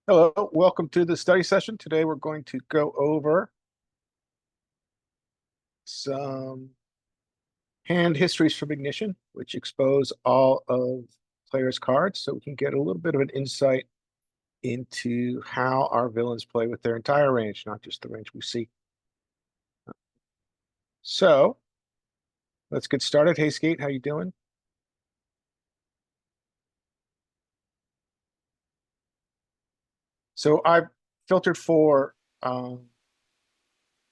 Hello, welcome to the study session. Today we're going to go over some hand histories from Ignition, which expose all of players' cards so we can get a little bit of an insight into how our villains play with their entire range, not just the range we see. So let's get started. Hey, Skate, how you doing? So I've filtered for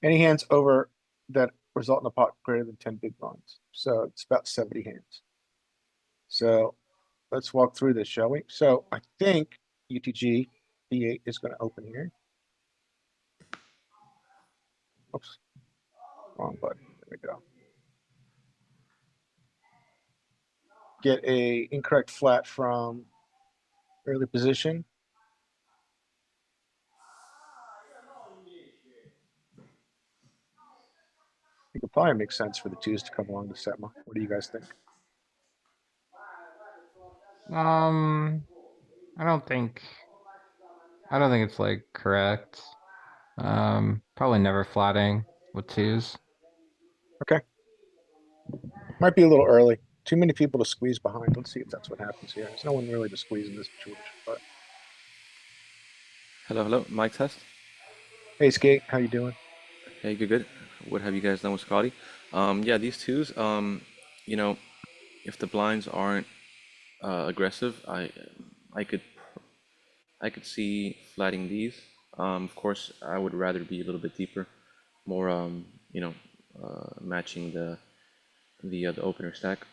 any hands over that result in a pot greater than 10 big blinds. So it's about 70 hands. So let's walk through this, shall we? So I think UTG B8 is going to open here. Oops, wrong button. There we go. Get a incorrect flat from early position. I think it probably makes sense for the twos to come along to Setma. What do you guys think? Um, I don't think it's like correct. Probably never flatting with twos. Okay, might be a little early. Too many people to squeeze behind. Let's see if that's what happens here. There's no one really to squeeze in this situation. But Hello, hello, mic test. hey, Skate, how you doing? Hey, good, good. What have you guys done with Scotty? Yeah, these twos. You know, if the blinds aren't aggressive, I could, I could see flatting these. Of course, I would rather be a little bit deeper, more, matching the opener stack.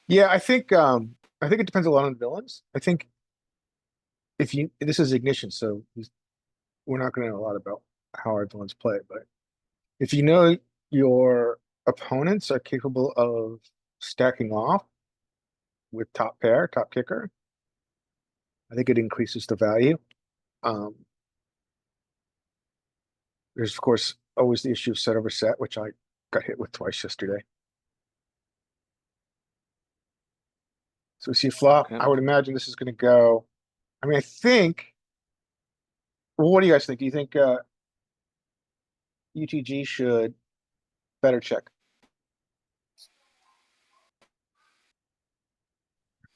Yeah, I think it depends a lot on the villains. I think if you this is Ignition, so we're not going to know a lot about how our villains play, but if you know your opponents are capable of stacking off with top pair, top kicker, I think it increases the value. Um, there's of course always the issue of set over set, which I got hit with twice yesterday. So we see a flop. Okay. I would imagine this is going to go. I mean, I think. Well, what do you guys think? Do you think UTG should better check?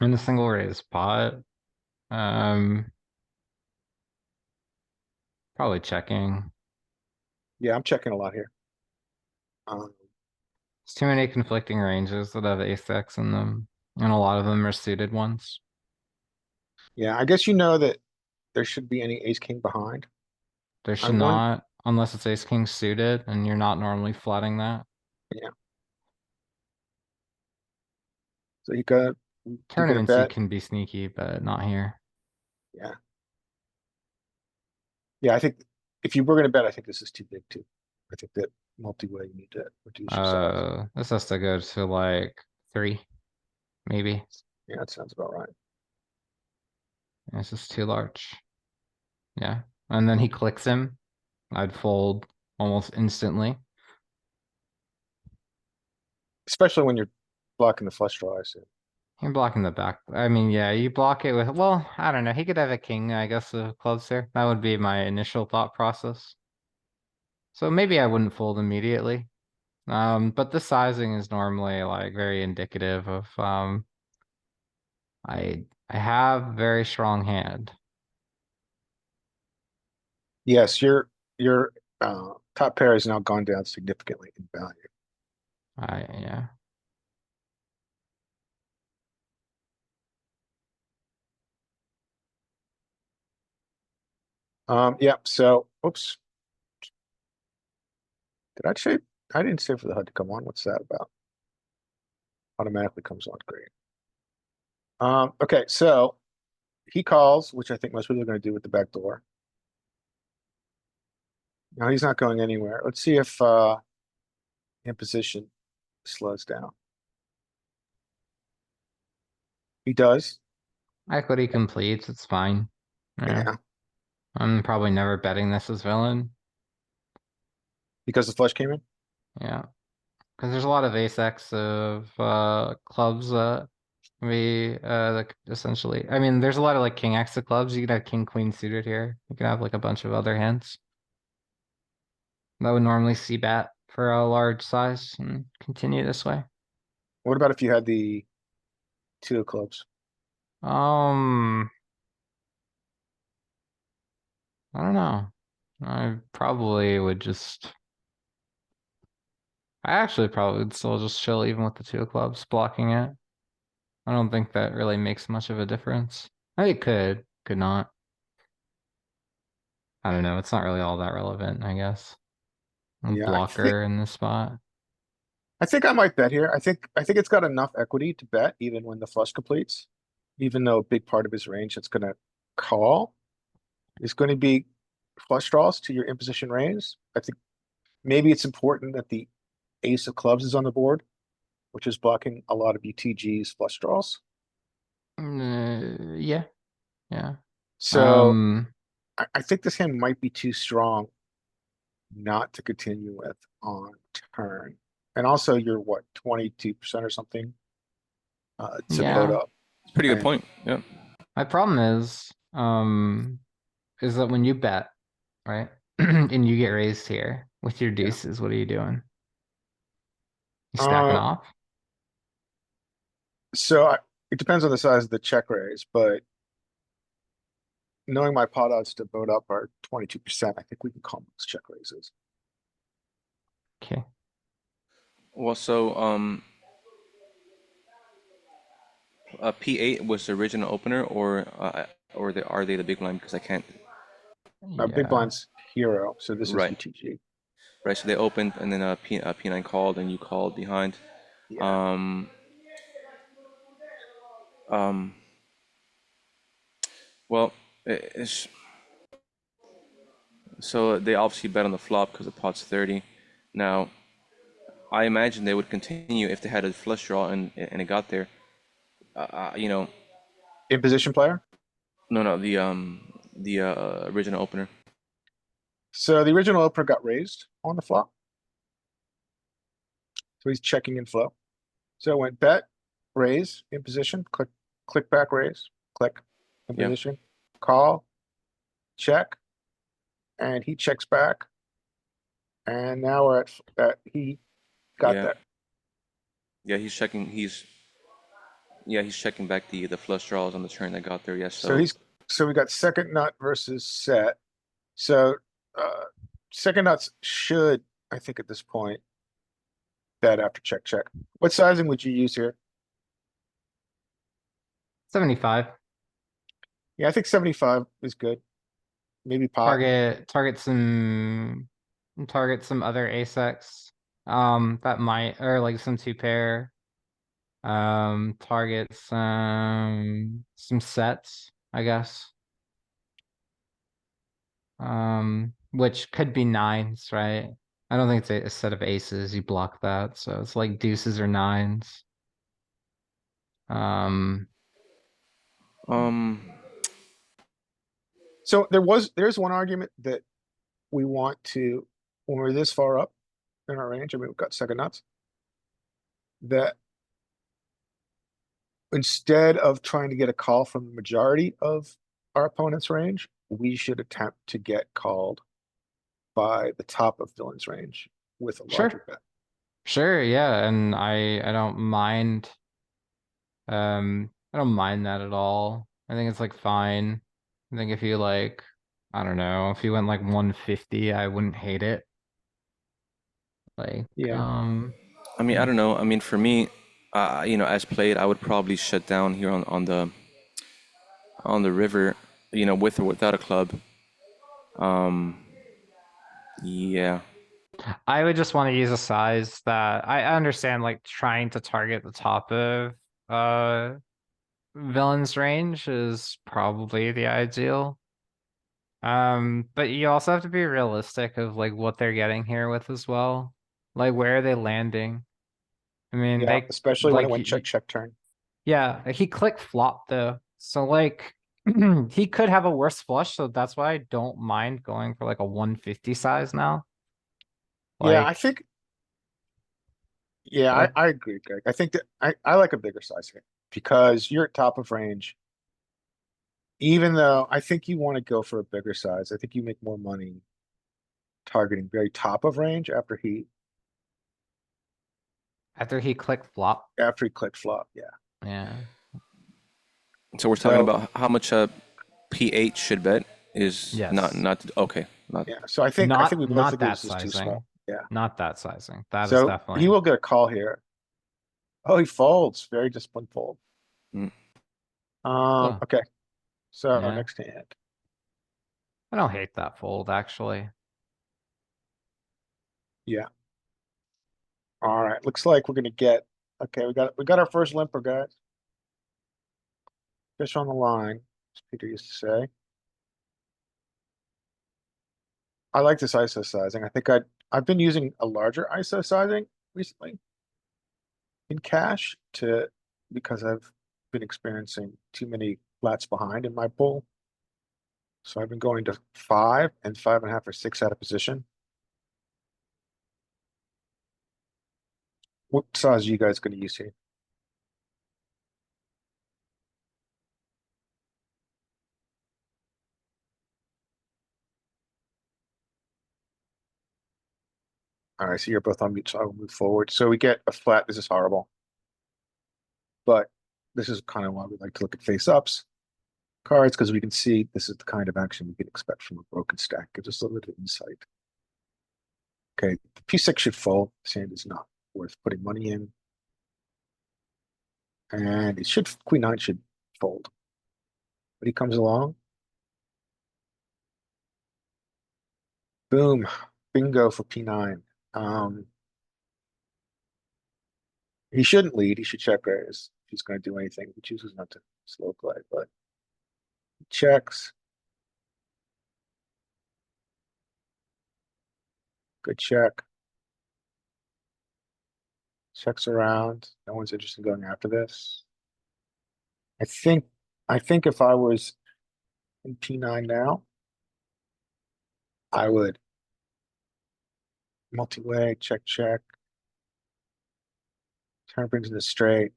In the single raise pot. Um, Probably checking. Yeah, I'm checking a lot here. Um, There's too many conflicting ranges that have ace X in them, and a lot of them are suited ones. yeah, I guess you know that there should be any ace king behind. There I should want. not, unless it's ace king suited, and you're not normally flatting that. Yeah. So you got a Tournaments you bet. can be sneaky, but not here. Yeah. Yeah, I think if you were going to bet, I think this is too big too. I think that multi-way you need to reduce your size. This has to go to like three, maybe. Yeah, that sounds about right. This is too large. Yeah. And then he clicks him. I'd fold almost instantly. Especially when you're blocking the flush draw, I see. You're blocking the back. I mean, yeah, you block it with, well, I don't know. He could have a king, I guess, of clubs here. That would be my initial thought process. So maybe I wouldn't fold immediately. But the sizing is normally like very indicative of I have very strong hand. Yes, your top pair has now gone down significantly in value. Yeah. Yeah, so oops. Did I say I didn't say for the HUD to come on? What's that about? Automatically comes on. Great. Okay, so he calls, which I think most people are going to do with the back door. No, he's not going anywhere. Let's see if imposition slows down. He does. Equity completes, it's fine. Yeah. Yeah, I'm probably never betting this as villain. because the flush came in. Yeah. Because there's a lot of ace X of clubs that Essentially, I mean, there's a lot of like king X of clubs. You could have king queen suited here. You could have like a bunch of other hands that would normally see bet for a large size and continue this way. What about if you had the two of clubs? Um, I don't know. I probably would just. I actually probably would still just chill even with the two of clubs blocking it. I don't think that really makes much of a difference. I mean, it could not. I don't know. It's not really all that relevant, I guess. A Yeah, blocker in this spot. I think I might bet here. I think it's got enough equity to bet even when the flush completes. Even though a big part of his range that's gonna call is going to be flush draws to your imposition range. I think maybe it's important that the ace of clubs is on the board, which is blocking a lot of UTG's flush draws. Yeah, yeah. So I think this hand might be too strong not to continue with on turn. And also you're what, 22% or something to vote Yeah. up. Pretty good And point. Yeah. My problem is that when you bet, right, and you get raised here with your yeah. deuces, what are you doing? You stacking Uh, off? so it depends on the size of the check raise, but knowing my pot odds to vote up are 22%, I think we can call those check raises. Okay. Well, so P8 was the original opener, or are they the big blind? Because I can't. Big Yeah. blind's hero, so this is Right, UTG. right. So they opened, and then P9 called, and you called behind. Yeah. Um, um. Well, it's so they obviously bet on the flop because the pot's 30. Now, I imagine they would continue if they had a flush draw and it got there. You know, Imposition player. no, the original opener. So the original opener got raised on the flop. So he's checking in flow. So it went bet, raise, imposition, click back, raise, click, Yeah, imposition, call, check, and he checks back. And now we're at he got yeah, that. yeah. He's checking. He's checking back the flush draws on the turn that got there. Yes. So So so we got second nut versus set. So uh second nuts should, I think at this point, bet after check, check. What sizing would you use here? 75. Yeah, I think 75 is good. Maybe pot. Target some other ace-X. That might, or like some two pair. Target some sets, I guess. Which could be nines, right? I don't think it's a set of aces. You block that, so it's like deuces or nines. Um, um, So there's one argument that we want to, when we're this far up in our range, I mean, we've got second nuts. That instead of trying to get a call from the majority of our opponent's range, we should attempt to get called by the top of villain's range with a larger sure, bet. sure, yeah, and I don't mind. I don't mind that at all. I think it's like fine. I think if you like, I don't know, if you went like 150, I wouldn't hate it. Like, Yeah, I mean, I don't know. I mean, for me, as played, I would probably shut down here on the river, with or without a club. Um, yeah. I would just want to use a size that I understand, like trying to target the top of villain's range is probably the ideal. But you also have to be realistic of like what they're getting here with as well. Like where are they landing? I mean, yeah, especially when it like went check, check turn. yeah, he clicked flop though. So like he could have a worse flush, so that's why I don't mind going for like a 150 size now. Yeah, I Like think, yeah, like I agree, Greg. I think that I like a bigger size here. because you're at top of range. Even though I think you want to go for a bigger size, I think you make more money targeting very top of range after he After he clicked flop, clicked flop. Yeah. yeah. So we're talking So about how much P8 should bet is Yes. not okay. Not yeah. So I think we both Not agree that this is too small. sizing. Yeah. Not that sizing. That is So he definitely. will get a call here. Oh, he folds. Very disciplined fold. Mm. So, Okay. So yeah. next hand. I don't hate that fold, actually. Yeah. All right. Looks like we're gonna get. Okay, we got our first limper, guys. Fish on the line, as Peter used to say. I like this ISO sizing. I think I've been using a larger ISO sizing recently in cash because I've been experiencing too many flats behind in my pool. So I've been going to 5 and 5.5 or 6 out of position. What size are you guys going to use here? All right, so you're both on mute, so I will move forward. So we get a flat. This is horrible. But this is kind of why we like to look at face ups cards, because we can see this is the kind of action we can expect from a broken stack. Gives us a little bit of insight. Okay, the P6 should fold. This hand is not worth putting money in. And it should, Queen 9 should fold. But he comes along. Boom, bingo for P9. He shouldn't lead, he should check raise if he's gonna do anything. He chooses not to slow play, but he checks. Good check. Checks around. No one's interested in going after this. I think if I was in P9 now, I would multi-way, check, check. Turn brings in the straight. I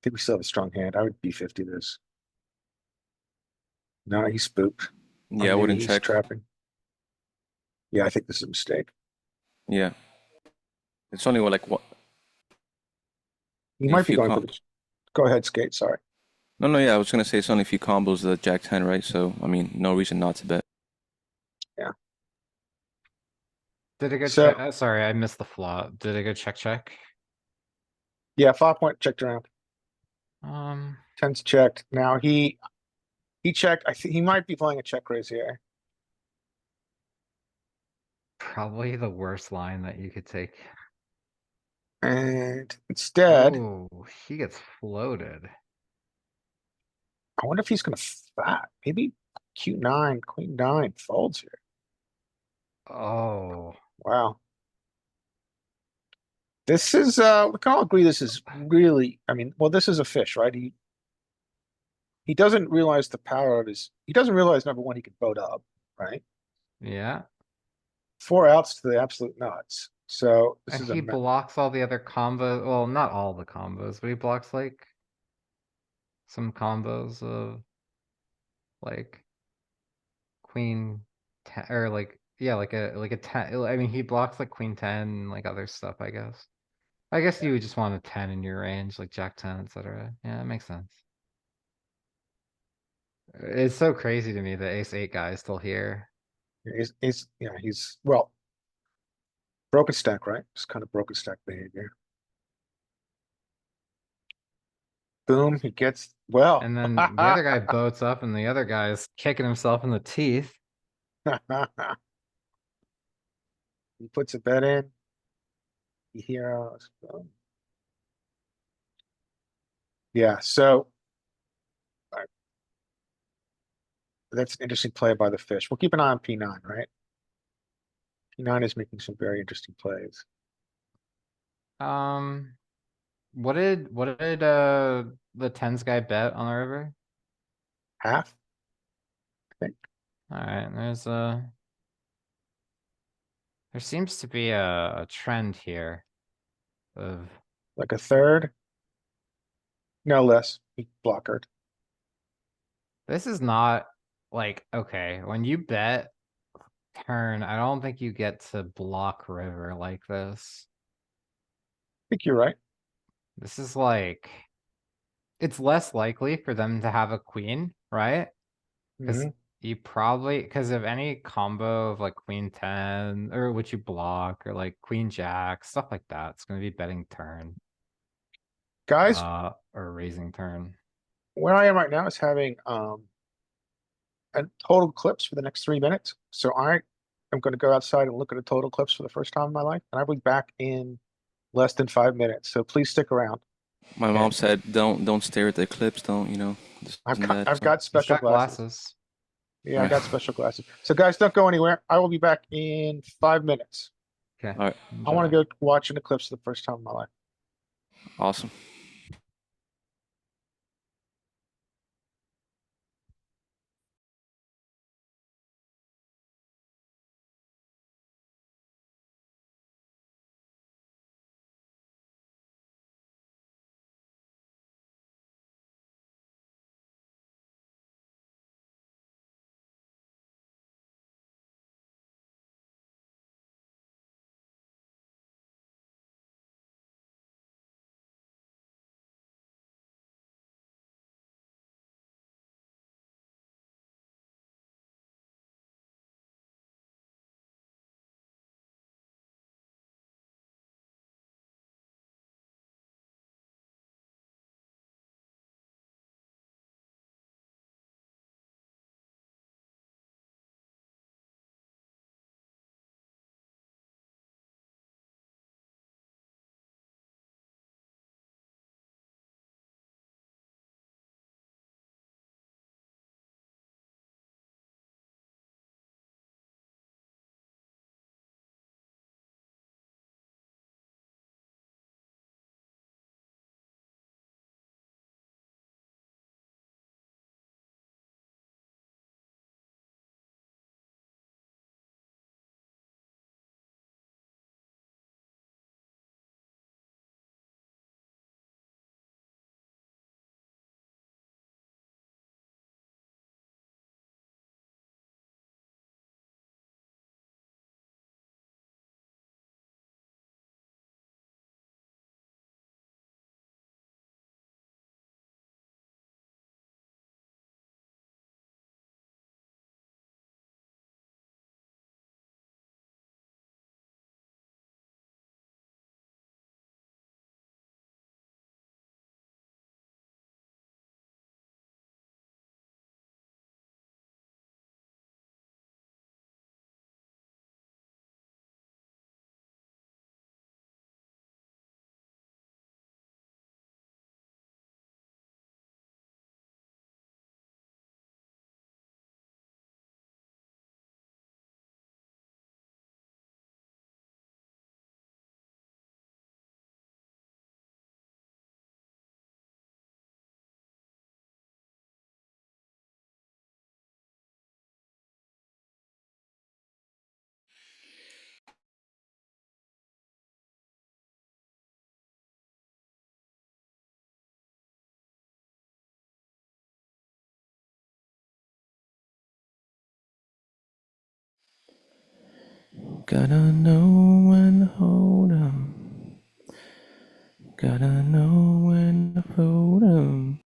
think we still have a strong hand. I would B50 this. No, he spooked. Or Yeah, I maybe wouldn't he's check. trapping. Yeah, I think this is a mistake. Yeah, it's only like what He a might be few going for com. the. Go ahead, skate. Sorry. No, no, yeah, I was gonna say it's only a few combos the Jack 10, right? So I mean, no reason not to bet. Yeah. Did it go So check? Sorry, I missed the flop. Did it go check, check? yeah, 5 point checked around. Um, 10's checked. Now he checked. I think he might be playing a check raise here. Probably the worst line that you could take. And instead, Oh, he gets floated. I wonder if he's gonna fat. Maybe Q9, Queen 9 folds here. Oh, Wow. This is we can all agree this is really, I mean, well, this is a fish, right? He doesn't realize the power of he doesn't realize number one, he can boat up, right? yeah. 4 outs to the absolute nuts. So this And is he blocks all the other combos. Well, not all the combos, but he blocks like some combos of like queen 10 or like yeah, like a 10. I mean, he blocks like queen 10 and like other stuff, I guess. I guess you would just want a 10 in your range, like jack 10, etc. Yeah, it makes sense. It's so crazy to me that ace 8 guy is still here. he's well, broken stack, right? It's kind of broken stack behavior. Boom, he gets well. And then the other guy boats up and the other guy is kicking himself in the teeth. He puts a bet in. He heroes. Boom. Yeah, so that's an interesting play by the fish. We'll keep an eye on P9, right? P9 is making some very interesting plays. What did the tens guy bet on the river? Half, I think. Alright, there seems to be a trend here of Like a third. No less. He blocker. This is not like, okay, when you bet turn, I don't think you get to block river like this. I think you're right. This is like, it's less likely for them to have a queen, right? Cause Mhm. you probably, cause of any combo of like queen 10 or which you block or like queen jack, stuff like that, it's gonna be betting turn, Guys, or raising turn. where I am right now is having a total clips for the next 3 minutes. So I am going to go outside and look at a total clips for the first time in my life, and I'll be back in less than 5 minutes. So please stick around. My Okay. mom said, don't stare at the clips. Don't, this I've and got that. I've So, got He's special got glasses. glasses. Yeah, I Alright. got special glasses. So guys, don't go anywhere. I will be back in 5 minutes. Okay. all right, I want to go watch an eclipse for the first time in my life. awesome. Gotta know when to hold 'em. Gotta know when to fold 'em.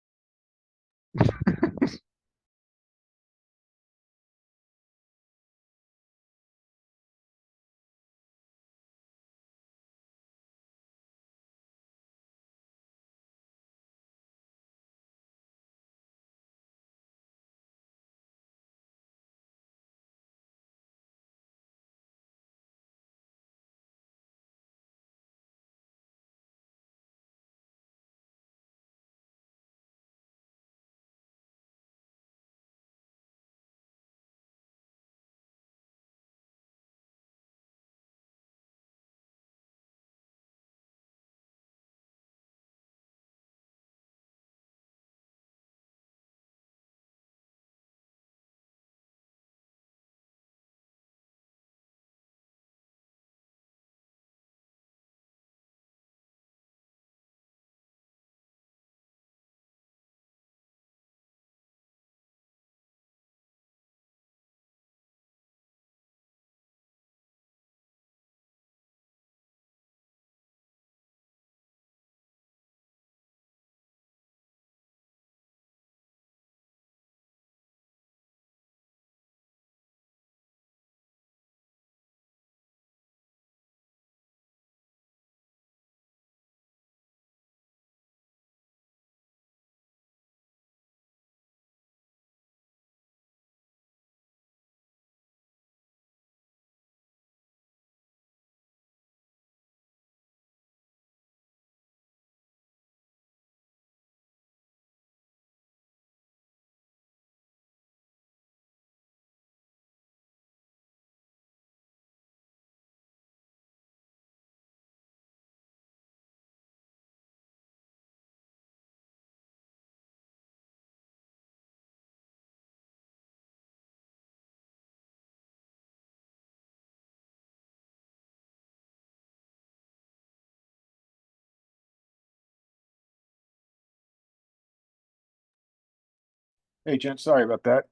Hey, Jen, sorry about that.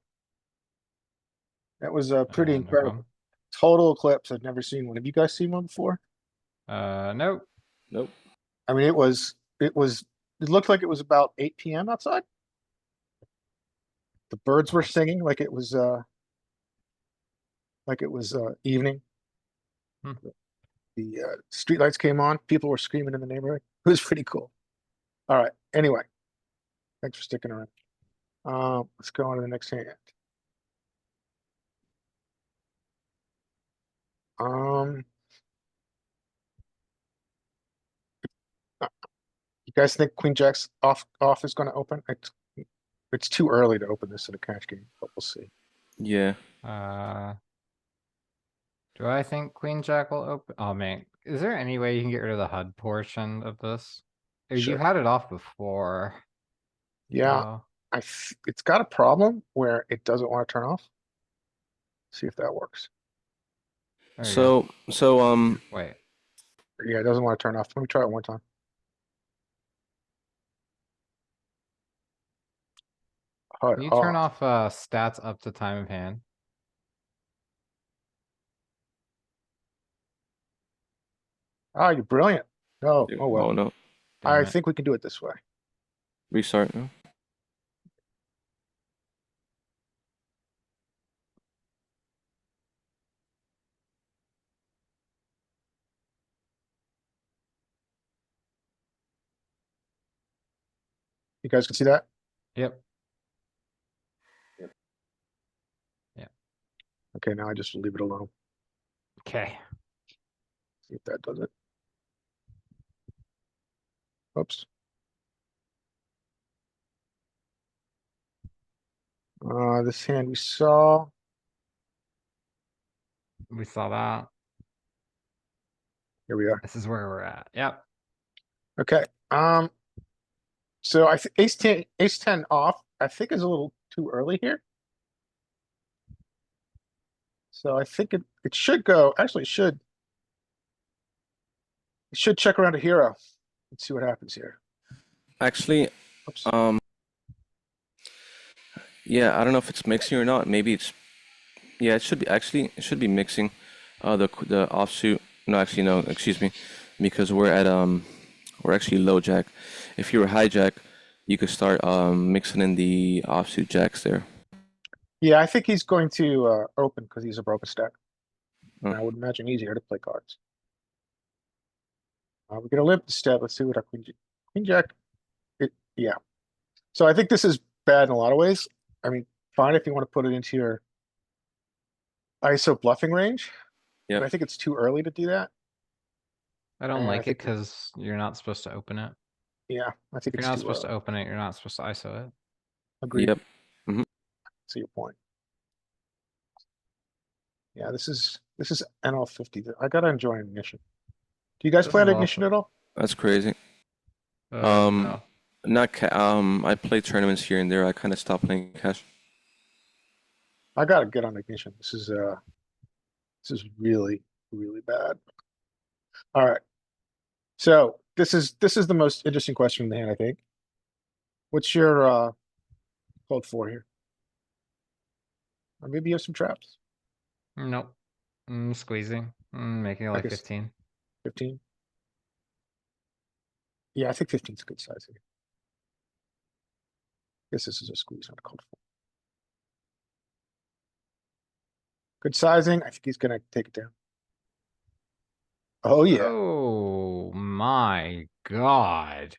That was pretty No incredible. problem. Total eclipse. I've never seen one. Have you guys seen one before? Nope. Nope. I mean, it looked like it was about 8 PM outside. The birds were singing like it was evening. Hmm. The streetlights came on. People were screaming in the neighborhood. It was pretty cool. All right. Anyway, thanks for sticking around. Let's go on to the next hand. Um, you guys think Queen Jack's off is going to open? It's too early to open this in a cash game, but we'll see. Yeah. Do I think Queen Jack will open? Oh man, is there any way you can get rid of the HUD portion of this? Or Sure. you had it off before. Yeah, Oh, it's got a problem where it doesn't want to turn off. See if that works. there you go. So Wait. Yeah, it doesn't want to turn off. Let me try it one time. HUD Can you turn off. off stats up to time of hand? Ah, you're brilliant. No, oh oh well. no. I Damn it. think we can do it this way. Restart. No? You guys can see that? Yep. Okay, now I just leave it alone. Okay. See if that does it. Oops. This hand we saw. We saw that. Here we are. This is where we're at. Yep. Okay. So I think ace 10 off, I think is a little too early here. So I think it should go, actually it should check around a hero. Let's see what happens here. Actually, Oops. yeah, I don't know if it's mixing or not. Maybe it's, yeah, it should be it should be mixing. The offsuit. No, actually, no. Excuse me, because we're actually low jack. If you were high jack, you could start mixing in the offsuit jacks there. Yeah, I think he's going to open because he's a broken stack. Oh. And I would imagine easier to play cards. We're gonna limp the step. Let's see what our Queen Jack. Yeah. So I think this is bad in a lot of ways. I mean, fine if you want to put it into your ISO bluffing range. Yeah. But I think it's too early to do that. I don't And I like it think because you're not supposed to open it. Yeah, I think If it's you're not too supposed to early. open it, you're not supposed to ISO it. Agreed. Yep. See your point. Yeah, this is NL50. I gotta enjoy Ignition. Do you guys This play is Ignition also- at all? That's crazy. No. I play tournaments here and there. I kind of stopped playing cash. I gotta get on Ignition. This is really, really bad. All right. So this is the most interesting question in the hand, I think. What's your code for here? Or maybe you have some traps. Nope. Squeezing. Making it I like guess 15. 15. Yeah, I think 15 is a good size here. Guess this is a squeeze, not a called for. Good sizing. I think he's gonna take it down. Oh yeah. Oh my god.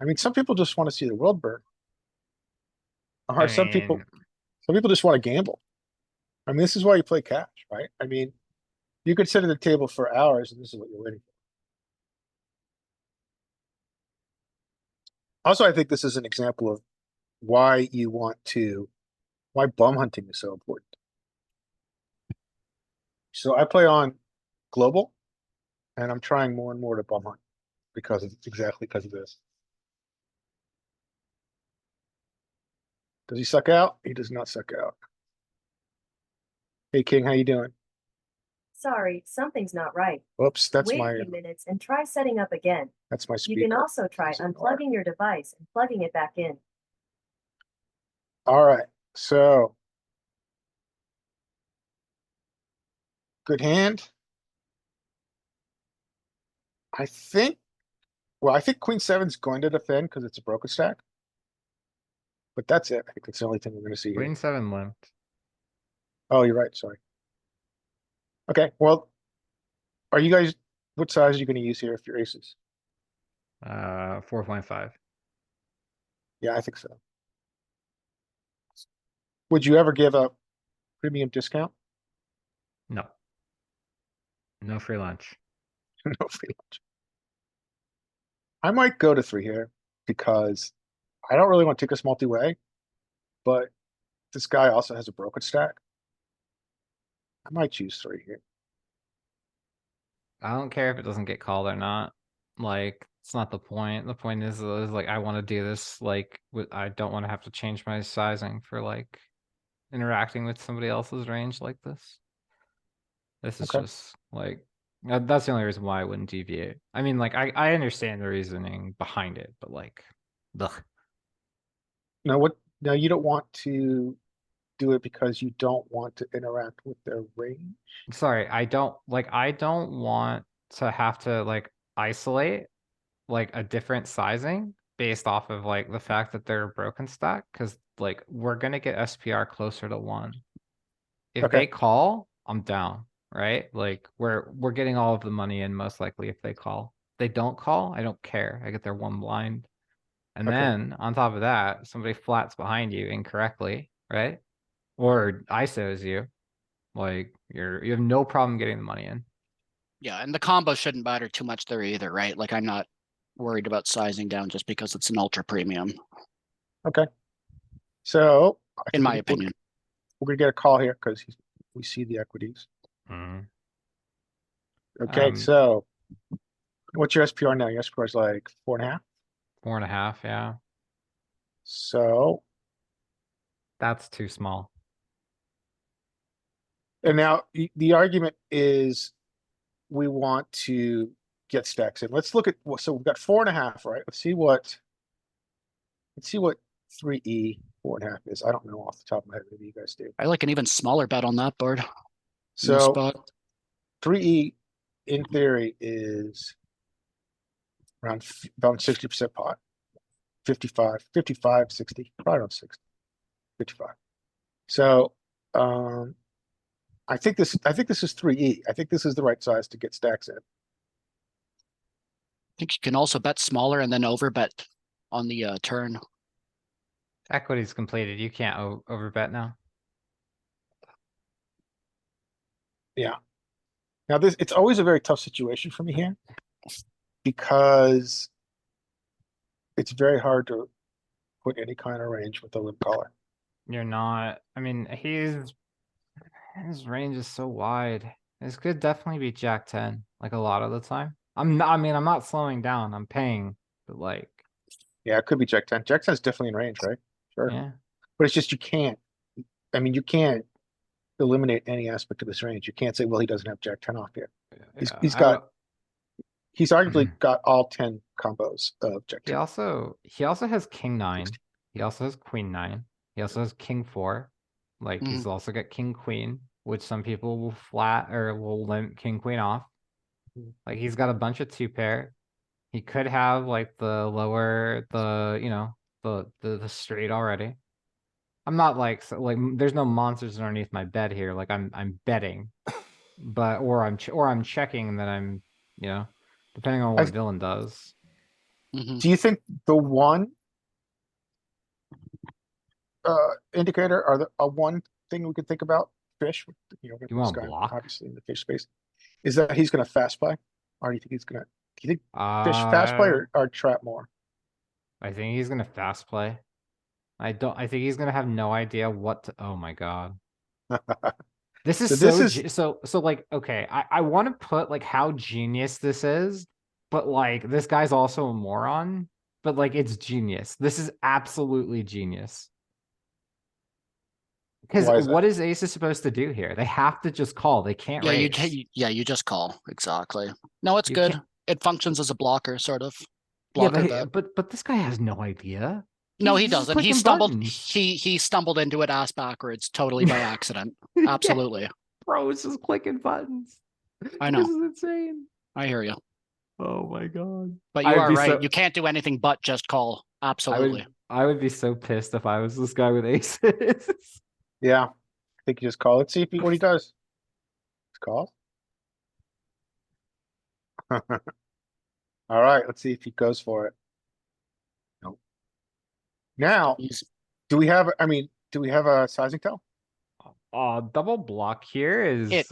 I mean, some people just want to see the world burn. Or I some people just want to gamble. I mean, this is why you play cash, right? I mean, you could sit at the table for hours and this is what you're waiting for. Also, I think this is an example of why bum hunting is so important. So I play on global and I'm trying more and more to bum hunt exactly because of this. Does he suck out? He does not suck out. Hey, King, how you doing? Sorry, something's not right. Whoops, that's Wait my a few minutes and try setting up again. that's my You speaker. can also try It's in the bar. unplugging your device and plugging it back in. Alright, so. Good hand. I think, well, I think queen seven's going to defend because it's a broken stack. But that's it. I think that's the only thing we're gonna see here. Queen seven limped. Oh, you're right, sorry. Okay, well, are you guys, what size are you gonna use here if you're aces? 4.5. Yeah, I think so. Would you ever give a premium discount? No. No free lunch. No free lunch. I might go to 3 here because I don't really want to take this multi-way, but this guy also has a broken stack. I might choose 3 here. I don't care if it doesn't get called or not. Like, it's not the point. The point is like, I want to do this, like, I don't want to have to change my sizing for, like, interacting with somebody else's range like this. This is Okay. just, like, that's the only reason why I wouldn't deviate. I mean, like, I understand the reasoning behind it, but, like, ugh. Now you don't want to do it because you don't want to interact with their range? Sorry, I don't want to have to, like, isolate like a different sizing based off of like the fact that they're a broken stack, because like we're gonna get SPR closer to 1. If Okay. they call, I'm down, right? Like we're getting all of the money in most likely if they call. If they don't call, I don't care. I get their 1 blind. And Okay. then on top of that, somebody flats behind you incorrectly, right? Or ISOs you. Like you have no problem getting the money in. Yeah, and the combo shouldn't matter too much there either, right? Like I'm not worried about sizing down just because it's an ultra premium, So. I in think my we're- opinion. We're gonna get a call here because we see the equities. Mhm. Okay, so. What's your SPR now? Your SPR is like 4.5. 4.5, yeah. So, That's too small. and now the argument is we want to get stacks in. Let's look at, so we've got 4.5, right? Let's see what 3E 4.5 is. I don't know off the top of my head. Maybe you guys do. I like an even smaller bet on that board. In this So spot. 3E in theory is around 60% pot. 55, 60, probably around 60, 55. So, I think this is 3E. I think this is the right size to get stacks in. I think you can also bet smaller and then overbet on the turn. Equity's completed. You can't overbet now. Now it's always a very tough situation for me here. Because it's very hard to put any kind of range with a limp caller. You're not. I mean, his range is so wide. This could definitely be Jack 10, like a lot of the time. I'm not slowing down. I'm paying, but like, Yeah, it could be Jack 10. Jack 10 is definitely in range, right? Sure. yeah. But it's just you can't. I mean, you can't eliminate any aspect of this range. You can't say, well, he doesn't have Jack 10 off here. He's arguably got all 10 combos of Jack 10. He also has King 9. He also has Queen 9. He also has King 4. Like he's also got King Queen, which some people will flat or will limp King Queen off. Like he's got a bunch of 2-pair. He could have like the lower, the straight already. I'm not like there's no monsters underneath my bed here. Like I'm betting, but or I'm checking that I'm, depending on what villain does. Mhm. Do you think the one indicator or the one thing we could think about fish, You this want guy, block? obviously in the fish space, is that he's gonna fast play? Or do you think he's gonna, do you think fish fast play or trap more? I think he's gonna fast play. I think he's gonna have no idea what to, oh my god. This is so like, okay, I want to put like how genius this is, but like this guy's also a moron, but like it's genius. This is absolutely genius. Why Because is what that? is Aces supposed to do here? They have to just call. They can't Yeah, raise. you just call. Exactly. No, it's You good. can't- It functions as a blocker, sort of. Yeah, Blocker bet. but this guy has no idea. No, he He's just doesn't. He clicking stumbled, buttons. he stumbled into it ass backwards, totally by accident. Yeah, Absolutely. Bro, it's just clicking buttons. I know. This is insane. I hear you. Oh my god. But I you would are be right. so- You can't do anything but just call. Absolutely. I would be so pissed if I was this guy with aces. Yeah, I think you just call it, see if what he does. It's called. All right, let's see if he goes for it. Nope. Now, He's do we have, I mean, do we have a sizing tell? Double block here is It-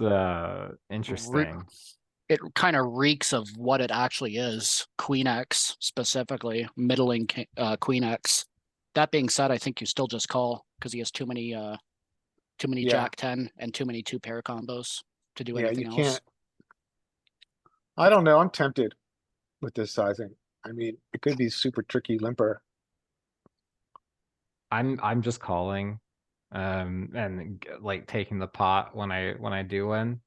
interesting. it kind of reeks of what it actually is. Queen X specifically, middling Queen X. That being said, I think you still just call because he has too many Yeah. Jack 10 and too many 2-pair combos to do Yeah, anything you else. can't. I don't know, I'm tempted with this sizing. I mean, it could be super tricky limper. I'm just calling, and like taking the pot when I do win.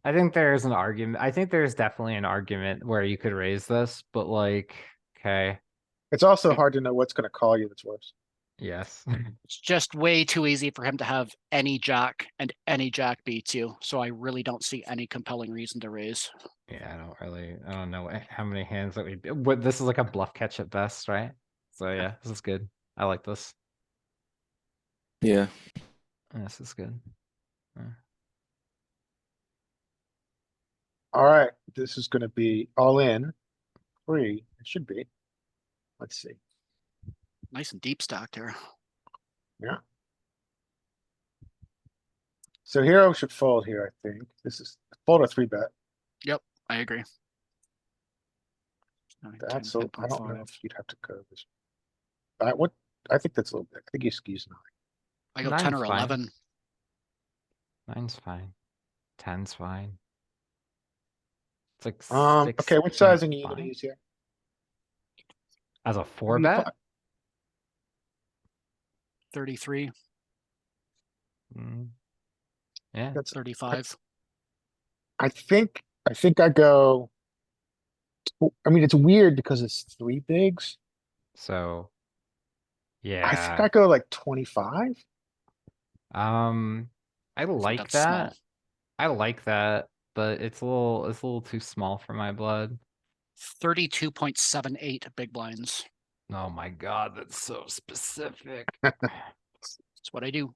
I think there's an argument. I think there's definitely an argument where you could raise this, but like, okay, It's also hard to know what's gonna call you that's worse. yes. It's just way too easy for him to have any Jack and any Jack beats you. So I really don't see any compelling reason to raise. Yeah, I don't know how many hands that what this is like a bluff catch at best, right? So yeah, this is good. I like this. Yeah. This is good. Alright, this is gonna be all in. Free, it should be. Let's see. Nice and deep stacked here. So hero should fold here, I think. This is fold a 3-bet. I agree. 9, 10, That's so, I don't know 10.5. if you'd have to go this. What, I think that's a little bit, I think he skews 9. I go 10 or Nine's fine. 11. 9's fine. 10's fine. It's like Okay, what sizing are you gonna 6.5. use here? As a 4 25. bet? 33, Mm. Yeah, That's, 35. I think I go. I mean, it's weird because it's 3 bigs. so. I think Yeah, I go like 25. I like that's small. that. I like that, but it's a little too small for my blood. 32.78 big blinds. Oh my god, that's so specific. That's what I do.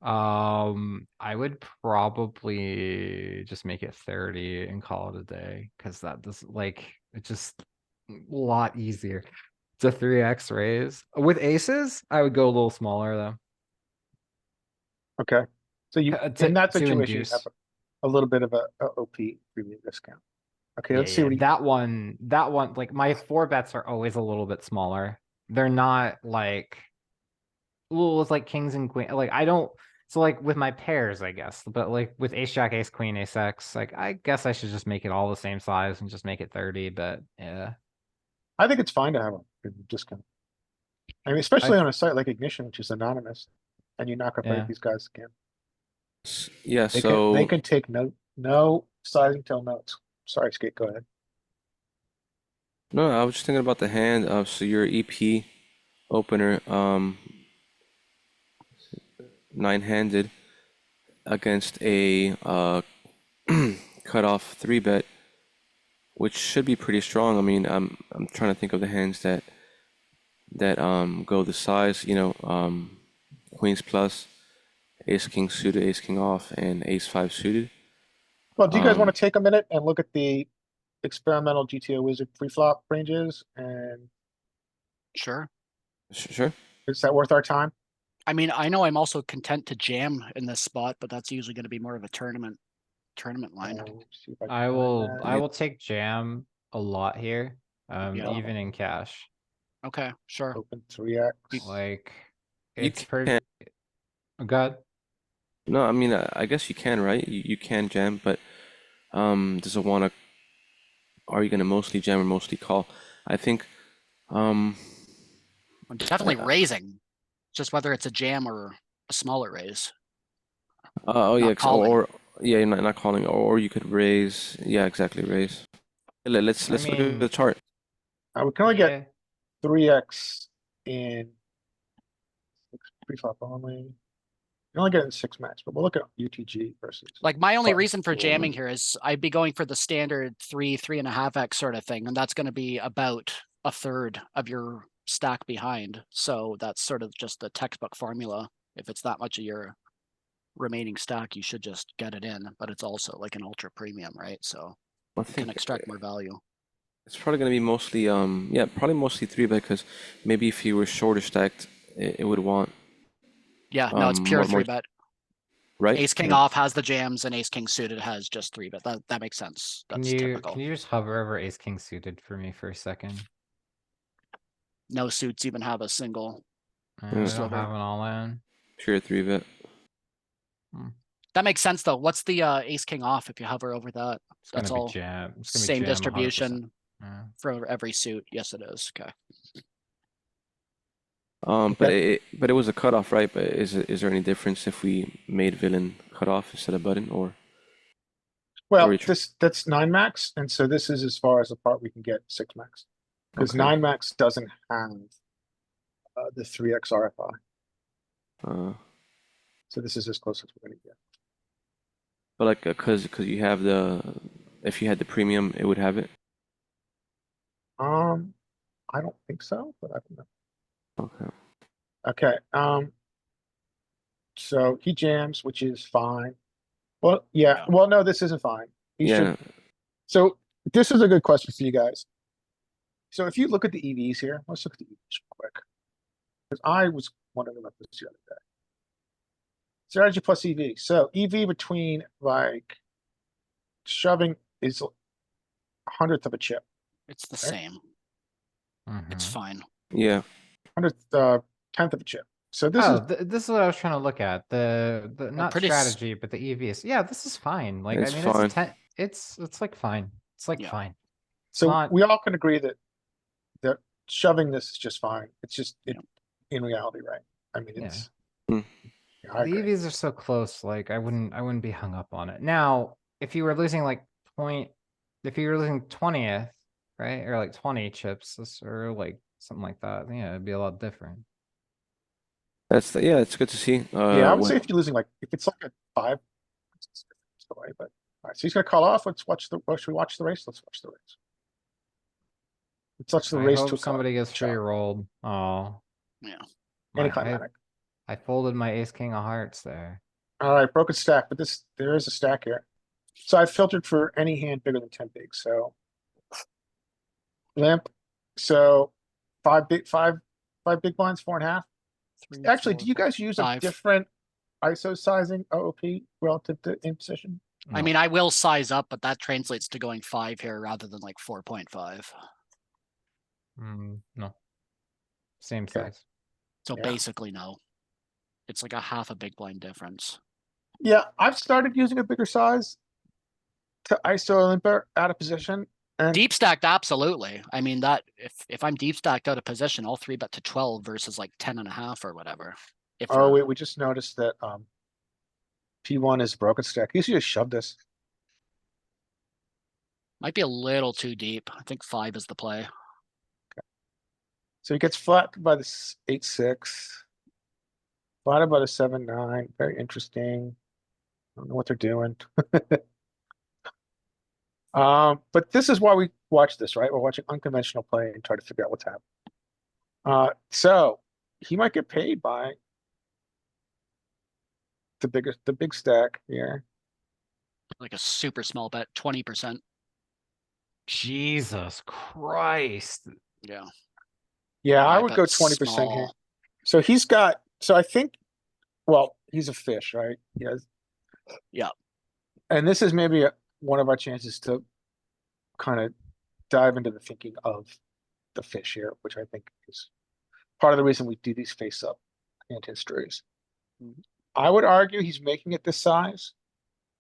I would probably just make it 30 and call it a day, because that does like it's just a lot easier. It's a 3x raise. With aces, I would go a little smaller though. Okay, so you, To- in that to situation, you induce. have a little bit of a OP premium discount. Okay, let's see what he, that one, like my 4 bets are always a little bit smaller. They're not like, well, it's like kings and queen. Like I don't. So like with my pairs, I guess, but like with ace jack, ace queen, ace x, like I guess I should just make it all the same size and just make it 30. But yeah, I think it's fine to have a premium discount. I mean, especially on a site like Ignition, which is anonymous, and you're not gonna Yeah. break these guys again. Yeah, They so could take no sizing till notes. Sorry, Skate, go ahead. no, I was just thinking about the hand. So your EP opener, 9-handed against a cutoff 3-bet, which should be pretty strong. I mean, I'm trying to think of the hands that go the size. You know, queens plus, ace king suited, ace king off, and ace 5 suited. Well, do you guys wanna Um, take a minute and look at the experimental GTO wizard pre-flop ranges, and Sure. Sure. is that worth our time? I mean, I know I'm also content to jam in this spot, but that's usually going to be more of a tournament line. See if can I find will that. I will take jam a lot here, Yeah. even in cash. Okay, sure. Open 3x. Like You it's can. pretty. God, No, I mean, I guess you can, right? You can jam, but does it want to? Are you going to mostly jam or mostly call? I think. I'm definitely Yeah. raising. Just whether it's a jam or a smaller raise. Oh yeah, Not calling. or yeah, you're not calling, or you could raise. Yeah, exactly, raise. Let's I look mean- at the chart. We can only get yeah. 3x in pre-flop only. You only get in 6 max, but we'll look at UTG versus. Like my only button. reason for Yeah. jamming here is I'd be going for the standard 3.5x sort of thing, and that's gonna be about a third of your stack behind. So that's sort of just the textbook formula. If it's that much of your remaining stack, you should just get it in, but it's also like an ultra premium, right? So I you can think extract more value. it's probably gonna be mostly yeah, probably mostly three bet, because maybe if you were shorter stacked, it would want Yeah, no, it's pure more, three bet. right? Ace king Yeah. off has the jams and ace king suited has just three bet. That makes sense. Can That's you typical. can you just hover over ace king suited for me for a second? No suits even have a single. I don't Sliver. have an all in. Pure three bet. That makes sense though. What's the ace king off if you hover over that? It's gonna That's be all jam. It's gonna be same jam 100%. distribution Yeah. for every suit. Yes, it is. Okay. But it was a cutoff, right? But is there any difference if we made villain cutoff instead of button, or Well, Or you tr- that's 9 max, and so this is as far as the part we can get 6 max. Because Okay. 9 max doesn't have the 3x RFI, so this is as close as we're gonna get. but like because you have if you had the premium, it would have it. I don't think so, but I don't know. Okay. Okay, so he jams, which is fine. Well, yeah, Yeah. well, no, this isn't fine. He Yeah. should, so this is a good question for you guys. So if you look at the EVs here, let's look at the EVs real quick. Because I was wondering about this the other day. Strategy plus EV, so EV between like shoving is 100th of a chip, It's the Okay. same. It's Mhm. fine. Yeah. 100th, 10th of a chip. So this Oh, is, this is what I was trying to look at. The not pretty strategy, but the EVs. Yeah, this is fine. Like It's I mean, fine. it's like fine. It's like Yeah. fine. so not- we all can agree that shoving this is just fine. It's just, Yeah. in reality, right? I mean, Yeah. it's. Hmm. Yeah, I The agree. EVs are so close. Like I wouldn't be hung up on it. Now, if you were losing like if you were losing 20th, right, or like 20 chips, or like something like that, yeah, it'd be a lot different. Yeah, it's good to see. Yeah, I would say if you're losing like, if it's like a 5. It's a different story, but, alright, so he's gonna call off. Should we watch the race? Let's watch the race. Let's watch the I race to hope a call. somebody gets shot. free rolled. Oh, Yeah. Anticlimactic. I folded my ace king of hearts there. Alright, broken stack, but there is a stack here. So I filtered for any hand bigger than 10 big, so. Limp, so 5 big blinds, 4.5. Three, Actually, four, do you guys use a 5. different ISO sizing OOP relative to in position? I No. mean, I will size up, but that translates to going 5 here rather than like 4.5. No. Same Okay. size. So Yeah. basically, no. It's like a half a big blind difference. Yeah, I've started using a bigger size to ISO limper out of position. And Deep stacked, absolutely. I mean, that if I'm deep stacked out of position, I'll 3-bet to 12 versus like 10.5 or whatever. If oh, we're- wait, we just noticed that P1 is broken stack. You should just shove this. might be a little too deep. I think 5 is the play. So he gets flattened by the 8-6. Flattened by the 7-9. Very interesting. I don't know what they're doing. But this is why we watch this, right? We're watching unconventional play and try to figure out what's happening. So he might get paid by the big stack here. Like a super small bet, 20%. Jesus Christ. Yeah. Yeah, I I would bet go 20% here. small. So he's got, so I think, well, he's a fish, right? Yes. Yeah. And this is maybe one of our chances to kind of dive into the thinking of the fish here, which I think is part of the reason we do these face up hand histories. Mhm. I would argue he's making it this size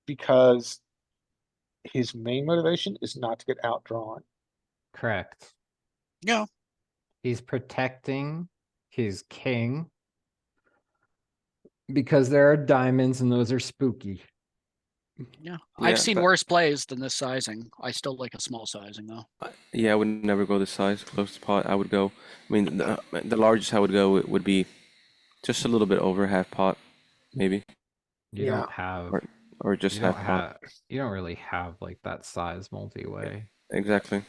because his main motivation is not to get outdrawn. Correct. Yeah. He's protecting his king. Because there are diamonds and those are spooky. Yeah. Yeah, I've seen but- worse plays than this sizing. I still like a small sizing though. Yeah, I would never go this size close to pot. I would go. I mean, the largest I would go would be Just a little bit over half pot, maybe, You Yeah. don't have, or just you don't half pot. you don't really have like that size multi-way. Exactly.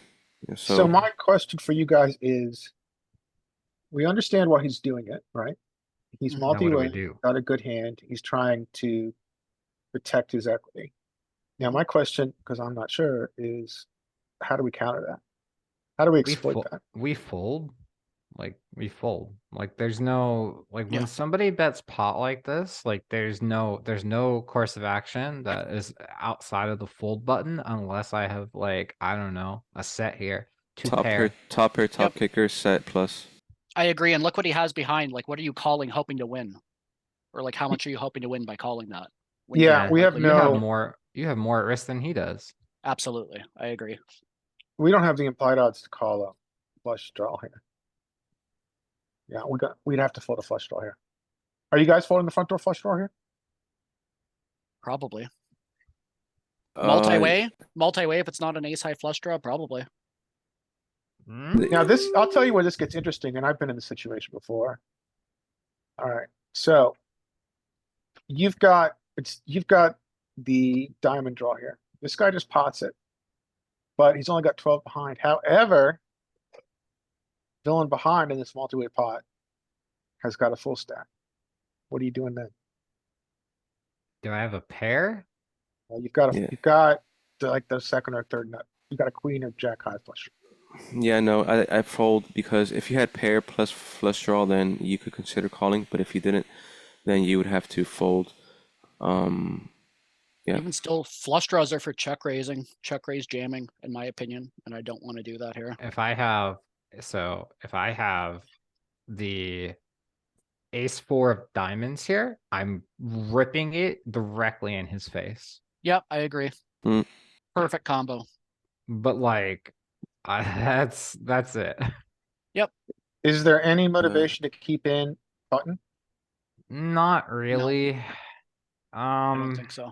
Yeah, So my question for you guys is, we understand why he's doing it, right? He's Mhm. Now what do we multi-way, do? got a good hand. He's trying to protect his equity. Now, my question, because I'm not sure, is how do we counter that? How do we exploit that? We fold. Like we fold. Like there's no like when Yeah. somebody bets pot like this, like there's no course of action that is outside of the fold button unless I have like, I don't know, a set here. top pair, top Yep. kicker, set plus. I agree. And look what he has behind. Like, what are you calling, hoping to win? Or like, how much are you hoping to win by calling that? When you Yeah, have we have likely- no, you have more at risk than he does. Absolutely, I agree. we don't have the implied odds to call a flush draw here. Yeah, we'd have to fold a flush draw here. Are you guys folding the front door flush draw here? Probably. Uh, Multi-way, if it's not an ace high flush draw, probably. Now this, I'll tell you where this gets interesting, and I've been in this situation before. Alright, so. You've got the diamond draw here. This guy just pots it. But he's only got 12 behind. However. Villain behind in this multi-way pot. Has got a full stack. What are you doing then? Do I have a pair? Well, you've Yeah. got like the second or third nut. You've got a queen or jack high flush. Yeah, no, I fold because if you had pair plus flush draw, then you could consider calling. But if you didn't, then you would have to fold. Yeah. Even still, flush draws are for check raising, check raise jamming, in my opinion, and I don't want to do that here. If I have the ace four of diamonds here, I'm ripping it directly in his face. Yep, I agree. Mm. Perfect combo. But like, that's it. Is there any motivation to keep in button? Not really. I don't think so.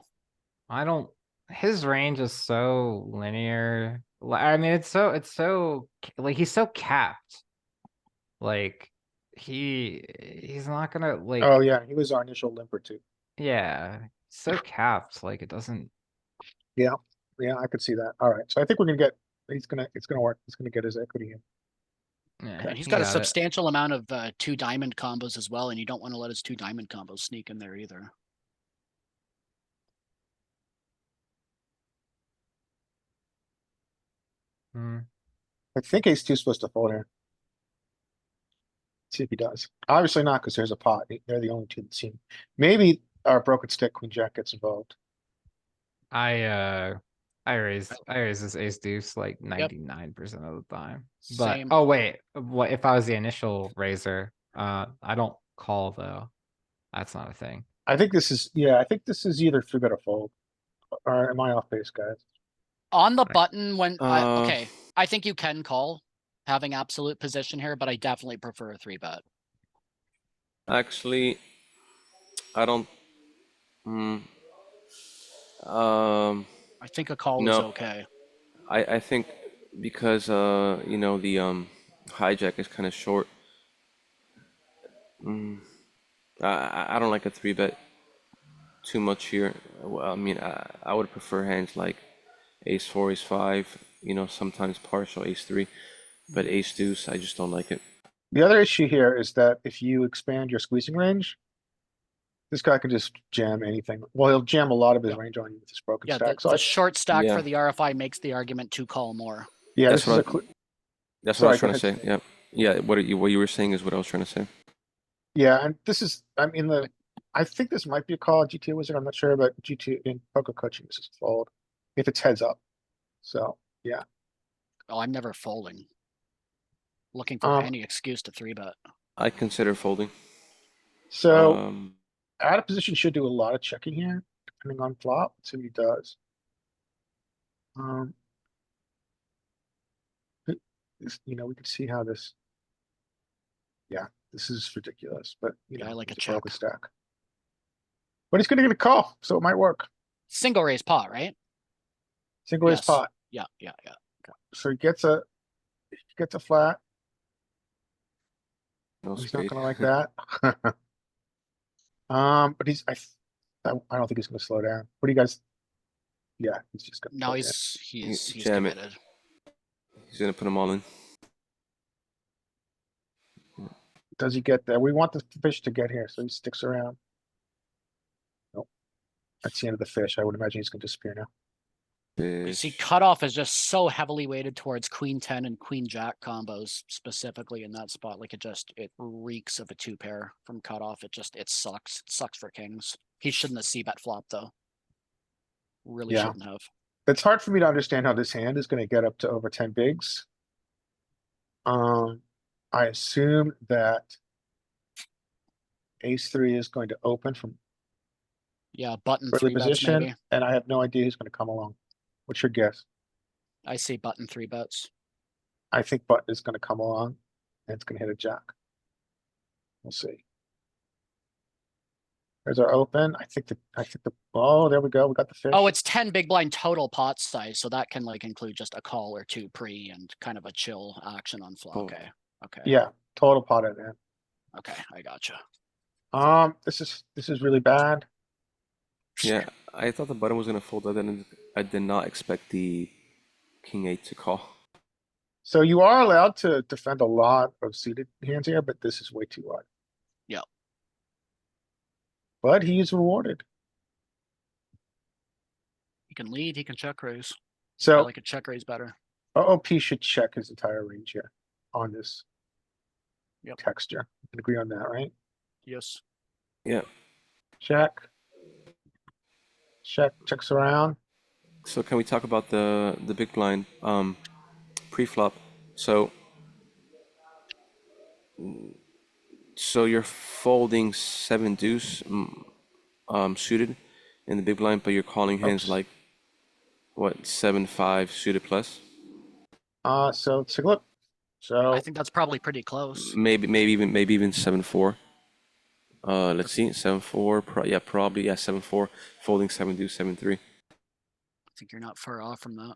I don't, his range is so linear. I mean, it's so, like, he's so capped. Like, he's not gonna, like, Oh yeah, he was our initial limper too. yeah, so capped, like, it doesn't, Yeah, I could see that. Alright, so I think we're gonna get, it's gonna work. He's gonna get his equity in. yeah, And he's he got a it. substantial amount of two diamond combos as well, and you don't want to let his two diamond combos sneak in there either. Hmm. I think ace two is supposed to fold here. See if he does. Obviously not, because there's a pot. They're the only two that seem. Maybe our broken stick queen jack gets involved. I raise this ace deuce like 99% of the time. But Same. oh wait, what if I was the initial raiser? I don't call though. That's not a thing. I think this is, yeah, I think this is either three bet or fold. Or am I off base, guys? On the Right. button when, Uh, okay, I think you can call having absolute position here, but I definitely prefer a three bet. Actually, I don't. I think a call is No. okay. I think because you know the hijack is kind of short. I don't like a three bet too much here. Well, I mean, I would prefer hands like ace four, ace five. You know, sometimes partial ace three, but ace deuce, I just don't like it. The other issue here is that if you expand your squeezing range. This guy can just jam anything. Well, he'll jam a lot of his range on you with this broken Yeah, stack. So the short stack Yeah. for the RFI makes the argument to call more. yeah, That's this is a what clear. That's what I was Sorry, trying go to say. Yeah, yeah. What you were saying is what I was trying to say. Yeah, and this is, I mean, I think this might be a call at GTA Wizard, I'm not sure, but GT in poker coaching, this is a fold. If it's heads up. So, yeah, Oh, I'm never folding. Looking for Um, any excuse to three bet. I consider folding. so out of position should do a lot of checking here, depending on flop, let's see what he does. You know, we can see how this. Yeah, this is ridiculous, but you Yeah, know, I like a it's broken check. stack. But he's gonna get a call, so it might work. Single raise pot, right? Single raise Yes. pot, Yeah. so he gets a flat. no He's not spade. gonna like that. But I don't think he's gonna slow down. What do you guys? Yeah, he's just gonna. No, plug it in. he's Jam it. committed. He's gonna put them all in. Does he get there? We want the fish to get here, so he sticks around. Nope. That's the end of the fish. I would imagine he's gonna disappear now. You see, Fish. cutoff is just so heavily weighted towards queen 10 and queen jack combos specifically in that spot. Like it reeks of a two pair from cutoff. It sucks. It sucks for kings. He shouldn't have c-bet flop though. Really Yeah. shouldn't have. It's hard for me to understand how this hand is gonna get up to over 10 bigs. I assume that ace 3 is going to open from Yeah, button early three bets position, maybe. and I have no idea who's gonna come along. What's your guess? I see button three bets. I think button is gonna come along and it's gonna hit a jack. We'll see. There's our open. I think oh, there we go. We got the fish. Oh, it's 10 big blind total pot size, so that can like include just a call or two pre and kind of a chill action on flop. Oh. Okay. Okay. Yeah, total pot in there. Okay, I gotcha. This is really bad. Yeah, I thought the button was gonna fold. I did not expect the king 8 to call. So you are allowed to defend a lot of suited hands here, but this is way too wide. Yep. But he's rewarded. He can lead, he can check raise. I So like a check raise better. OOP should check his entire range here on this Yep. texture. We can agree on that, right? Yes. Yeah. Check. Check, checks around. So can we talk about the big blind pre-flop? So you're folding 7 deuce suited in the big blind, but you're calling hands Oops. like what 7-5 suited plus? So take a look. So I think that's probably pretty close. Maybe even 7-4. Let's see, 7-4. Probably 7-4. Folding 7 deuce 7-3. I think you're not far off from that.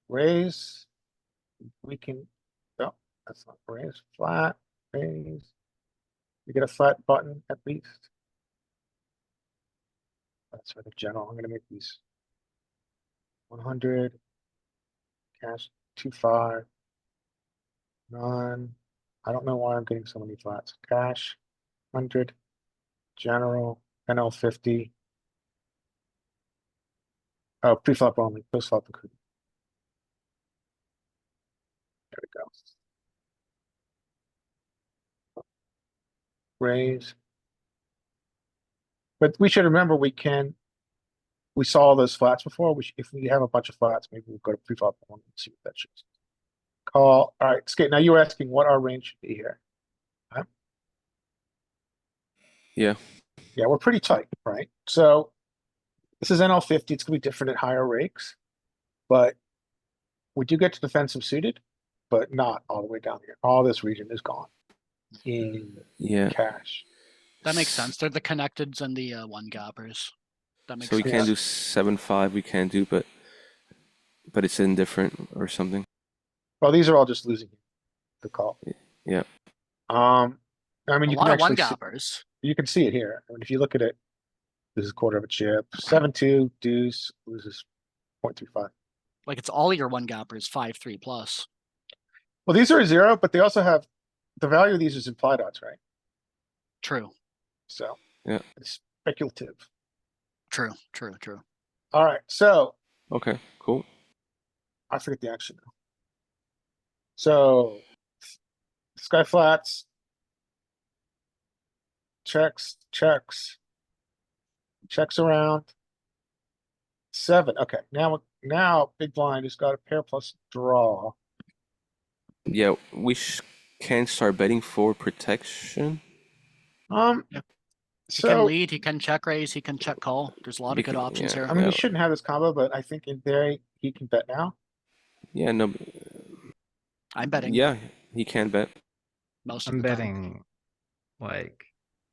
raise. We can, no, that's not raise, flat, raise. You get a flat button at least. That's for the general. I'm gonna make these 100. Cash 2-5. None. I don't know why I'm getting so many flats. Cash 100. General NL50. Oh, pre-flop only. Post-flop included. There we go. Raise. But we should remember we saw all those flats before. If we have a bunch of flats, maybe we'll go to pre-flop only and see what that shows. Call. All right, Skate. Now you were asking what our range should be here. Yeah. Yeah, we're pretty tight, right? So this is NL50. It's gonna be different at higher rakes, but we do get to defensive suited, but not all the way down here. All this region is gone in Yeah. cash. That makes sense. They're the connecteds and the one gappers. That makes So we sense. can't do 7-5. We can do, but it's indifferent or something. Well, these are all just losing the call. Yeah. I mean, A you can lot of one actually gappers. you can see it here. I mean, if you look at it, this is a quarter of a chip. 7-2 deuce loses 0.35. Like it's all your one gappers, 5-3 plus. Well, these are a 0, but they also have the value of these is implied odds, right? True, So Yeah. it's speculative. true. All right, so Okay. Cool. I forget the action now. So sky flats. Checks. Checks around. 7. Okay, now big blind has got a pair plus draw. Yeah, we can start betting for protection. He So can lead, he can check raise, he can check call. There's a lot of good options yeah. here. I mean, Yeah. he shouldn't have this combo, but I think in theory he can bet now. Yeah. No. I'm betting Yeah, he can bet. most of I'm the time. betting like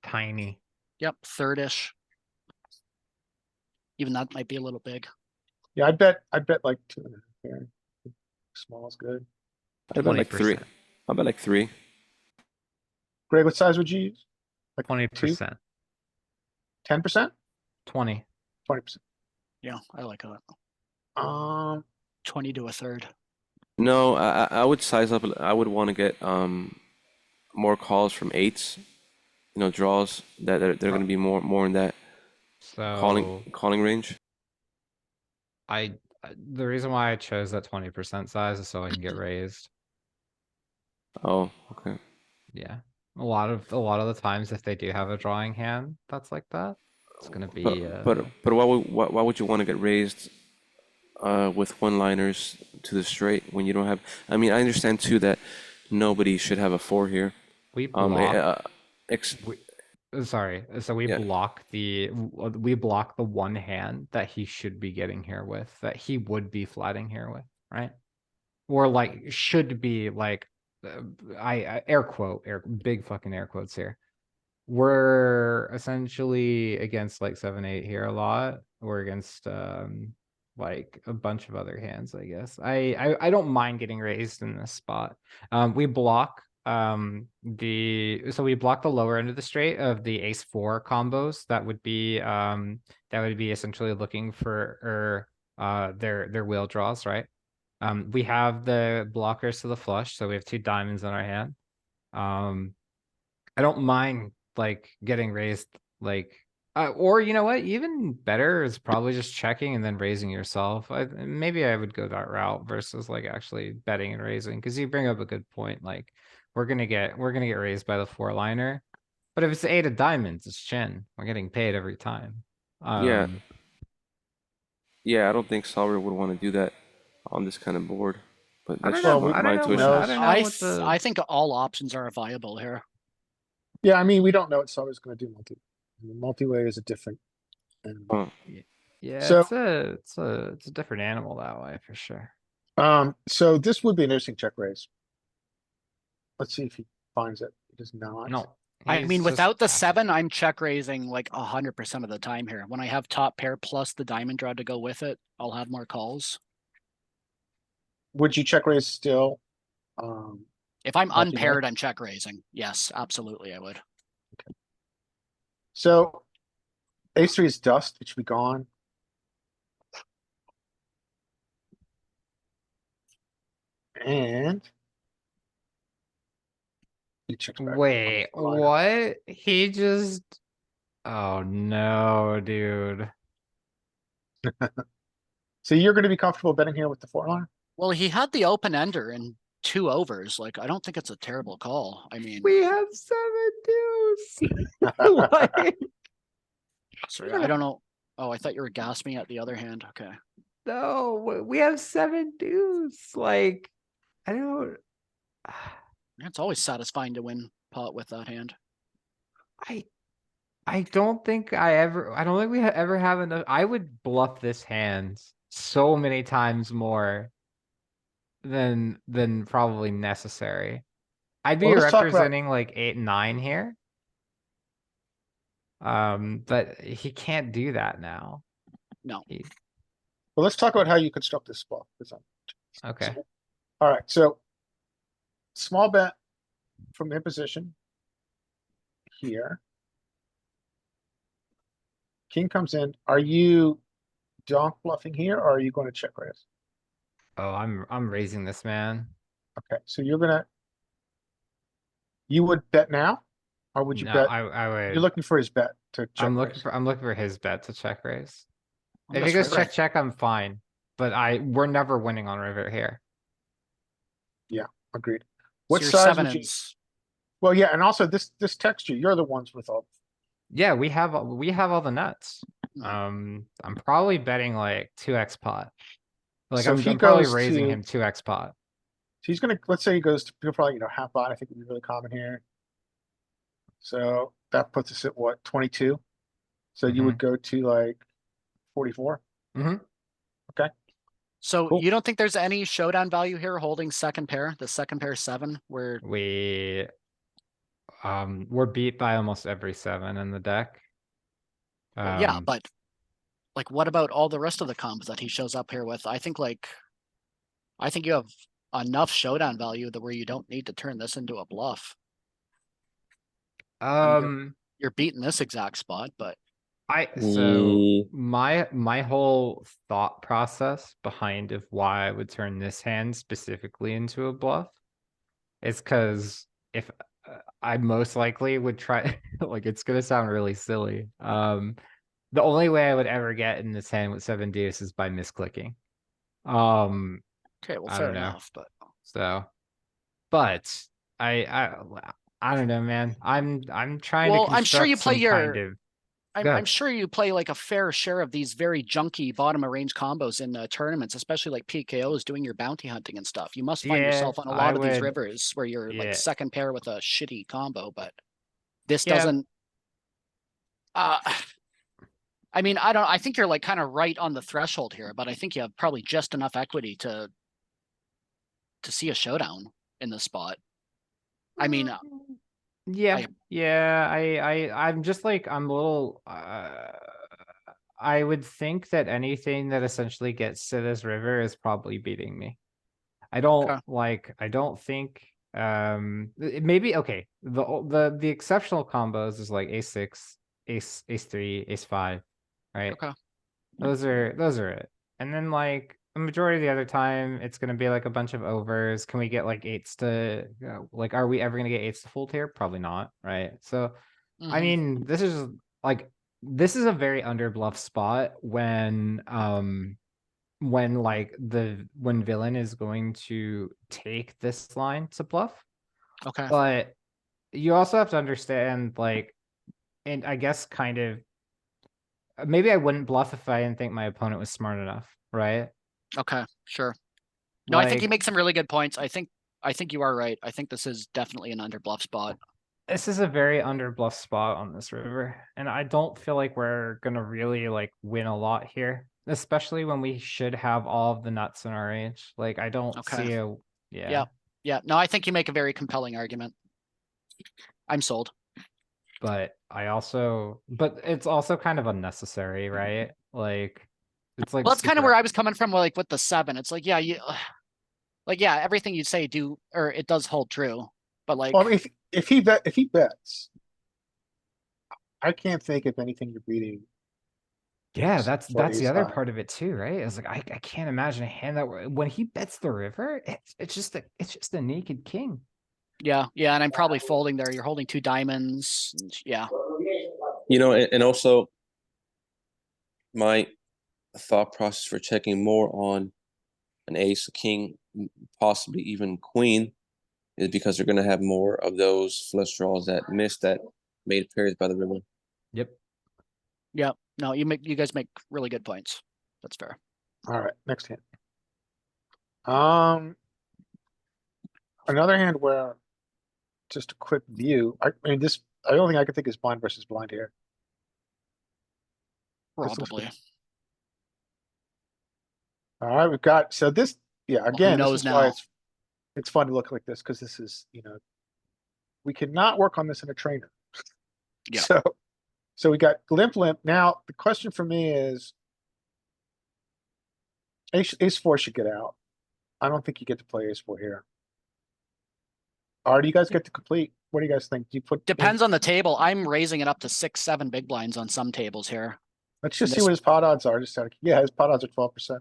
tiny. Yep, third-ish. Even that might be a little big. Yeah, I bet like 2.5 here. Small is good. I bet like 3. 20%. I bet like 3. Greg, what size would you use? Like 20%, 10%? 20. 20%. Yeah, I like that. 20 to a third. No, I would size up. I would want to get more calls from eights. Draws that they're going to be more in that So calling range. the reason why I chose that 20% size is so I can get raised. Oh, okay. Yeah. A lot of the times if they do have a drawing hand that's like that, it's gonna be But why would you want to get raised with one-liners to the straight when you don't have? I mean, I understand too that nobody should have a four here. we Um, block sorry, so we Yeah. block the one hand that he should be getting here with, that he would be flatting here with, right? Or like should be like I big fucking air quotes here. We're essentially against like 7-8 here a lot. We're against like a bunch of other hands, I guess. I don't mind getting raised in this spot. We block we block the lower end of the straight of the ace-4 combos that would be essentially looking for their wheel draws, right? We have the blockers to the flush, so we have 2 diamonds in our hand. I don't mind like getting raised, like or you know what, even better is probably just checking and then raising yourself. Maybe I would go that route versus like actually betting and raising, because you bring up a good point. Like we're gonna get raised by the 4-liner, but if it's the 8 of diamonds, it's chin. We're getting paid every time. Yeah. Yeah, I don't think Solver would want to do that on this kind of board. But I that's don't just know. my I don't know. intuition. I don't know what the. I think all options are viable here. Yeah, I mean, we don't know what Solver's gonna do multi-way is a different. And, Oh, Yeah, So- it's a different animal that way for sure. so this would be an interesting check raise. Let's see if he finds it. He does not. No, I he's mean, just without the acting. 7, I'm check raising like 100% of the time here. When I have top pair plus the diamond draw to go with it, I'll have more calls. Would you check raise still? If I'm Multi-way? unpaired, I'm check raising. Yes, absolutely, I would. So ace-3 is dust, it should be gone. And he checks back. Wait, Line. what? He just. Oh no, dude. So you're gonna be comfortable betting here with the 4-line? Well, he had the open ender and 2 overs. Like, I don't think it's a terrible call. I mean, We have 7 deuce. Like, sorry, I don't know. Oh, I thought you were gas me at the other hand. Okay. no, we have 7 deuce. Like, I don't. It's always satisfying to win pot with that hand. I don't think I don't think we ever have enough. I would bluff this hand so many times more than probably necessary. I'd be Well, let's talk about- representing like 8 and 9 here. But he can't do that now. No. Well, let's talk about how you construct this spot. Okay. Alright, so small bet from the position here. King comes in. Are you donk bluffing here or are you going to check raise? Oh, I'm raising this man. Okay, so you would bet now? Or would you No, bet? I would. You're looking for his bet to check I'm raise. looking for his bet to check raise. If he That's goes right. check, I'm fine. But we're never winning on river here. Agreed. So What your size 7 would you? is Well, yeah, and also this texture, you're the ones with all. Yeah, we have all the nuts. Mhm. I'm probably betting like 2x pot. Like So I'm if he probably goes raising to- him 2x pot. So he's gonna, let's say he goes to, he'll probably, half pot, I think would be really common here. So that puts us at what, 22? So you would go to like 44? so Cool. you don't think there's any showdown value here holding second pair, the second pair 7, where We're beat by almost every 7 in the deck. yeah, but like what about all the rest of the combos that he shows up here with? I think you have enough showdown value that where you don't need to turn this into a bluff. You're beating this exact spot, but So Ye- my whole thought process behind of why I would turn this hand specifically into a bluff is because if I most likely would try, like it's gonna sound really silly. The only way I would ever get in this hand with 7 deuce is by misclicking. okay, well, I fair don't know. enough, but. So, but I don't know, man. I'm trying to Well, I'm sure you construct play some your. kind of. I'm Go. sure you play like a fair share of these very junky bottom of range combos in tournaments, especially like PKOs doing your bounty hunting and stuff. You must find Yeah, yourself on a I lot of these would. rivers where you're like Yeah, second pair with a shitty combo, but this Yeah. doesn't. Uh, I mean, I think you're like kind of right on the threshold here, but I think you have probably just enough equity to see a showdown in this spot. I mean, yeah, I- yeah. I'm just like I'm a little. I would think that anything that essentially gets to this river is probably beating me. I don't Okay. like. I don't think. Maybe okay. The exceptional combos is like ace 6, ace 3, ace 5, right? Okay. Those are it. And then like a majority of the other time, it's gonna be like a bunch of overs. Can we get like eights to like? Are we ever gonna get eights to fold here? Probably not, right? So, I Mhm. mean, this is a very underbluff spot when like when villain is going to take this line to bluff. Okay. But you also have to understand like, and I guess kind of maybe I wouldn't bluff if I didn't think my opponent was smart enough, right? Okay. Sure. No, I think you Like make some really good points. I think you are right. I think this is definitely an underbluff spot. this is a very underbluff spot on this river, and I don't feel like we're gonna really like win a lot here, especially when we should have all of the nuts in our range. Like I don't Okay. see a yeah. Yeah. No, I think you make a very compelling argument. I'm sold. But it's also kind of unnecessary, right? Like it's like Well, that's kind of super where I was coming from, like with the 7. It's like, yeah, everything you say it does hold true. But like, Well, I mean, if he bets, I can't think of anything you're beating. Yeah, except for that's the ace other high. part of it too, right? It's like I can't imagine a hand that when he bets the river, it's just a naked king. yeah, and I'm probably folding there. You're holding 2 diamonds. Yeah. You know, and also my thought process for checking more on an ace, a king, possibly even queen, is because they're going to have more of those flush draws that missed that made pairs by the river. Yep. Yeah. No, you guys make really good points. That's fair. All right, next hand. Another hand where just a quick view. I mean, this the only thing I can think is blind versus blind here. This looks Probably. good. All right, we've got so this. Yeah, who again, this knows is why now? it's fun to look like this because this is we cannot work on this in a trainer. Yeah. So we got limp. Now the question for me is, ace 4 should get out. I don't think you get to play ace 4 here. Or do you guys get to complete? What do you guys think? Do you put? Depends on the table. I'm raising it up to 6, 7 big blinds on some tables here. Let's just see this- what his pot odds are. Yeah, his pot odds are 12%.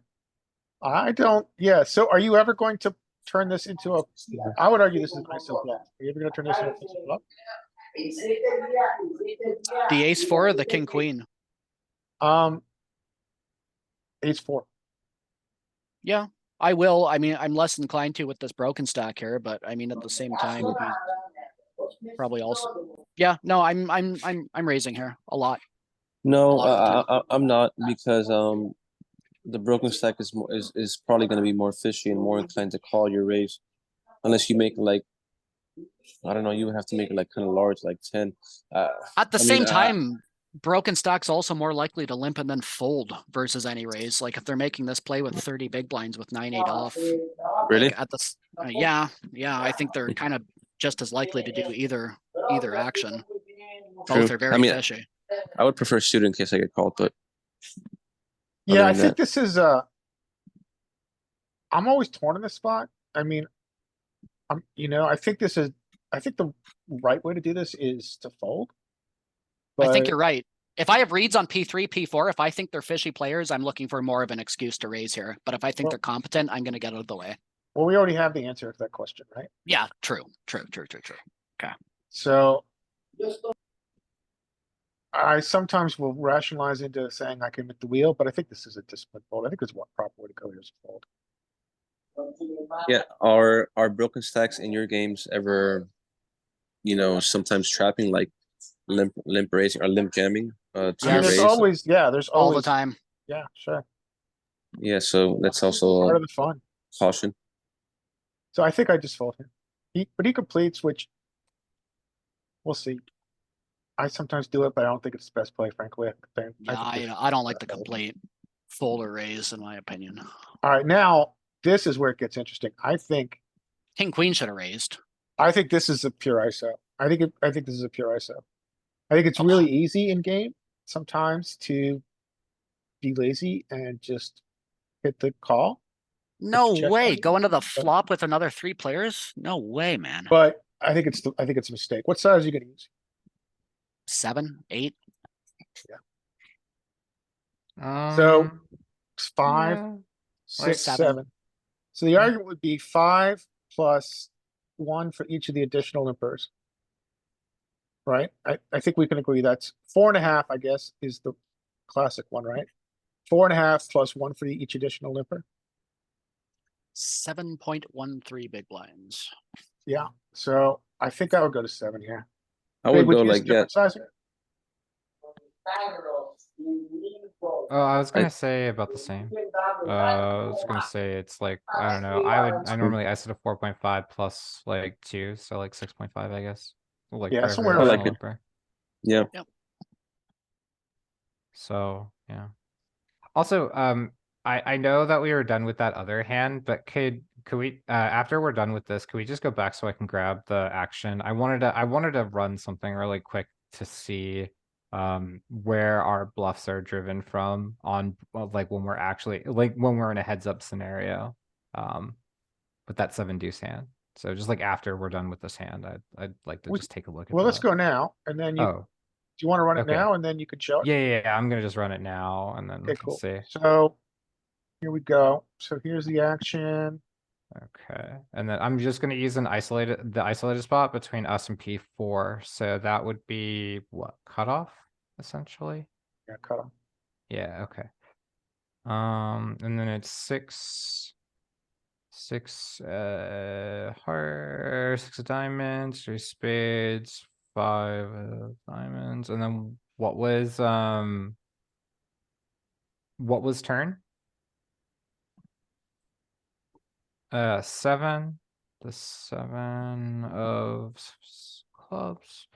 I don't. Yeah. So are you ever going to turn this into a? I would argue this is a nice bluff. Are you ever going to turn this into a bluff? The ace 4 or the king queen? Ace 4. Yeah, I will. I mean, I'm less inclined to with this broken stack here, but I mean, at the same time, he's probably also. Yeah, no, I'm raising here a lot. No, lot of the I'm not, because the broken stack is probably going to be more fishy and more inclined to call your raise, unless you make like, I don't know, you would have to make it like kind of large, like 10. At the I same mean, time, broken stack's also more likely to limp and then fold versus any raise. Like if they're making this play with 30 big blinds with 9-8 off. Really? Like at the yeah, I think they're kind of just as likely to do either action. Both True. are very I mean, fishy. I would prefer suit in case I get called, but Yeah, I than think that. this is I'm always torn in this spot. I mean, I think this is I think the right way to do this is to fold. I think But- you're right. If I have reads on P3, P4, if I think they're fishy players, I'm looking for more of an excuse to raise here. But if I think Well- they're competent, I'm gonna get out of the way. Well, we already have the answer to that question, right? Yeah, true. So. I sometimes will rationalize into saying I can make the wheel, but I think this is a disciplined fold. I think it's what proper way to go here is a fold. Yeah, are broken stacks in your games ever, sometimes trapping like limp raising or limp jamming? To I mean, Yes. there's raise? always, yeah, there's All the always, time. yeah, sure. Yeah, so that's Part also of the fun. caution. So I think I just fold him. But he completes, which we'll see. I sometimes do it, but I don't think it's the best play, frankly. Yeah, I don't like the complete fold or raise in my opinion. All right, now this is where it gets interesting. I think King, queen should have raised. this is a pure ISO. I think this is a pure ISO. I think it's really easy in game sometimes to be lazy and just hit the call. No check way. raise. Go into the flop with another 3 players? No way, man. But I think it's a mistake. What size are you gonna use? 7, 8. So, It's 5, yeah, 6, 7. 7. So the argument would be 5 plus 1 for each of the additional limpers. Right? I think we can agree that's 4.5, I guess, is the classic one, right? 4.5 plus 1 for each additional limper. 7.13 big blinds. Yeah, so I think I would go to 7 here. I Wait, would go you use a like that. different size here? oh, I was gonna say about the same. I was gonna say it's like, I don't know, I normally ISO to 4.5 plus like 2, so like 6.5, I guess. Like Yeah, very, somewhere very around small there. limper. Yeah. So, yeah. Also, I know that we were done with that other hand, but could we, after we're done with this, could we just go back so I can grab the action? I wanted to run something really quick to see where our bluffs are driven from on, like, when we're actually, like, when we're in a heads up scenario with that 7 deuce hand. So just like after we're done with this hand, I'd like to We- just take a look at Well, let's that. go now, and then do Oh, you wanna run it okay. now, and then you can show it? yeah, I'm gonna just run it now and then Okay, we can cool. see. So, here we go. So here's the action. Okay, and then I'm just gonna use the isolated spot between us and P4, so that would be what, cutoff, essentially? Yeah, cut off. Yeah, okay. And then it's 6 heart, 6 of diamonds, 3 spades, 5 of diamonds, and then what was turn? 7, the 7 of clubs.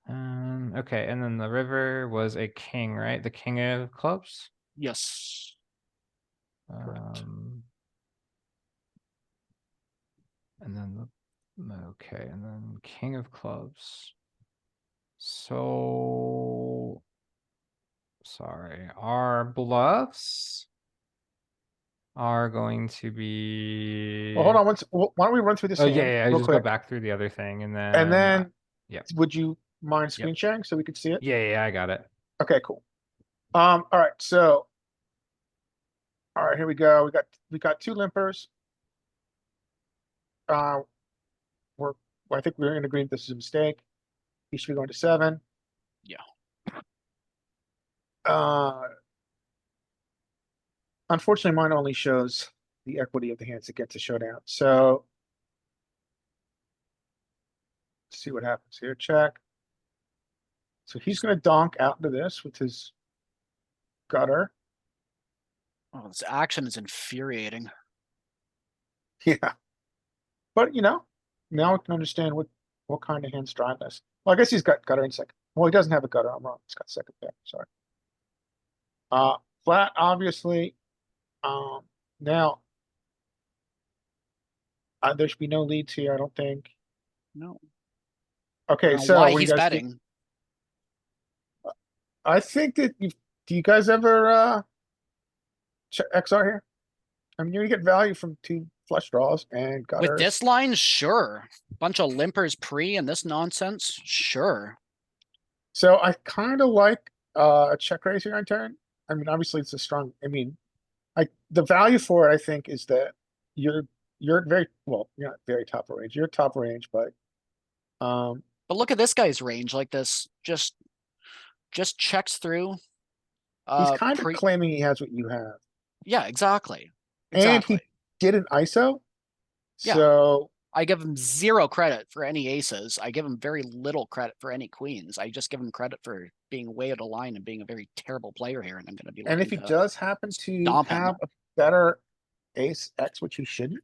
Okay, and then the river was a king, right? The king of clubs? Yes. And then okay, and then king of clubs. So sorry, our bluffs are going to be. Well, hold on, why don't we run through this Oh hand yeah, real just go quick? back through the other thing and then. And then, yep. would you mind screen sharing so we could see it? Yeah, I got it. Okay, cool. All right, so. All right, here we go. We got 2 limpers. I think we're in agreement this is a mistake. He should be going to 7. Yeah. Unfortunately, mine only shows the equity of the hands that get to showdown, so. Let's see what happens here, check. So he's gonna donk out into this with his gutter. Oh, this action is infuriating. Yeah. But now I can understand what kind of hands drive this. Well, I guess he's got gutter in second. Well, he doesn't have a gutter, I'm wrong. He's got second pair, sorry. Flat, obviously. Now. There should be no leads here, I don't think. No. Okay, Now, so. why what do he's you guys think? betting? I think that do you guys ever, check XR here? I mean, you're gonna get value from 2 flush draws and gutters. With this line, sure. bunch of limpers pre and this nonsense, sure. So I kind of like a check raise here on turn. I mean, obviously it's a strong, I mean, the value for it, I think, is that you're very, well, you're not very top of range, you're top range, but But look at this guy's range, like this, just checks through. he's kind of Pre, claiming he has what you have. yeah, exactly. And he Exactly. did an ISO. Yeah. So I give him zero credit for any aces. I give him very little credit for any queens. I just give him credit for being way out of line and being a very terrible player here, and I'm gonna be and if he looking to does happen to stomp him. have a better ace X, which he shouldn't,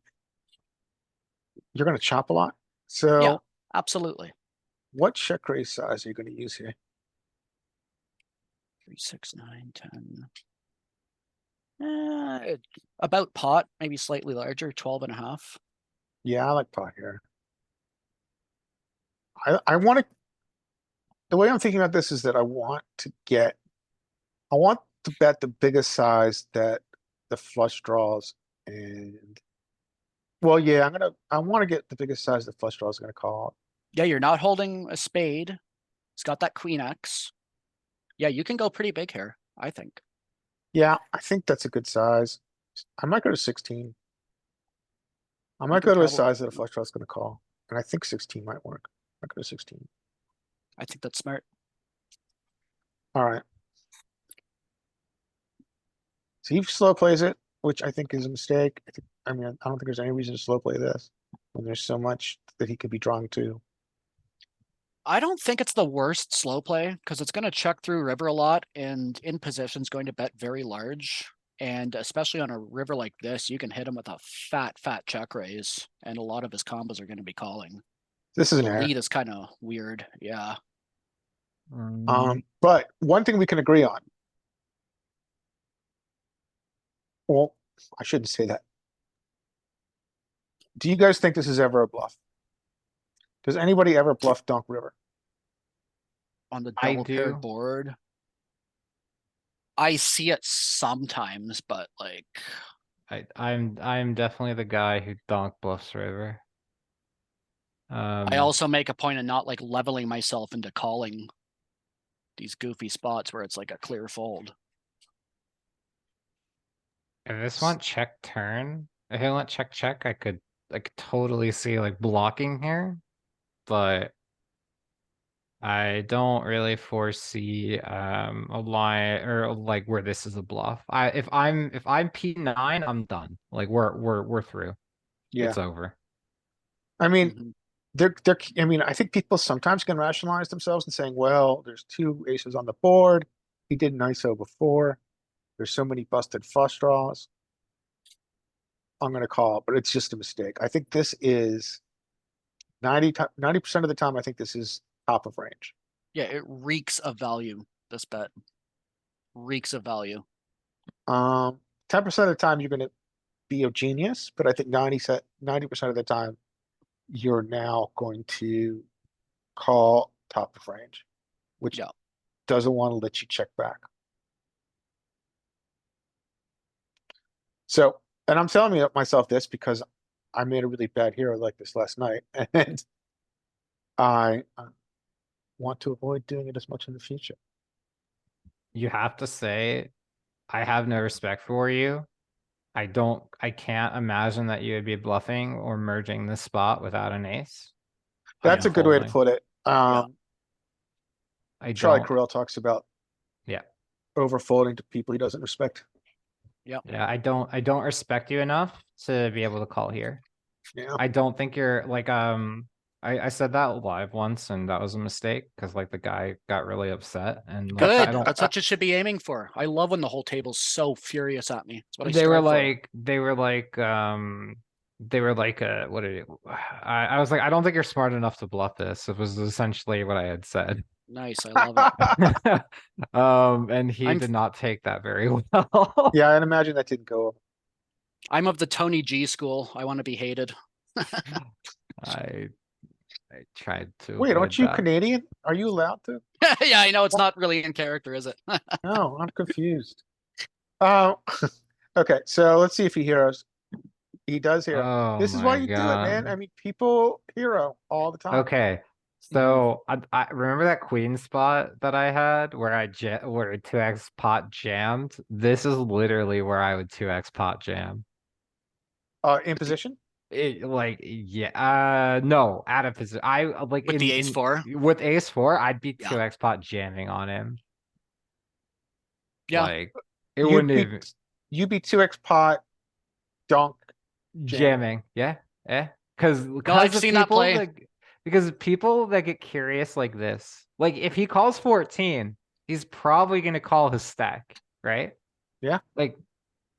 you're gonna chop a lot. Yeah. So Absolutely. what check raise size are you gonna use here? 3, 6, 9, 10. About pot, maybe slightly larger, 12.5. Yeah, I like pot here. I want to, the way I'm thinking about this is that I want to bet the biggest size that the flush draws and, well, yeah, I want to get the biggest size the flush draw is gonna call. Yeah, you're not holding a spade. It's got that queen X. Yeah, you can go pretty big here, I think. Yeah, I think that's a good size. I might go to 16. I might could go to a probably- size that a flush draw is gonna call, and I think 16 might work. I go to 16. I think that's smart. Alright. So he slow plays it, which I think is a mistake. I mean, I don't think there's any reason to slow play this when there's so much that he could be drawing to. I don't think it's the worst slow play because it's going to check through river a lot and in position is going to bet very large. And especially on a river like this, you can hit him with a fat check raise. And a lot of his combos are going to be calling. This is an The error. lead is kind of weird. Yeah. But one thing we can agree on. Well, I shouldn't say that. Do you guys think this is ever a bluff? Does anybody ever bluff Donk River? On the I double paired do. board. I see it sometimes, but like, I'm definitely the guy who donk bluffs river. I also make a point of not like leveling myself into calling these goofy spots where it's like a clear fold. If this went check turn, if it went check, I could totally see like blocking here, but I don't really foresee a line or like where this is a bluff. If I'm P9, I'm done. Like we're through. Yeah, It's over. I mean, Mhm. I mean, I think people sometimes can rationalize themselves and saying, well, there's two aces on the board. He did an ISO before. There's so many busted flush draws. I'm gonna call, but it's just a mistake. I think this is 90% of the time, I think this is top of range. Yeah, it reeks of value, this bet. Reeks of value. 10% of the time you're gonna be a genius, but I think 90% of the time you're now going to call top of range, which Yeah. doesn't want to let you check back. So, and I'm telling myself this because I made a really bad hero like this last night, and I want to avoid doing it as much in the future. You have to say, I have no respect for you. I can't imagine that you would be bluffing or merging this spot without an ace. That's a I'm good way to folding. put it. I Charlie don't, Carell talks about Yeah. overfolding to people he doesn't respect. yeah, I don't respect you enough to be able to call here. Yeah, I don't think you're like, I said that live once and that was a mistake because like the guy got really upset and like, Good. I don't, That's what you should be aiming for. I love when the whole table's so furious at me. That's what I they were strive for. like, what did it, I was like, I don't think you're smart enough to bluff this. It was essentially what I had said. Nice. I love it. And he I'm- did not take that very well. yeah, I'd imagine that didn't go over. I'm of the Tony G school. I want to be hated. I tried to. Wait, aren't avoid you that. Canadian? Are you allowed to? Yeah, I know it's not really in character, is it? No, I'm confused. Okay, so let's see if he hears. He does hero. Oh This is why my you do it, man. I god. mean, people hero all the time. Okay, so I remember that queen spot that I had where where 2x pot jammed. This is literally where I would 2x pot jam. In position. It like yeah, no, out of position. I like With the ace four? with ace four, I'd be Yeah. 2x pot jamming on him. Yeah. Like it You'd wouldn't be even you'd be 2x pot, donk, jamming, yeah, because I've seen that play. because people that get curious like this, like if he calls 14, he's probably gonna call his stack, right? Yeah. Like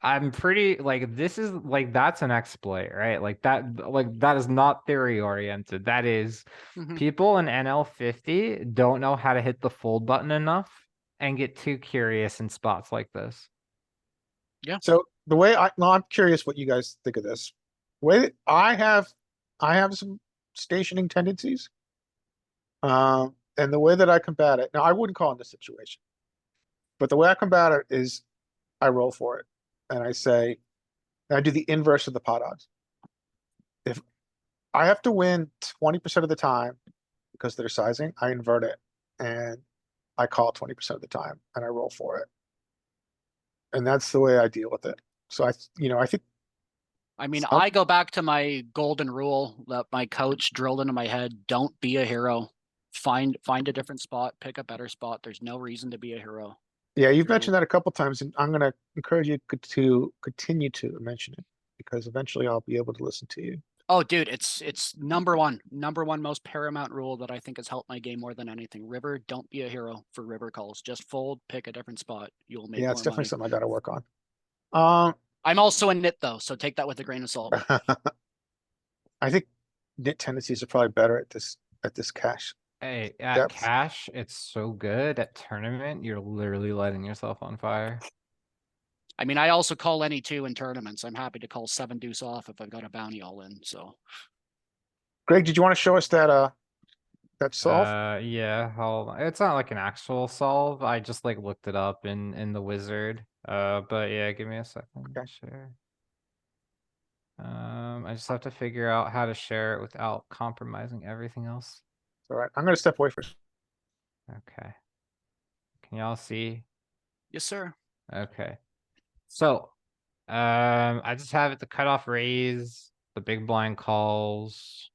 I'm pretty like this is like that's an exploit, right? Like that is not theory oriented. That is Mhm. people in NL50 don't know how to hit the fold button enough and get too curious in spots like this. So the way I'm curious what you guys think of this. Way that I have some stationing tendencies. And the way that I combat it, now I wouldn't call in this situation. But the way I combat it is I roll for it. And I say, and I do the inverse of the pot odds. If I have to win 20% of the time because they're sizing, I invert it and I call 20% of the time and I roll for it. And that's the way I deal with it. So I think I mean, Some- I go back to my golden rule that my coach drilled into my head: don't be a hero. Find a different spot, pick a better spot. There's no reason to be a hero. yeah, you've True. mentioned that a couple times, and I'm gonna encourage you to continue to mention it because eventually I'll be able to listen to you. Oh, dude, it's number one most paramount rule that I think has helped my game more than anything. River, don't be a hero for river calls. Just fold, pick a different spot. You will make Yeah, more it's definitely money. something I gotta work on. I'm also a nit though, so take that with a grain of salt. I think knit tendencies are probably better at this cash. Hey, at Depth. cash, it's so good. At tournament, you're literally lighting yourself on fire. I mean, I also call any two in tournaments. I'm happy to call 7 deuce off if I've got a bounty all in. So Greg, did you want to show us that solve? Yeah, it's not like an actual solve. I just like looked it up in the wizard. But yeah, give me a second. Okay. Share. I just have to figure out how to share it without compromising everything else. All right, I'm gonna step away first. Okay. Can y'all see? yes, sir. Okay. So, I just have it the cutoff raise, the big blind calls,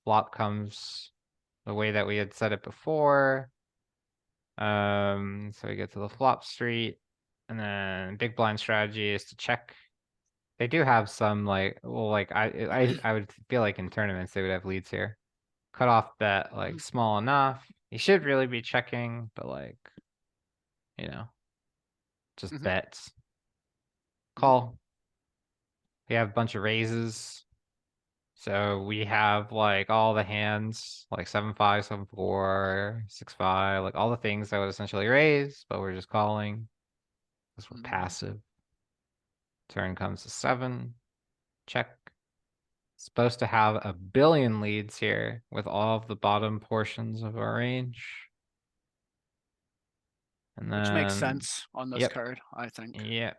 flop comes the way that we had said it before. So we get to the flop street, and then big blind strategy is to check. They do have some like, well, like I would feel like in tournaments they would have leads here. Cutoff bet like small enough. You should really be checking, but like, just Mhm. bets. Call. We have a bunch of raises. So we have like all the hands, like 7-5, 7-4, 6-5, like all the things that would essentially raise, but we're just calling because we're Mhm. passive. Turn comes to 7, check. Supposed to have a billion leads here with all of the bottom portions of our range. And Which makes then- sense on this yep. card, I think. Yeah.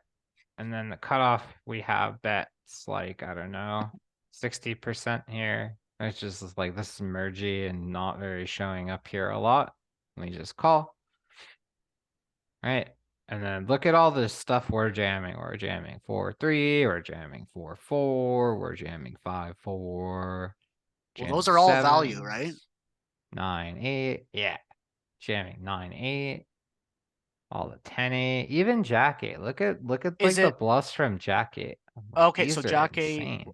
And then the cutoff, we have bets like, I don't know, 60% here. It's just like this is mergy and not very showing up here a lot. We just call. Right. And then look at all this stuff we're jamming. We're jamming 4-3, we're jamming 4-4, we're jamming 5-4. Well, those are all value, right? 9-8, yeah. Jamming 9-8. All the 10-8, even Jack-8. Look at like Is the it- bluffs from Jack-8. Okay, so These are Jack-8 insane.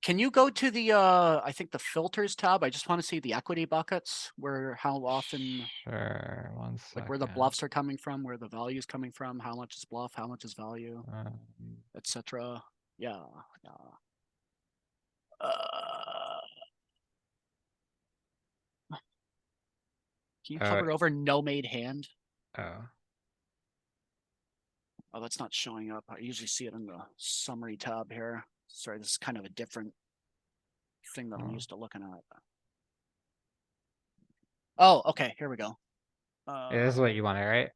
Can you go to the I think the filters tab? I just want to see the equity buckets, where how often, Sure, one second. like where the bluffs are coming from, where the value is coming from, how much is bluff, how much is value, etc. Yeah, yeah. Can you cover over no made hand? Oh, Oh, that's not showing up. I usually see it in the summary tab here. Sorry, this is kind of a different thing that I'm Oh. used to looking at. Oh, okay, here we go. yeah, this is what you wanted, right?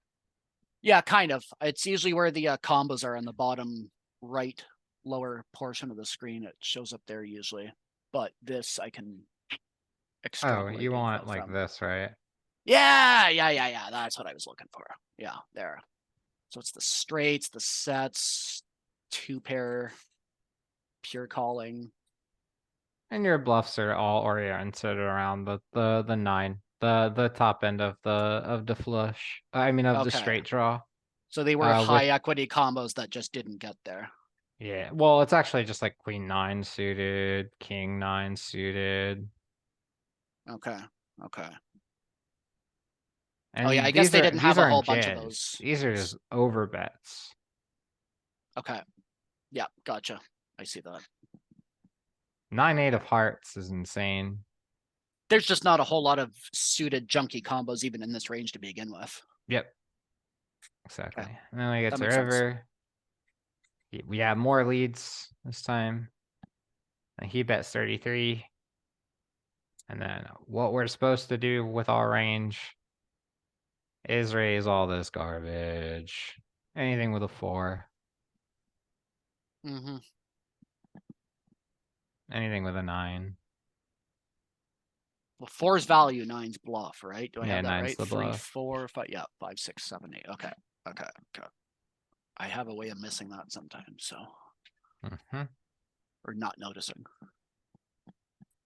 Yeah, kind of. It's usually where the combos are on the bottom right lower portion of the screen, it shows up there usually. But this I can Oh, extrapolate you want info like from. this, right? Yeah. That's what I was looking for. Yeah, there. So it's the straights, the sets, 2-pair, pure calling. And your bluffs are all oriented around the nine, the top end of the flush. I mean of the Okay. straight draw. So they were with- high equity combos that just didn't get there. Yeah, well, it's actually just like queen nine suited, king nine suited. Okay. Okay. And yeah, I guess they didn't have a aren't whole bunch of jizz. those. These are just over bets. Okay. Yeah, gotcha. I see that. 9-8 of hearts is insane. There's just not a whole lot of suited junky combos even in this range to begin with. Yep. Exactly. And then we get That to makes sense. river. We have more leads this time. And he bets 33. And then what we're supposed to do with our range is raise all this garbage. Anything with a 4. Mm-hmm. Anything with a 9. Well, 4's value, 9's bluff, right? Do I Yeah, have that 9's right? the 3, bluff. 4, 5, yeah, 5, 6, 7, 8. Okay. I have a way of missing that sometimes, so Mm-hmm. or not noticing.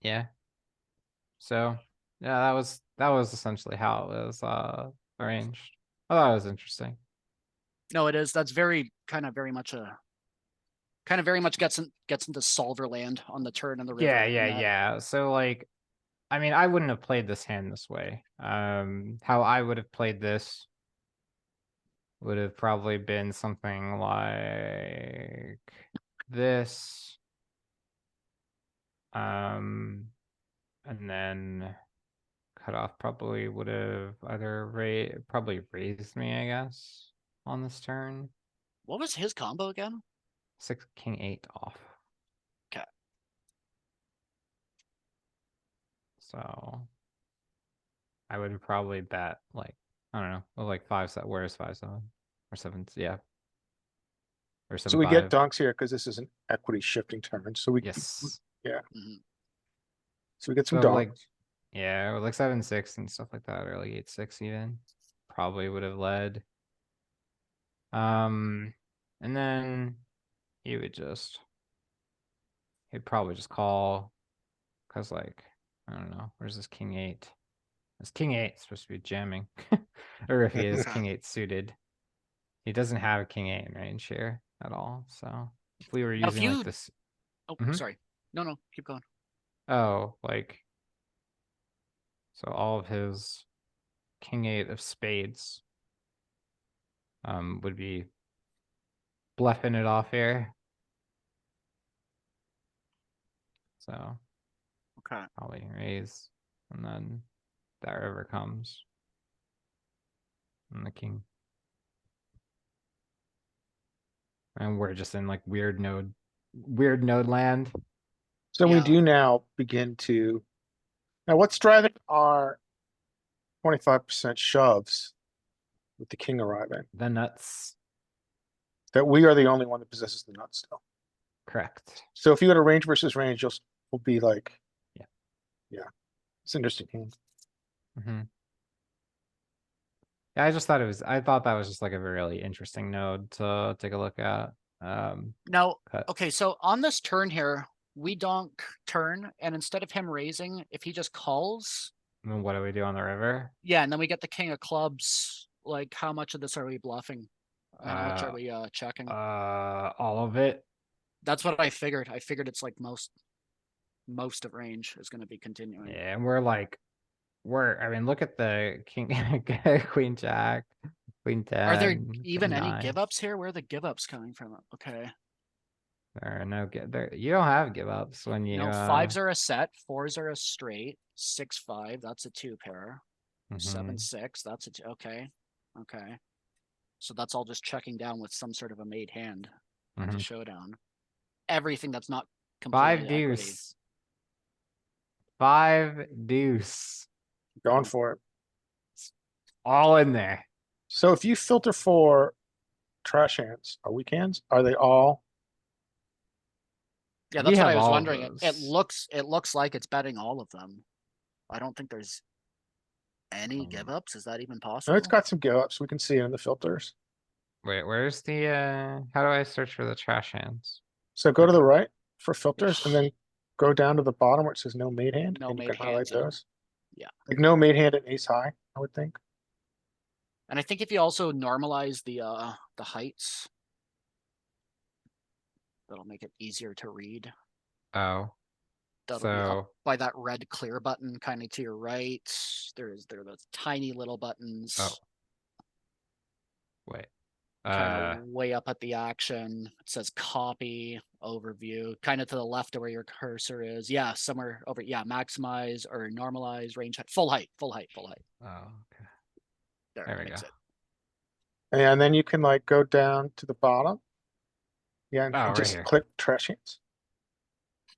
Yeah. So yeah, that was essentially how it was arranged. I thought it was interesting. No, it is. That's very very much gets into solver land on the turn and the river. Yeah. So like, I mean, I wouldn't have played this hand this way. How I would have played this would have probably been something like this. And then cutoff probably would have either probably raised me, I guess, on this turn. What was his combo again? 6 king 8 off. Okay. So I would probably bet like, I don't know, well, like 5-7. Where's 5-7 or 7? Yeah. Or 7 So we get 5. donks here because this is an equity shifting turn. So we, Yes. Mhm. so we get some So like, donks. yeah, or like 7-6 and stuff like that, or like 8-6 even. Probably would have led. And then he would he'd probably just call. Cause like, I don't know, where's this king 8? This king 8 is supposed to be jamming. Or if he is king 8 suited. He doesn't have a king 8 in range here at all. So if we were Now, if using like you- this, Oh, Mhm. sorry. No, keep going. oh, like, so all of his king 8 of spades would be bluffing it off here. So Okay. probably raise, and then that river comes. And the king. And we're just in like weird node land. So we Yeah. do now begin to, now what's driving our 25% shoves with the king arriving? The nuts. That we are the only one that possesses the nuts still. Correct. So if you had a range versus range, will be like. Yeah. Yeah. It's interesting. Mm-hmm. Yeah, I thought that was just like a really interesting node to take a look at. Now, Cut. okay, so on this turn here, we donk turn, and instead of him raising, if he just calls, And what do we do on the river? yeah, and then we get the king of clubs. Like, how much of this are we bluffing? And how much are we checking? All of it. That's what I figured. I figured it's like most of range is going to be continuing. Yeah, and we're like, I mean, look at the king, queen jack, queen 10. Are there even king any 9. give ups here? Where are the give ups coming from? Okay. There are no you don't have give ups when you No, 5s are a set, 4s are a straight, 6-5, that's a 2-pair. mhm. 7-6, that's okay. So that's all just checking down with some sort of a made hand to Mhm. showdown. Everything that's not 5 completely equity. deuce. 5 deuce. Going for it. All in there. So if you filter for trash hands or weak hands, are they all Yeah, We that's what have I was all of wondering. It those. looks like it's betting all of them. I don't think there's any Um, give ups. Is that even No, possible? it's got some give ups. We can see it in the filters. Wait, where's the, how do I search for the trash hands? So go to the right for Yeah. filters and then go down to the bottom where it says no made hand No and you made can highlight hands, yeah. those. Yeah. Like no made hand and ace high, I would think. And I think if you also normalize the heights, that'll make it easier to read. Oh, That'll be up so, by that red clear button kind of to your right. There are those tiny little buttons. oh. Wait, Kind of way up at the action. It says copy, overview, kind of to the left of where your cursor is. Yeah, somewhere over. Yeah, maximize or normalize range height, full height, full height, full height. oh, okay. There, There we makes go. it. And then you can like go down to the bottom. Yeah, and Oh, right just here. click trash hands.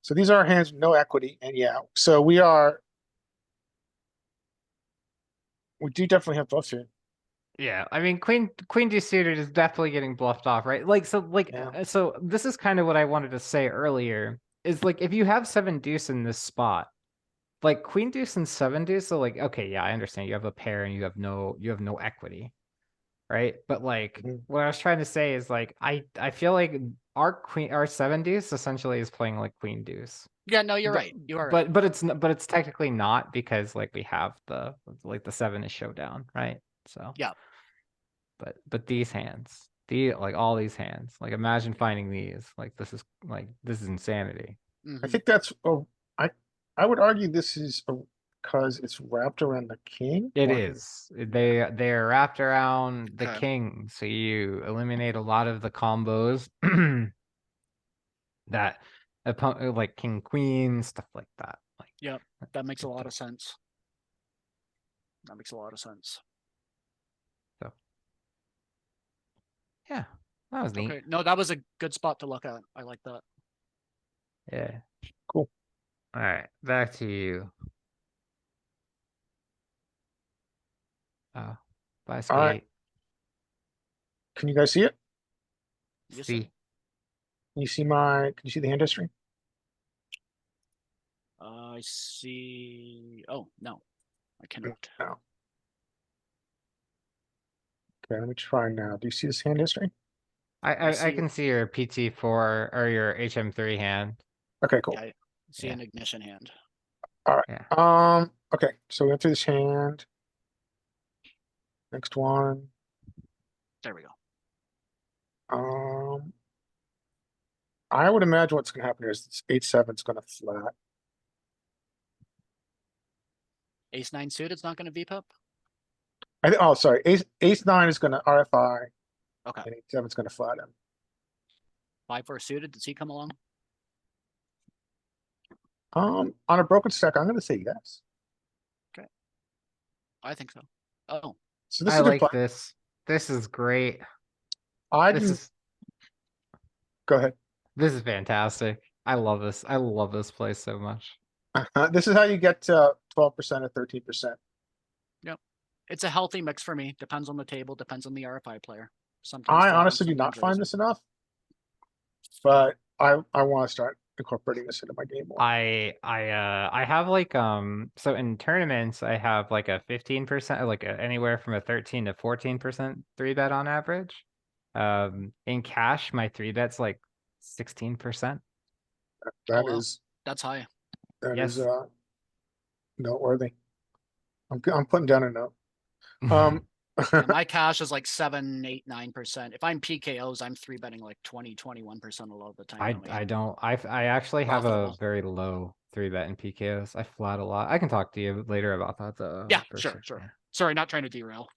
So these are hands with no equity and yeah, so we do definitely have bluffs here. Yeah, I mean, queen deuce suited is definitely getting bluffed off, right? Like, so, like, Yeah. so this is kind of what I wanted to say earlier. Is like if you have 7 deuce in this spot, like queen deuce and 7 deuce, so like, okay, yeah, I understand you have a pair and you have no equity, right? But like, Mhm. what I was trying to say is like, I feel like our 7 deuce essentially is playing like queen deuce. Yeah, no, you're But- right. You are right. But it's technically not because like we have the 7 is showdown, right? So Yeah. But these hands, like all these hands, like imagine finding these. Like this is insanity. I Mhm. think that's, I would argue this is because it's wrapped around the king. It Why- is. They're wrapped around the Okay. king, so you eliminate a lot of the combos that like king queen stuff like that. Like Yep, that makes a good lot stuff. of sense. That makes a lot of sense. Yeah, that was neat. Okay, no, that was a good spot to look at. I like that. Yeah. Cool. All right, back to you. Oh, bye, All right. skate. Can you guys see it? Yes, sir. See. Can you see the hand history? I see. Oh, no, I cannot. No. Okay, let me try now. Do you see this hand history? I see can see your PT4 or your HM3 hand. Okay, cool. Yeah, I see Yeah. an ignition hand. Yeah. Okay, so we went through this hand. Next one. There we go. I would imagine what's gonna happen here is this 8-7's gonna flat. Ace nine suited is not going to VPUP. I think, oh, sorry, ace-9 is gonna RFI Okay, and 8-7's gonna flat him. 5-4 suited. Does he come along? On a broken stack, I'm gonna say yes. I think so. Oh, So this I is a good like plan. this. This is great. I This didn't, is go ahead. this is fantastic. I love this. I love this play so much. This is how you get to 12% or 13%. it's a healthy mix for me. Depends on the table. Depends on the RFI player. Sometimes I flat, honestly do not sometimes find raise. this enough. But I wanna start incorporating this into my game more. I have like so in tournaments I have like a 15%, like anywhere from a 13 to 14% 3-bet on average. In cash my 3-bet's like 16%. That wow. is, That's high. that is, Yes. noteworthy. I'm putting down a note. Yeah, my cash is like 7, 8, 9%. If I'm PKOs, I'm 3-betting like 20, 21% a lot of the time. on my I don't I actually have a Profitable. very low 3-bet in PKOs. I flat a lot. I can talk to you later about that Yeah, for sure. yeah. Sorry, not trying to derail.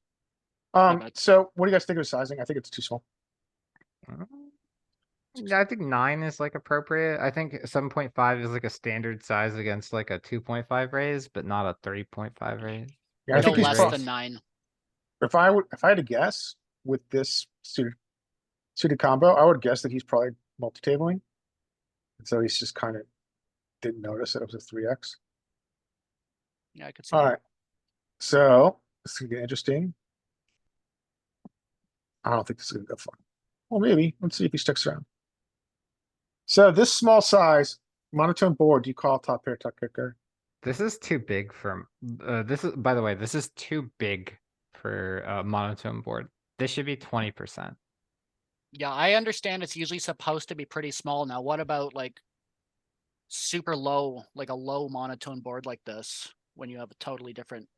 bad. So what do you guys think of sizing? I think it's too small. Yeah, I think 9 is like appropriate. I think 7.5 is like a standard size against like a 2.5 raise, but not a 3.5 raise. Yeah, I No think he's less pro- than 9. if I had to guess with this suited combo, I would guess that he's probably multi-tabling. And so he's just kind of didn't notice that it was a 3x. Yeah, I could see that. Alright. So this is gonna get interesting. I don't think this is gonna go far. Well, maybe. Let's see if he sticks around. So this small size, monotone board, do you call top pair tuck kicker? This is too big for, this is, by the way, this is too big for a monotone board. This should be 20%. Yeah, I understand it's usually supposed to be pretty small. Now, what about like super low, like a low monotone board like this, when you have a totally different,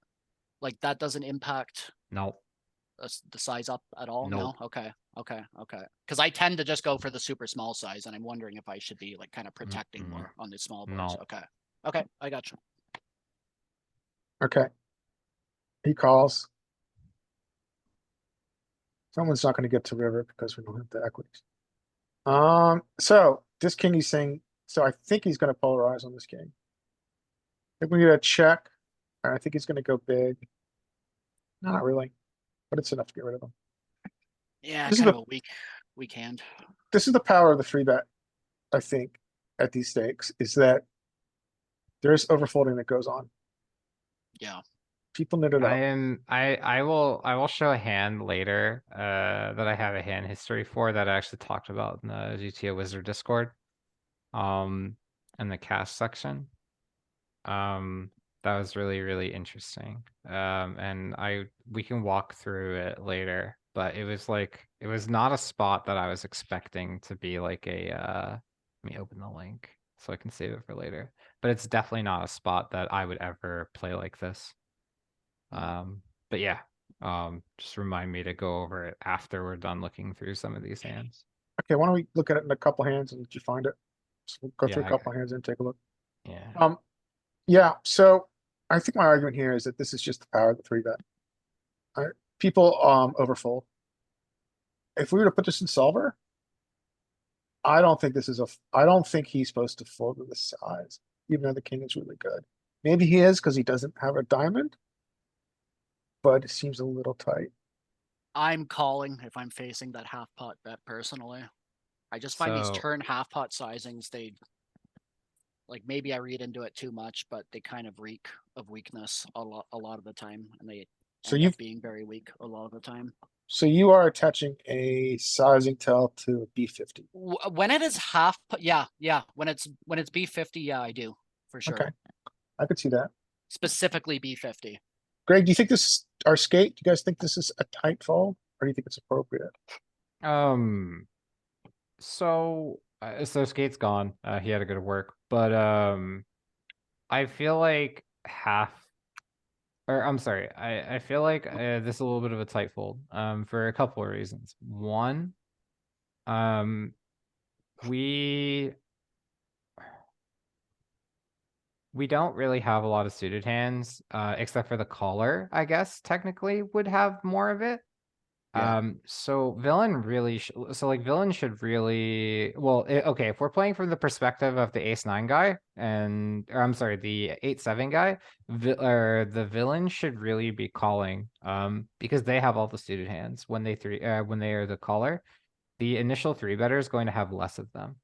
like that doesn't impact No, the size up at all? Nope. No? Okay, okay, okay. Because I tend to just go for the super small size, and I'm wondering if I should be like kind of protecting Mm-mm. more on the small boards. No. Okay, okay, I got you. Okay. He calls. Someone's not gonna get to river because we don't have the equities. So this king he's saying, so I think he's gonna polarize on this king. I think we need a check. I think he's gonna go big. Not really, but it's enough to get rid of him. Yeah, This is kind of the- a weak hand. This is the power of the free bet, I think, at these stakes, is that there's overfolding that goes on. Yeah. People knit it up. I will show a hand later, that I have a hand history for that I actually talked about in the GTA Wizard Discord. In the cast section. That was really, really interesting. And we can walk through it later, but it was like, it was not a spot that I was expecting to be like a, let me open the link so I can save it for later, but it's definitely not a spot that I would ever play like this. But yeah, just remind me to go over it after we're done looking through some of these hands. Okay, why don't we look at it in a couple hands and let you find it? So we'll go through Yeah, a couple hands and take a look. Yeah. Yeah, so I think my argument here is that this is just the power of the three bet. People overfold. If we were to put this in solver, I don't think this is I don't think he's supposed to fold to this size, even though the king is really good. Maybe he is because he doesn't have a diamond. But it seems a little tight. I'm calling if I'm facing that half pot bet personally. I just find these So- turn half pot sizings, they like maybe I read into it too much, but they kind of reek of weakness a lot of the time, and they So end you, up being very weak a lot of the time. so you are attaching a sizing tell to a B50. When it is half, yeah, when it's B50, yeah, I do for sure. Okay, I could see that. Specifically B50. Greg, do you think this, our skate, do you guys think this is a tight fold? Or do you think it's appropriate? So Skate's gone. He had to go to work, but I feel like I'm sorry. I feel like this is a little bit of a tight fold. For a couple of reasons. One, we don't really have a lot of suited hands, except for the caller, I guess, technically would have more of it. Yeah. So villain really, villain should really, well, okay, if we're playing from the perspective of the ace-9 guy, or I'm sorry, the 8-7 guy, the villain should really be calling, because they have all the suited hands when they are the caller. The initial 3-better is going to have less of them.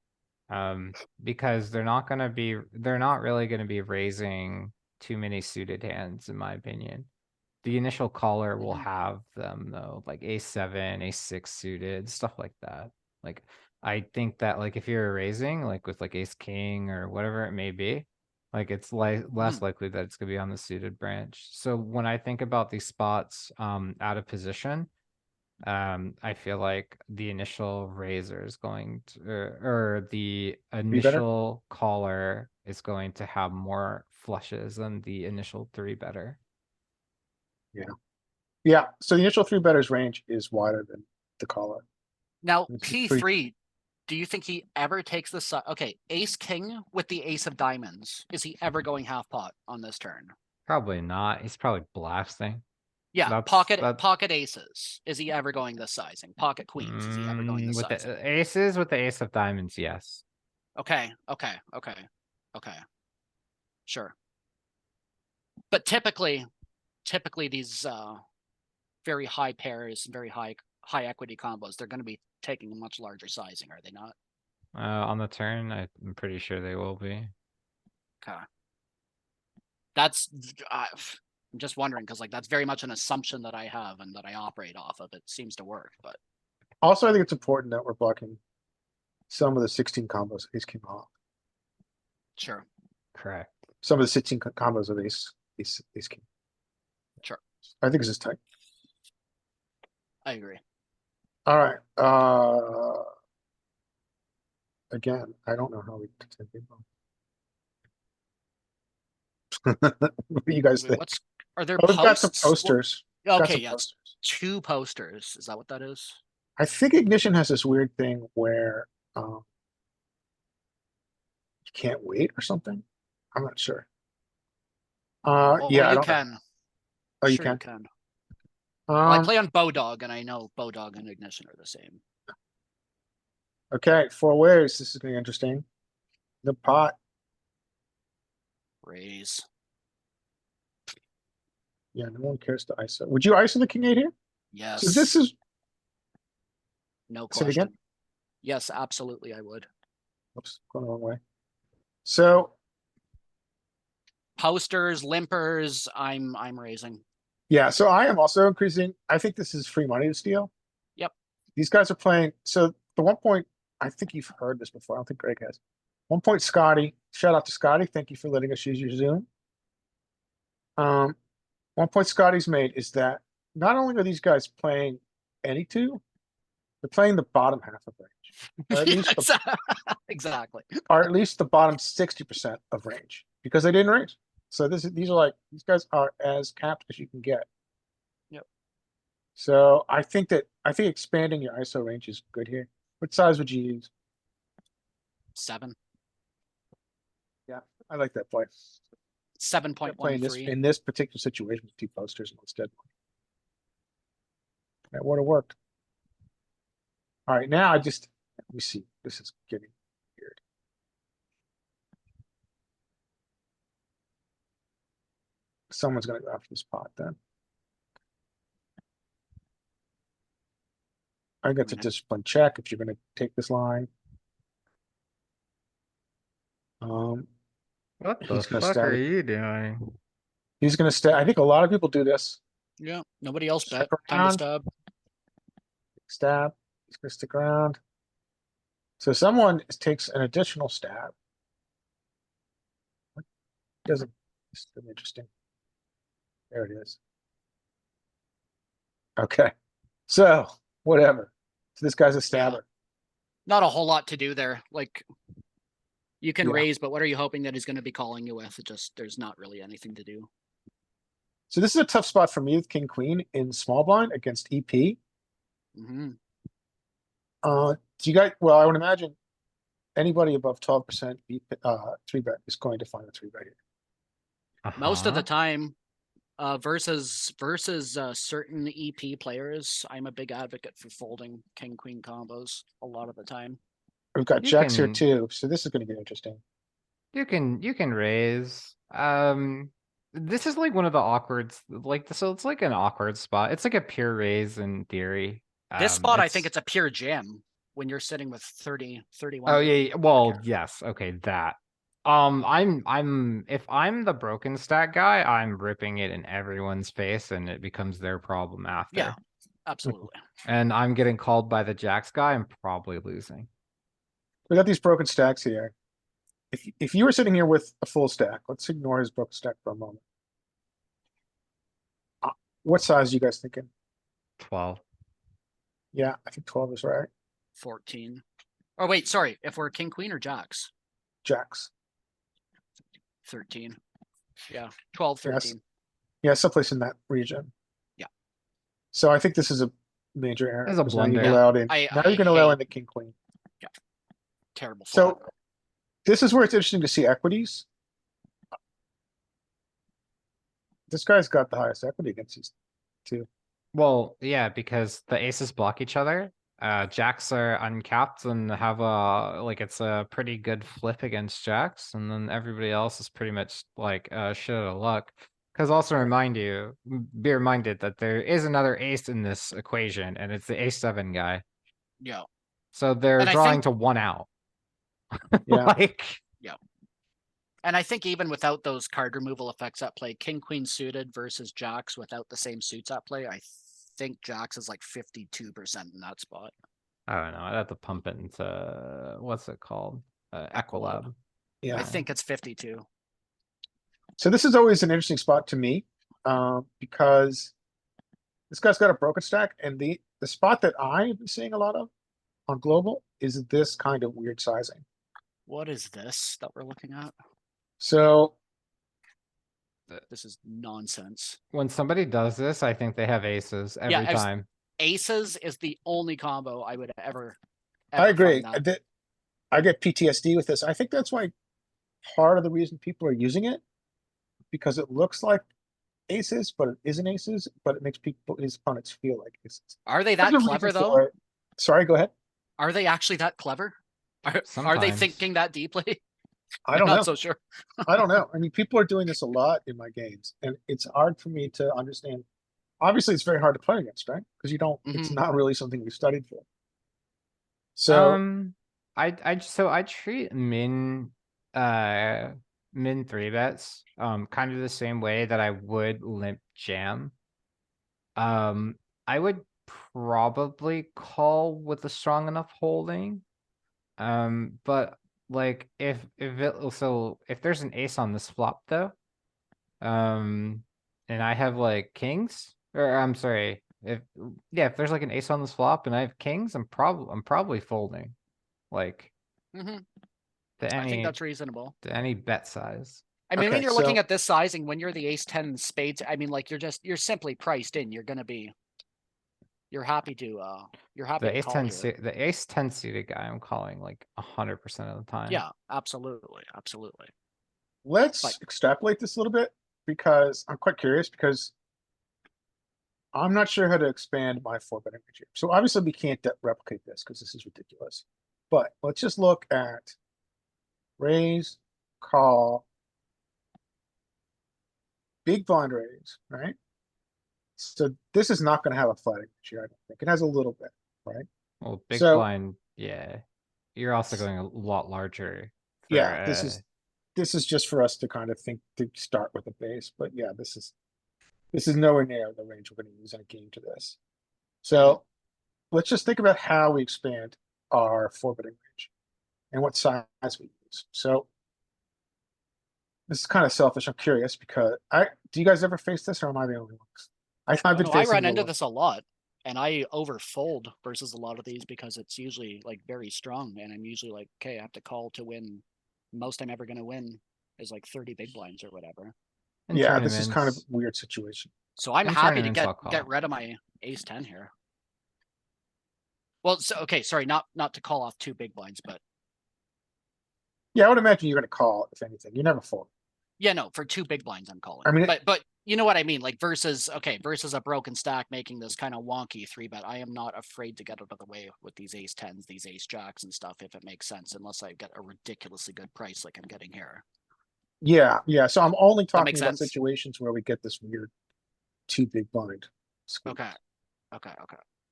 Because they're not really gonna be raising too many suited hands, in my opinion. The initial caller will have them though, like ace-7, ace-6 suited, stuff like that. Like, I think that like if you're raising, like with like ace-king or whatever it may be, like it's less likely that it's gonna be on the suited branch. So when I think about these spots out of position, I feel like the initial raiser is going to, or the initial caller is going to have more flushes than the initial 3-better. Yeah, so the initial 3-better's range is wider than the caller. Now It's P3, do you think he ever takes the side? Okay, ace king with the ace of diamonds. Is he ever going half pot on this turn? Probably not. He's probably blasting. Yeah, That's- pocket aces. Is he ever going this sizing? Pocket queens. Is he ever going this with sizing? the aces, with the ace of diamonds, yes. Okay. Sure. But typically these very high pairs, very high equity combos, they're going to be taking a much larger sizing, are they not? On the turn, I'm pretty sure they will be. Okay. That's I'm just wondering because like that's very much an assumption that I have and that I operate off of. It seems to work, but Also, I think it's important that we're blocking some of the 16 combos ace king off. Sure. Correct. Some of the 16 combos of ace king. Sure. I think this is tight. I agree. Alright, again, I don't know how we. What do you guys Wait, think? what's, are there Oh, we've got some posts? Well, posters. Got Okay, some yeah, it's posters. 2 posters. Is that what that is? I think Ignition has this weird thing where, you can't wait or something. I'm not sure. Oh, Yeah, I you don't know. can. Oh, you Sure can. you can. Well, I Um, play on Bodog, and I know Bodog and Ignition are the same. okay, 4 ways. This is gonna be interesting. The pot, Raise. yeah, no one cares to ISO. Would you ISO the king eight here? Yes. So this is, No say it again? question. Yes, absolutely, I would. oops, going the wrong way. So, Posters, limpers, I'm raising. yeah, so I am also increasing. I think this is free money to steal. Yep. These guys are playing, so the 1 point, I think you've heard this before. I don't think Greg has. 1 point Scotty, shout out to Scotty. Thank you for letting us use your Zoom. 1 point Scotty's made is that not only are these guys playing any two, they're playing the bottom half of range. Or at least the, Exactly. or at least the bottom 60% of range, because they didn't raise. So these are like, these guys are as capped as you can get. Yep. So I think expanding your ISO range is good here. What size would you use? 7. I like that play. Playing this 7.13. in this particular situation with 2 posters instead. That would have worked. All right, now let me see. This is getting weird. Someone's gonna go after this pot then. I get to Mhm. discipline check if you're gonna take this line. What the He's gonna fuck are stab it. you doing? He's gonna stay. I think a lot of people do this. Yeah, nobody else Stick bet. Time to around. stab. Stab. He's gonna stick around. So someone takes an additional stab. Doesn't. It's interesting. There it is. Okay. So whatever. So this guy's a stabber. Not a whole lot to do there. Like, you can Yeah. raise, but what are you hoping that he's going to be calling you with? It just, there's not really anything to do. So this is a tough spot for me with king queen in small blind against EP. Hmm. Do you guys? Well, I would imagine anybody above 12% 3-bet is going to find a 3-bet here. Most of the Uh-huh. time, versus certain EP players, I'm a big advocate for folding king queen combos a lot of the time. We've got You jacks here can- too, so this is going to get interesting. You can raise. This is like one of the awkward, like, so it's like an awkward spot. It's like a pure raise in theory. This spot, I think it's a pure jam when you're sitting with 30, 31. Oh yeah, well, yes, okay, that. If I'm the broken stack guy, I'm ripping it in everyone's face, and it becomes their problem after. Yeah, absolutely. And I'm getting called by the jacks guy. I'm probably losing. We got these broken stacks here. If you were sitting here with a full stack, let's ignore his broken stack for a moment. What size are you guys thinking? 12. Yeah, I think 12 is right. 14. Oh, wait, sorry. If we're king queen or jacks, Jacks. 13. Yeah, 12, Yes. 13. Yeah, someplace in that region. Yeah. So I think this is a major error. It's a 'cause now you've blunder. allowed in. I Now you can allow hate- in the king queen. Terrible. So flop. this is where it's interesting to see equities. This guy's got the highest equity against these two. Well, yeah, because the aces block each other. Jacks are uncapped and have it's a pretty good flip against jacks, and then everybody else is pretty much like shit out of luck. Because also be reminded that there is another ace in this equation, and it's the a7 guy. Yeah. So they're And I drawing think- to 1 out. Yeah. Like, And I think even without those card removal effects at play, king queen suited versus jacks without the same suits at play, I think jacks is like 52% in that spot. I don't know. I'd have to pump it into, what's it called? Equilab. Yeah. I think it's 52. So this is always an interesting spot to me, because this guy's got a broken stack, and the spot that I've been seeing a lot of on global is this kind of weird sizing. What is this that we're looking at? So This is nonsense. When somebody does this, I think they have aces every I've s- time. Aces is the only combo I would ever. I ever agree. find that. I get PTSD with this. I think that's why part of the reason people are using it, because it looks like aces, but it isn't aces, but it makes his opponents feel like aces. Are they There's that a reason clever for though? it. Sorry, go ahead. Are they actually that clever? Are they Sometimes. thinking that deeply? I I'm don't not know. so sure. I don't know. I mean, people are doing this a lot in my games, and it's hard for me to understand. Obviously, it's very hard to play against, right? Because it's Mhm. not really something we studied for. So, So I treat min 3 bets, kind of the same way that I would limp jam. I would probably call with a strong enough holding. But like if there's an ace on this flop though, and I have like kings, or I'm sorry, if there's like an ace on this flop and I have kings, I'm probably folding, like Mhm. to I think any that's reasonable. bet size. I mean, when Okay, you're looking so- at this sizing, when you're the ace 10 spades, I mean, like you're simply priced in. You're happy to The ace call 10 here. the ace 10 suited guy, I'm calling like 100% of the time. Yeah, absolutely, absolutely. let's Like- extrapolate this a little bit, because I'm quite curious, because I'm not sure how to expand my 4-betting range here. So obviously we can't replicate this because this is ridiculous. But let's just look at raise, call, big blind raise, right? So this is not going to have a flatting range here, I don't think. It has a little bit, right? Well, big So- blind, yeah. You're also going a lot larger. For, Yeah, this is just for us to kind of think to start with a base, but yeah, this is nowhere near the range we're going to use in a game to this. So let's just think about how we expand our 4-betting range and what size we use. So this is kind of selfish. I'm curious because do you guys ever face this, or am I the only ones? I've been No, I facing run it a into lot. this a lot, and I overfold versus a lot of these because it's usually like very strong, and I'm usually like, okay, I have to call to win. Most I'm ever gonna win is like 30 big blinds or whatever. in Yeah, this is kind of tournaments. a weird situation. So I'm In happy to tournaments, I'll get call. rid of my ace 10 here. Well, so okay, sorry, not to call off 2 big blinds, but Yeah, I would imagine you're going to call if anything. You never fold. yeah, no, for 2 big blinds I'm calling. I mean, but you know what I mean, like versus a broken stack making this kind of wonky 3-bet. I am not afraid to get out of the way with these ace 10s, these ace jacks and stuff if it makes sense, unless I get a ridiculously good price like I'm getting here. Yeah. So I'm only That talking makes about sense? situations where we get this weird 2 big blind. squeeze. Okay.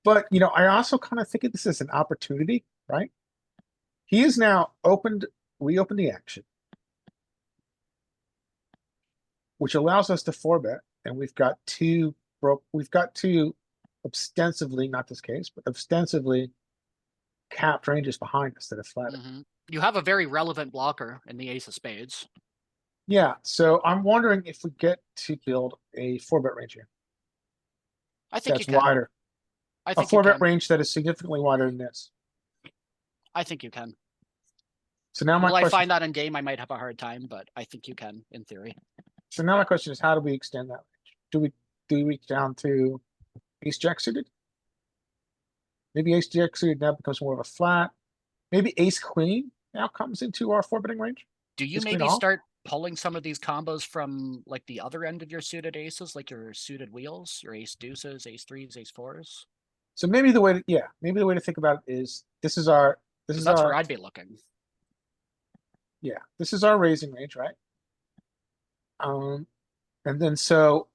But I also kind of think of this as an opportunity, right? He is now reopened the action, which allows us to 4-bet, and we've got two ostensibly, not this case, but ostensibly capped ranges behind us that are flatted. Mhm. You have a very relevant blocker in the ace of spades. Yeah, so I'm wondering if we get to build a 4-bet range here I think you that's can. wider. I A think you 4-bet can. range that is significantly wider than this. I think you can. So now my Will I question, find that in game? I might have a hard time, but I think you can in theory. so now my question is, how do we extend that range? Do we reach down to ace jack suited? Maybe ace jack suited now becomes more of a flat. Maybe ace queen now comes into our 4-betting range. Do you Ace queen maybe off? start pulling some of these combos from like the other end of your suited aces, like your suited wheels, your ace deuces, ace threes, ace fours? So maybe the way to think about it is this is our 'Cause that's where I'd be looking. this is our raising range, right? And then so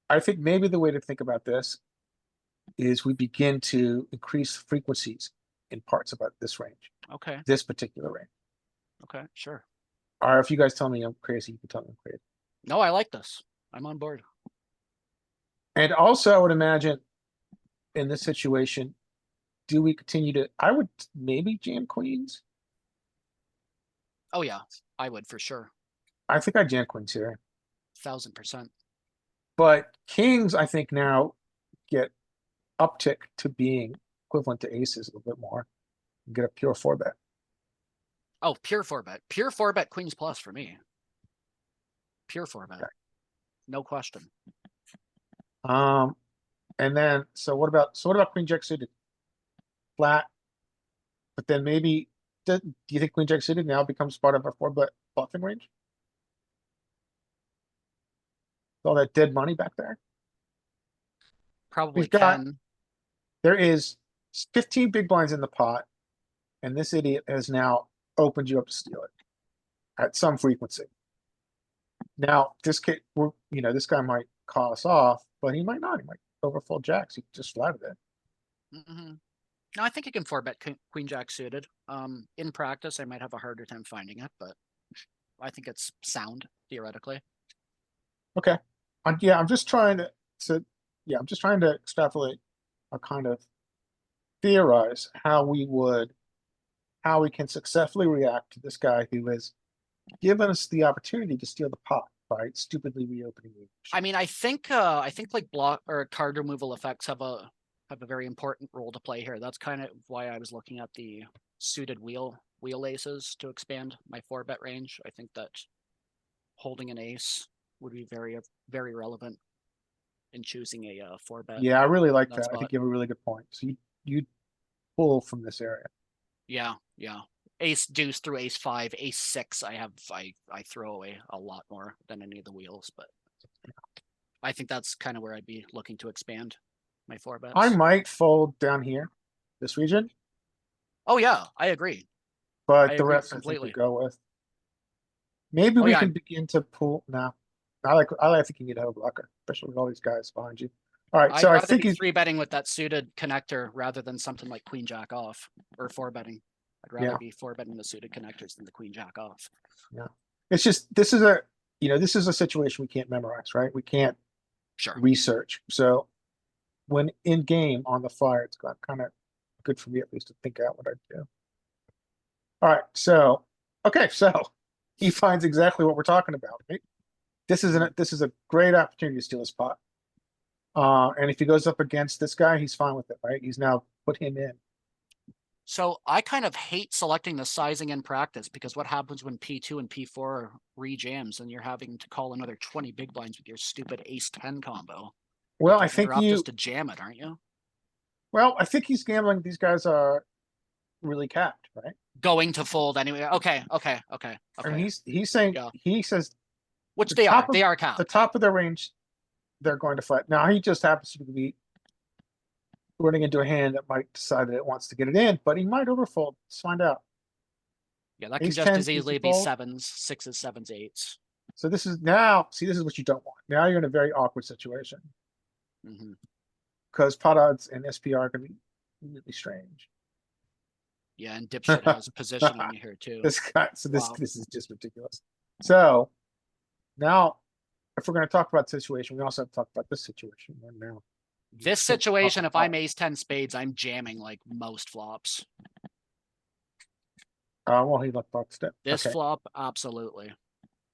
I think maybe the way to think about this is we begin to increase frequencies in parts about this range, Okay. this particular range. Okay. Sure. Or if you guys tell me I'm crazy, you can tell me I'm crazy. No, I like this. I'm on board. And also I would imagine in this situation, do we continue to, I would maybe jam queens. Oh yeah, I would for sure. I think I jam queens here, 1000%. but kings, I think now get uptick to being equivalent to aces a little bit more. Get a pure four bet. Oh, pure four bet. Pure four bet queens plus for me. Pure four bet. Okay. No question. And then, so what about queen jack suited? Flat. But then maybe, do you think queen jack suited now becomes part of our four bet bluffing range? All that dead money back there? Probably We've got- 10. There is 15 big blinds in the pot. And this idiot has now opened you up to steal it. At some frequency. Now, this kid, this guy might call us off, but he might not. He might overfold jacks. He just flatted it. Mm-hmm. No, I think you can four bet queen jack suited. In practice, I might have a harder time finding it, but I think it's sound theoretically. Okay. Yeah, I'm just trying to, I'm just trying to extrapolate or kind of theorize how we can successfully react to this guy who has given us the opportunity to steal the pot by stupidly reopening the. I mean, I think like block or card removal effects have a very important role to play here. That's kind of why I was looking at the suited wheel aces to expand my four bet range. I think that holding an ace would be very, very relevant in choosing a four bet. Yeah, I really like that that. I spot. think you have a really good point. So you pull from this area. Yeah. Ace deuce through ace five, ace six. I throw away a lot more than any of the wheels, but I think that's kind of where I'd be looking to expand my four bets. I might fold down here, this region, Oh yeah, I agree. but I the agree rest I think we completely. go with. Maybe Oh, we yeah, can begin to pull now. I think you need to have a blocker, especially with all these guys behind you. All right, I'd so I rather think be he's, three betting with that suited connector rather than something like queen jack off or four betting. I'd rather Yeah. be four betting the suited connectors than the queen jack off. it's just, this is a situation we can't memorize, right? We can't Sure. research. So when in game on the fly, it's got kind of good for me at least to think out what I'd do. All right, so he finds exactly what we're talking about, right? This is a great opportunity to steal his pot. And if he goes up against this guy, he's fine with it, right? He's now put him in. So I kind of hate selecting the sizing in practice because what happens when P2 and P4 re-jams and you're having to call another 20 big blinds with your stupid ace 10 combo? Well, You're I think better off you, just to jam it, aren't you? well, I think he's gambling. These guys are really capped, right? Going to fold anyway. Okay. I mean, he's saying, Yeah. he says Which the they are. top of- They are the capped. top of their range, they're going to flat. Now, he just happens to be running into a hand that might decide that it wants to get it in, but he might overfold. Let's find out. Yeah, that can ace just 10 as easily easy be fold. sevens, sixes, sevens, eights. So this is now, see, this is what you don't want. Now you're in a very awkward situation Hmm. because pot odds and SPR are going to be really strange. Yeah, and dipshit has position on you here too. This guy, so Wow. this is just ridiculous. So now, if we're going to talk about the situation, we also have to talk about this situation right now. This Shit, situation, if fucking I'm ace 10 spades, I'm jamming like most flops. Well, he luck boxed it. This Okay. flop, absolutely.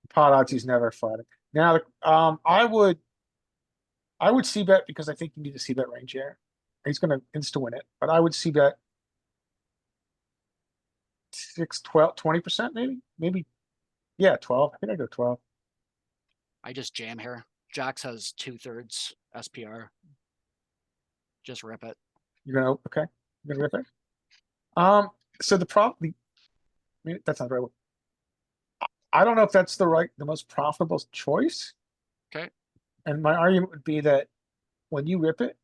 Pot odds, he's never flatted. Now, I would c bet because I think you need a c bet range here. He's going to insta win it, but I would c bet 6, 12, 20% maybe. Yeah, 12. I think I go 12. I just jam here. Jax has 2/3 SPR. Just rip it. You're gonna, okay, you're gonna rip it. So I mean, that's not the right word. I don't know if that's the most profitable choice. Okay. And my argument would be that when you rip it,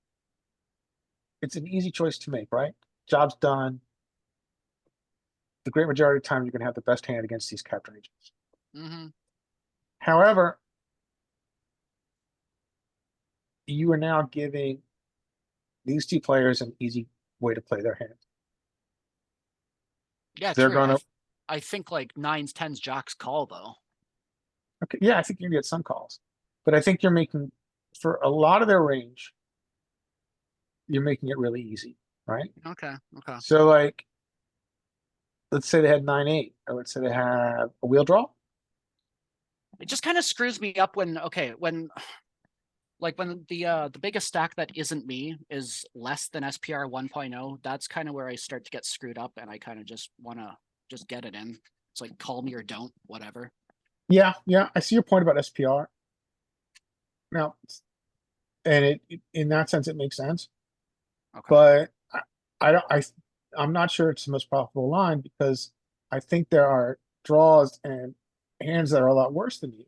it's an easy choice to make, right? Job's done. The great majority of the time, you're gonna have the best hand against these capped ranges. Hmm. However, you are now giving these two players an easy way to play their hand. Yeah, They're true. gonna, I think like nines, tens, jacks call though. okay, yeah, I think you're gonna get some calls, but I think you're making, for a lot of their range, you're making it really easy, right? Okay, okay. So like, let's say they had 9-8, or let's say they have a wheel draw. It just kind of screws me up when, okay, when like when the biggest stack that isn't me is less than SPR 1.0, that's kind of where I start to get screwed up and I kind of just want to just get it in. It's like call me or don't, whatever. Yeah, yeah, I see your point about SPR. Now, and in that sense, it makes sense, Okay. but I don't, I'm not sure it's the most profitable line because I think there are draws and hands that are a lot worse than you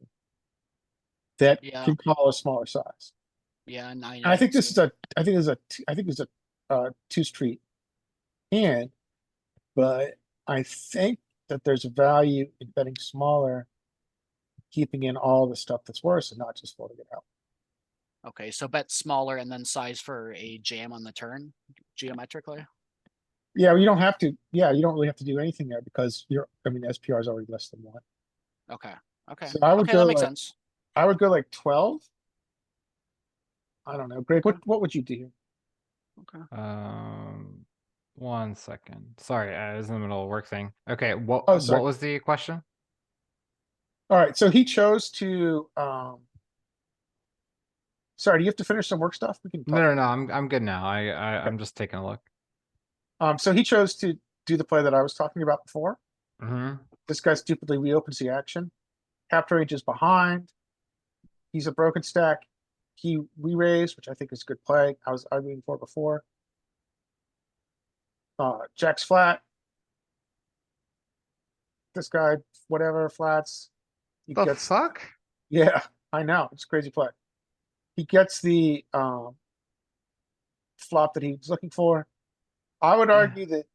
that Yeah. can call a smaller size. Yeah, 9. And I think this is I think this is a two street hand, but I think that there's value in betting smaller, keeping in all the stuff that's worse and not just folding it out. Okay, so bet smaller and then size for a jam on the turn, geometrically. Yeah, you don't have to. Yeah, you don't really have to do anything there because I mean, SPR is already less than 1. Okay, okay. So I would Okay, go that makes like, sense. I would go like 12. I don't know, Greg. What would you do here? Okay. 1 second. Sorry, I was in the middle of work thing. Okay, what Oh, sorry. what was the question? All right, so he chose to. Sorry, do you have to finish some work stuff? We can No, talk. no, no. I'm good now. I'm just taking a look. So he chose to do the play that I was talking about before. Hmm. This guy stupidly reopens the action. Capture range is behind. He's a broken stack. He re-raised, which I think is a good play. I was arguing for before. Jack's flat. This guy, whatever, flats. He The gets, fuck? yeah, I know, it's a crazy play. He gets the flop that he was looking for. I would argue that,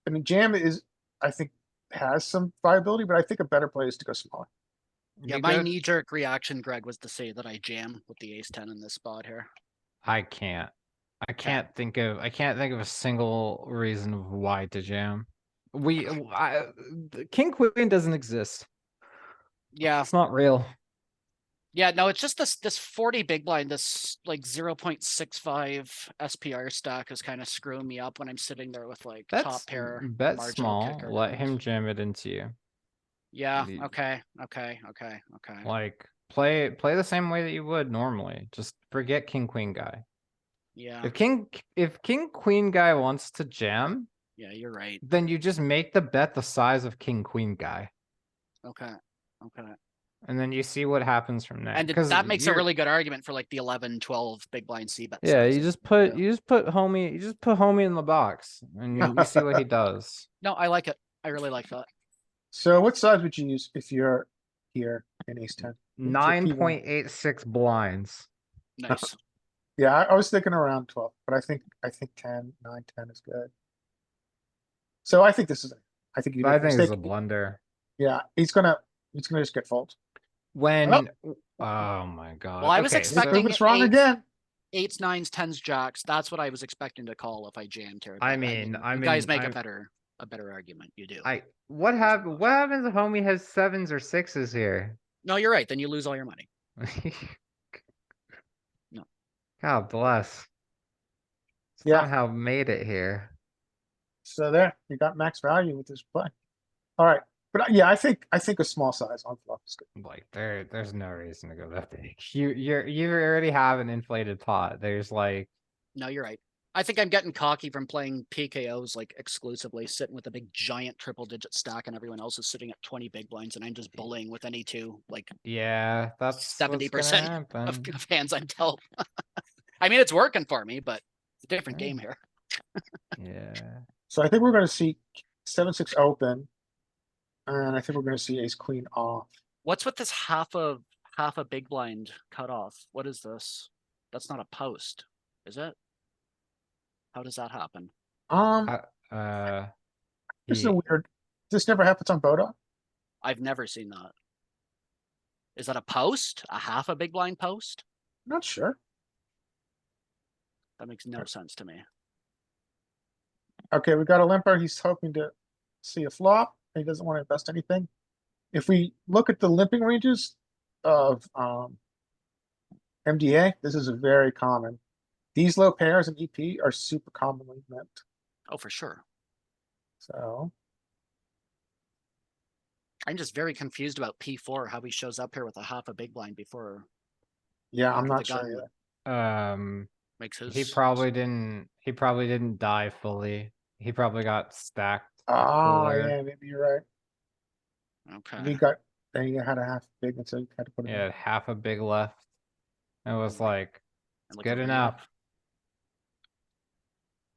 I mean, jam is, I think, has some viability, but I think a better play is to go smaller. Yeah, You my go- knee-jerk reaction, Greg, was to say that I jam with the ace-10 in this spot here. I can't. I can't think of a single reason of why to jam. King Queen doesn't exist. Yeah, It's not real. yeah, no, it's just this 40 big blind, this like 0.65 SPR stack is kind of screwing me up when I'm sitting there with like top That's pair bet marginal small. kicker Let hands. him jam it into you. Yeah, the- okay. Like play the same way that you would normally. Just forget King Queen guy. Yeah, If King Queen guy wants to jam, yeah, you're right. then you just make the bet the size of King Queen guy. Okay, okay. And then you see what happens from there. And 'Cause that makes a you're- really good argument for like the 11, 12 big blind C bet. Yeah, sizes. you just put homie in the box and you see what he does. No, I like it. I really like that. So what size would you use if you're here in ace 10? 9.86 blinds. Nice. Yeah, I was thinking around 12, but I think 10, 9, 10 is good. So I think this is, I think you I make a think it's a mistake. blunder. Yeah, he's gonna just get fold. When oh my god. Well, I was Okay, expecting Prove us wrong eight- again. 8s, 9s, 10s, jacks. That's what I was expecting to call if I jammed here. I but mean, you guys make I'm- a better argument. You do. what happens if homie has 7s or 6s here? No, you're right. Then you lose all your money. No. God bless. Yeah. Somehow made it here. So there, you got max value with this play. All right, but yeah, I think a small size on flop is good. Like there's no reason to go that big. You already have an inflated pot. There's like No, you're right. I think I'm getting cocky from playing PKOs like exclusively, sitting with a big giant triple digit stack, and everyone else is sitting at 20 big blinds, and I'm just bullying with any two, like yeah, that's what's gonna 70% of happen. hands I'm dealt. I mean, it's working for me, but it's a different Yeah. game here. Yeah. So I think we're gonna see 7-6 open. And I think we're gonna see ace queen off. What's with this half a big blind cut off? What is this? That's not a post, is it? How does that happen? This is He- a weird, this never happens on Boda. I've never seen that. Is that a post? A half a big blind post? Not sure. That makes no sense to me. Okay, we got a limper. He's hoping to see a flop. He doesn't want to invest anything. If we look at the limping ranges of MDA, this is a very common. These low pairs in EP are super commonly met, Oh, for sure. so. I'm just very confused about P4, how he shows up here with a half a big blind before Yeah, I'm under the not sure gun either. makes his. He probably didn't die fully. He probably got stacked Ah, fuller. yeah, maybe you're right. Okay. We got, then he had a half big, and so he had to put it He in. had half a big left. It was like- like, it's and look good at enough.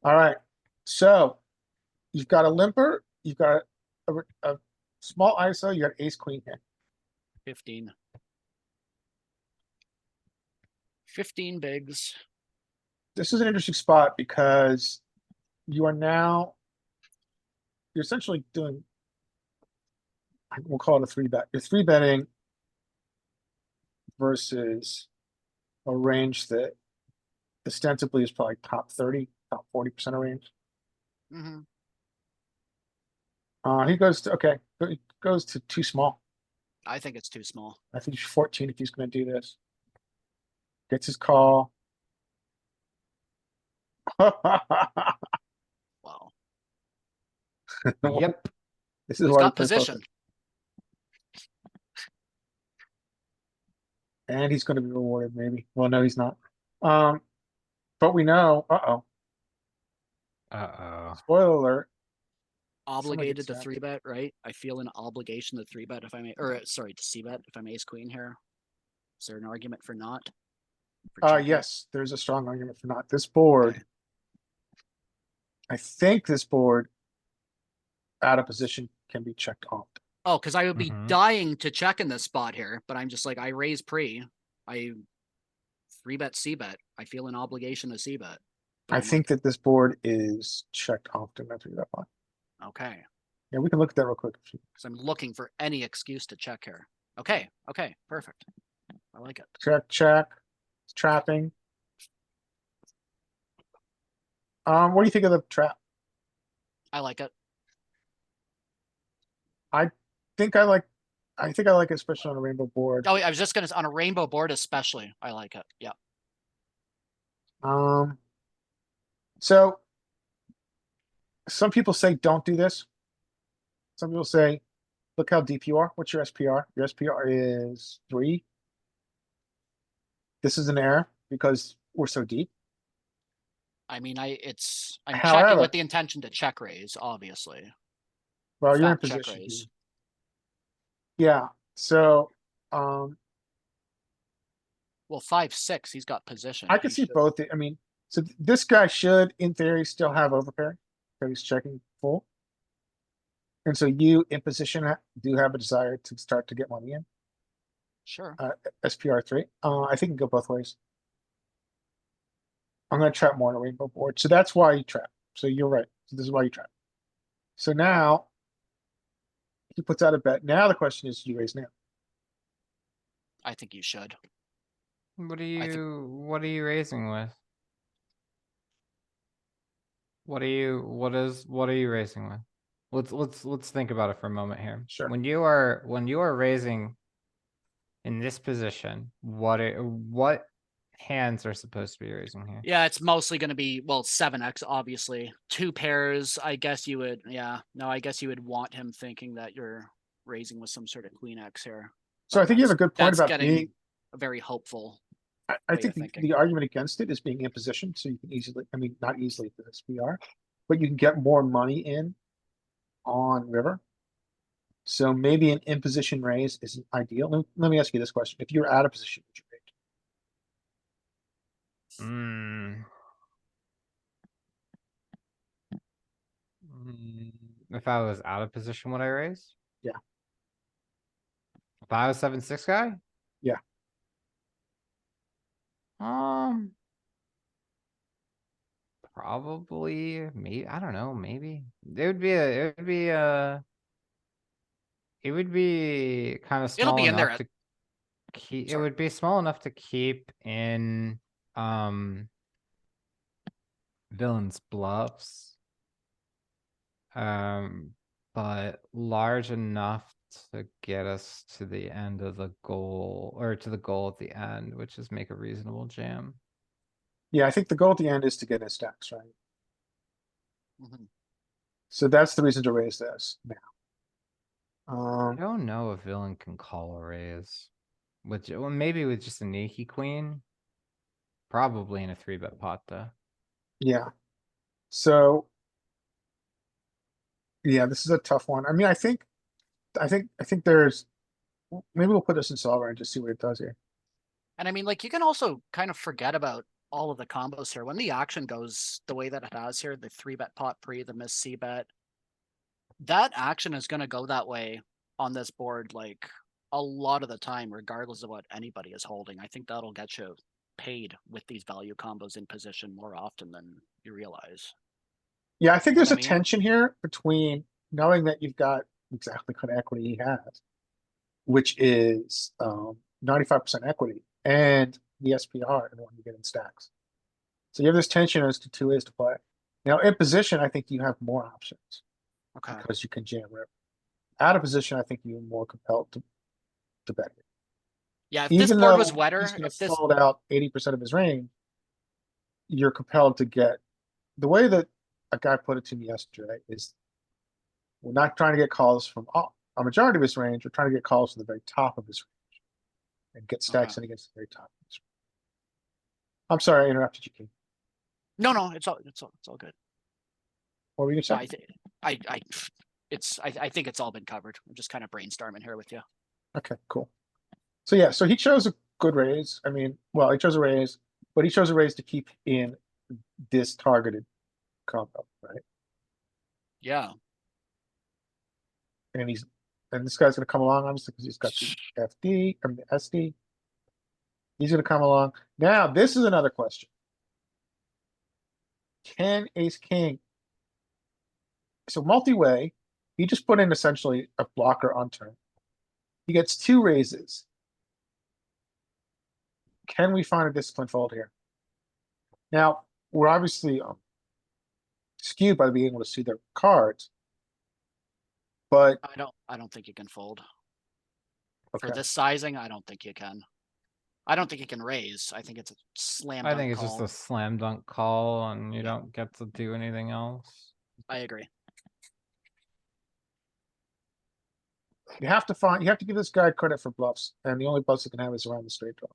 Alright, so you've got a limper, you've got a small ISO, you got ace queen here. 15. 15 bigs. This is an interesting spot because you are now, you're essentially doing, we'll call it a three bet. You're three betting versus a range that ostensibly is probably top 30, top 40% of range. Mm-hmm. He goes to, okay, he goes to too small. I think it's too small. I think he's 14 if he's gonna do this. Gets his call. Wow. Yep. This is He's why we got play poker. position. And he's gonna be rewarded, maybe. Well, no, he's not. But we know, uh-oh, Uh-oh. spoiler alert. Obligated gets to that. 3-bet, right? I feel an obligation to 3-bet if I'm sorry, to c-bet if I'm ace queen here. Is there an argument for not? For checking? Yes, there's a strong argument for not. This board, Okay. I think this board out of position can be checked off. Oh, because I would be Mhm. dying to check in this spot here, but I'm just like, I raise pre. I 3-bet c-bet. I feel an obligation to c-bet. but I I'm think that this board is checked often after that one. like, okay. Yeah, we can look at that real quick. Because I'm looking for any excuse to check here. Okay, okay, perfect. I like it. Check, check, it's trapping. What do you think of the trap? I like it. Think I like, I think I like it, especially on a rainbow board. Oh, I was just gonna on a rainbow board especially. I like it. Yeah. So some people say don't do this. Some people say, look how deep you are. What's your SPR? Your SPR is 3. This is an error because we're so deep. I mean, I'm checking However- with the intention to check raise, obviously. Well, you're in Fat check position. raise. here. Yeah, so, um, Well, 5-6, he's got position. I can He see should- both. I mean, so this guy should, in theory, still have overpair because he's checking full. And so you in position do have a desire to start to get money in, Sure. SPR 3. I think it can go both ways. I'm gonna trap more on a rainbow board. So that's why you trap. So you're right. So this is why you trap. So now he puts out a bet. Now the question is, do you raise now? I think you should. What are I think- what are you raising with? What are you raising with? Let's think about it for a moment here. Sure. When you are raising in this position, what hands are supposed to be raising here? Yeah, it's mostly going to be, well, 7x, obviously. 2 pairs, I guess you would, yeah. No, I guess you would want him thinking that you're raising with some sort of queen X here. So I But think you have a good point that's about getting being, very hopeful. I way of think thinking. the argument against it is being in position, so you can easily, I mean, not easily for this VR, but you can get more money in on river. So maybe an in position raise isn't ideal. Let me ask you this question. If you're out of position, would you raise? Mm. If I was out of position, would I raise? Yeah. If I was 7-6 guy? Yeah. Probably, maybe, I don't know, maybe. It would be kind of It'll small be in there enough at- to keep, it Sorry. would be small enough to keep in, villain's bluffs. But large enough to get us to the end of the goal, or to the goal at the end, which is make a reasonable jam. Yeah, I think the goal at the end is to get his stacks, right? Mhm. So that's the reason to raise this now. I don't know if villain can call a raise. Well, maybe with just a Nikki queen. Probably in a 3-bet pot though. Yeah. So. Yeah, this is a tough one. I mean, I think there's, maybe we'll put this in solver and just see what it does here. And I mean, like, you can also kind of forget about all of the combos here. When the action goes the way that it has here, the 3-bet pot pre, the miss c-bet, that action is going to go that way on this board, like, a lot of the time, regardless of what anybody is holding. I think that'll get you paid with these value combos in position more often than you realize. Yeah, I think there's I a mean- tension here between knowing that you've got exactly what equity he has, which is 95% equity, and the SPR and when you get in stacks. So you have this tension as to 2 ways to play. Now in position, I think you have more options Okay. because you can jam rip. Out of position, I think you're more compelled to bet. Yeah, if this Even board though was wetter, he's gonna if this fold out 80% of his range, you're compelled to get, the way that a guy put it to me yesterday is, we're not trying to get calls from a majority of his range, we're trying to get calls from the very top of his range. And get stacks in against the very top of his range. I'm sorry, I interrupted you, King. no, it's all good. What were you No, gonna say? I think it's all been covered. I'm just kind of brainstorming here with you. Okay, cool. So yeah, so he chose a good raise. I mean, well, he chose a raise, but he chose a raise to keep in this targeted combo, right? Yeah. And this guy's gonna come along, obviously, because he's got the FD, I mean, the SD. He's gonna come along. Now, this is another question. Can ace king? So multi-way, he just put in essentially a blocker on turn. He gets 2 raises. Can we find a discipline fold here? Now, we're obviously skewed by being able to see their cards. But, I don't think you can fold. For okay, this sizing, I don't think you can. I don't think you can raise. I think it's a slam dunk I think it's just call. a slam dunk call and you don't get to do anything else. I agree. you have to give this guy credit for bluffs, and the only bluffs he can have is around the straight draw.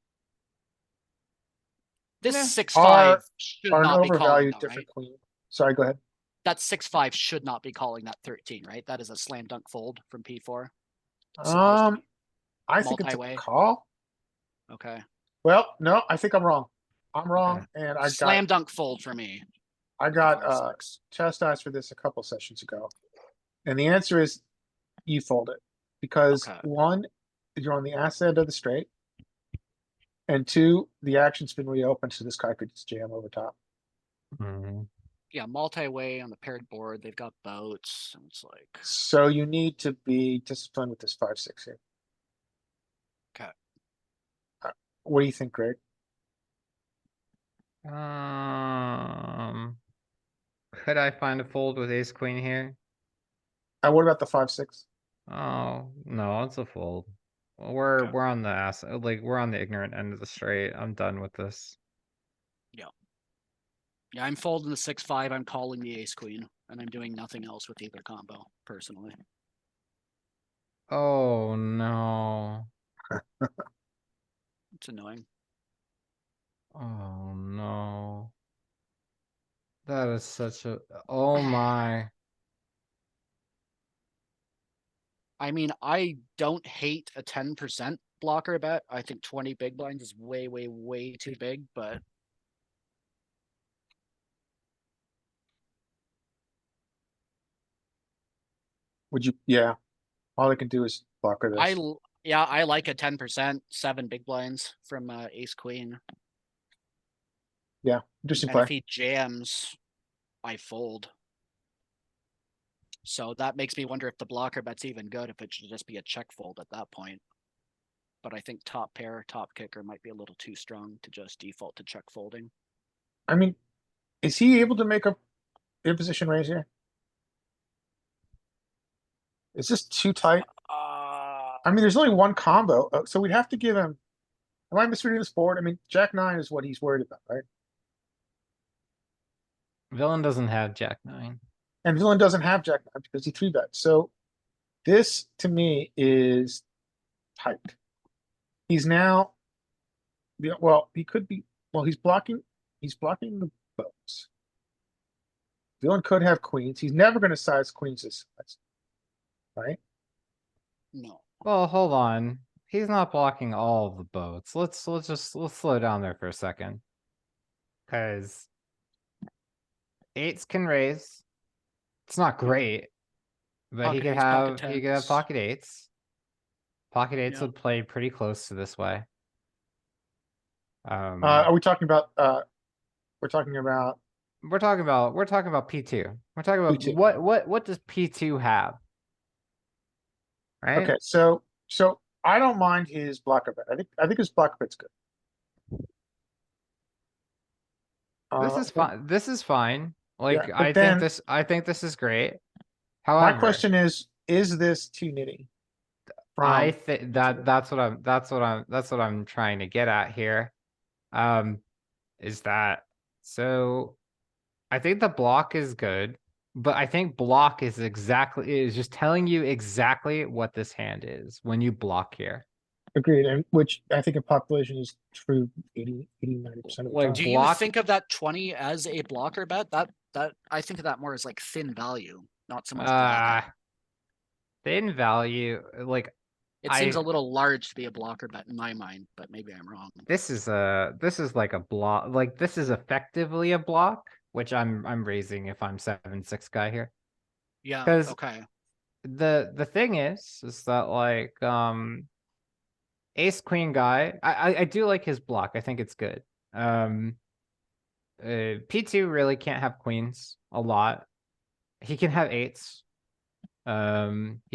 This Yeah. 6-5 should Or an not be calling overvalued though, different right? queen. Sorry, go ahead. That 6-5 should not be calling that 13, right? That is a slam dunk fold from P4. Supposed to Um, be I think it's a multi-way. call. Okay. Well, no, I think I'm wrong. I'm wrong, and Slam dunk fold for me. I got 5-6. chastised for this a couple sessions ago. And the answer is you fold it. Because Okay. 1, you're on the ass end of the straight. And 2, the action's been reopened, so this guy could just jam over top. Mhm. Yeah, multi-way on the paired board. They've got boats. And it's like, So you need to be disciplined with this 5-6 here. Okay. What do you think, Greg? Could I find a fold with ace queen here? What about the 5-6? Oh, no, it's a fold. Well, Okay. we're on the ass, like, we're on the ignorant end of the straight. I'm done with this. yeah, I'm folding the 6-5. I'm calling the ace queen, and I'm doing nothing else with either combo personally. Oh, no. It's annoying. Oh, no. That is such a, oh my. I mean, I don't hate a 10% blocker bet. I think 20 big blinds is way, way, way too big, but Would you, yeah. All I can do is blocker this. yeah, I like a 10%, 7 big blinds from ace queen. Yeah, interesting And play. if he jams, I fold. So that makes me wonder if the blocker bet's even good, if it should just be a check fold at that point. But I think top pair, top kicker might be a little too strong to just default to check folding. I mean, is he able to make a in position raise here? Is this too tight? I mean, there's only one combo, so we'd have to give him. Am I misreading this board? I mean, Jack 9 is what he's worried about, right? Villain doesn't have jack nine. And villain doesn't have jack nine because he three bet. So this to me is tight. He's now, yeah, well, he could be, well, he's blocking the boats. Villain could have queens. He's never gonna size queens this size. Right? No. Well, hold on. He's not blocking all of the boats. Let's slow down there for a second. Cause eights can raise. It's not great, but he Pocket could eights, pocket have tens. pocket eights. Pocket eights Yeah. would play pretty close to this way. Are we talking about, we're talking about, We're talking about P2. We're talking about P2. what does P2 have? Right? okay, so I don't mind his blocker bet. I think his blocker bet's good. This is fine. This is fine. Like but I then- think this is great. My However, question is this too nitty? I From, think that's what I'm trying to get at here. Is that so? I think the block is good, but I think block is just telling you exactly what this hand is when you block here. agreed, and which I think in population is true 80-90% of the Like, time. Do you block- think of that 20 as a blocker bet? That I think of that more as like thin value, not so much blocker. Thin value, like It seems I- a little large to be a blocker bet in my mind, but maybe I'm wrong. this is like a block. Like this is effectively a block, which I'm raising if I'm 7-6 guy here. Yeah, 'Cause- okay. The thing is that like ace queen guy, I do like his block. I think it's good. P2 really can't have queens a lot. He can have eights. He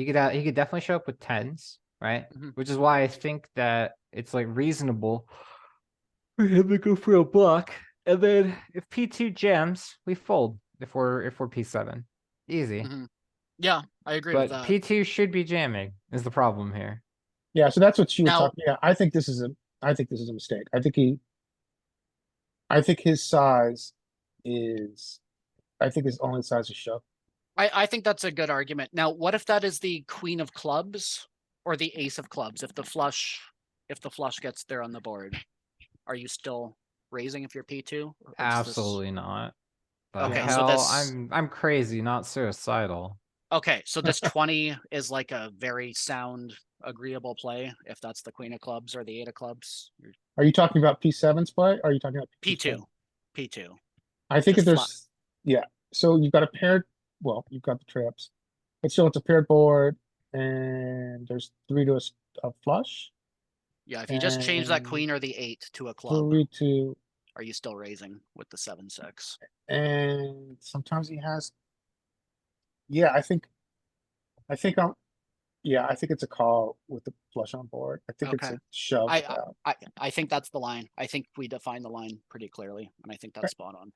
could definitely show up with tens, right? Mhm. Which is why I think that it's like reasonable for him to go for a block. And then if P2 jams, we fold if we're P7. Easy. Mhm. Yeah, I agree with But that. P2 should be jamming is the problem here. Yeah, so that's what you were Now- talking, yeah, I think this is a mistake. I think his size is, I think his only size is shove. I think that's a good argument. Now, what if that is the queen of clubs or the ace of clubs? If the flush gets there on the board, are you still raising if you're P2? Or is this- Absolutely not. But Okay, so hell, this- I'm crazy, not suicidal. Okay, so this 20 is like a very sound, agreeable play if that's the queen of clubs or the eight of clubs. Are you talking about P7's play? Or are you talking about P2. P2. I think if Just there's, yeah, so you've got a paired, well, you've got the trips. But still, it's a paired board and there's three to a flush, Yeah, if you just change that And queen or the eight to a club, three to, are you still raising with the 7-6? and sometimes he has. Yeah, I think yeah, I think it's a call with the flush on board. I think it's Okay. a shove. I- without. I think that's the line. I think we define the line pretty clearly, and I think that's spot on.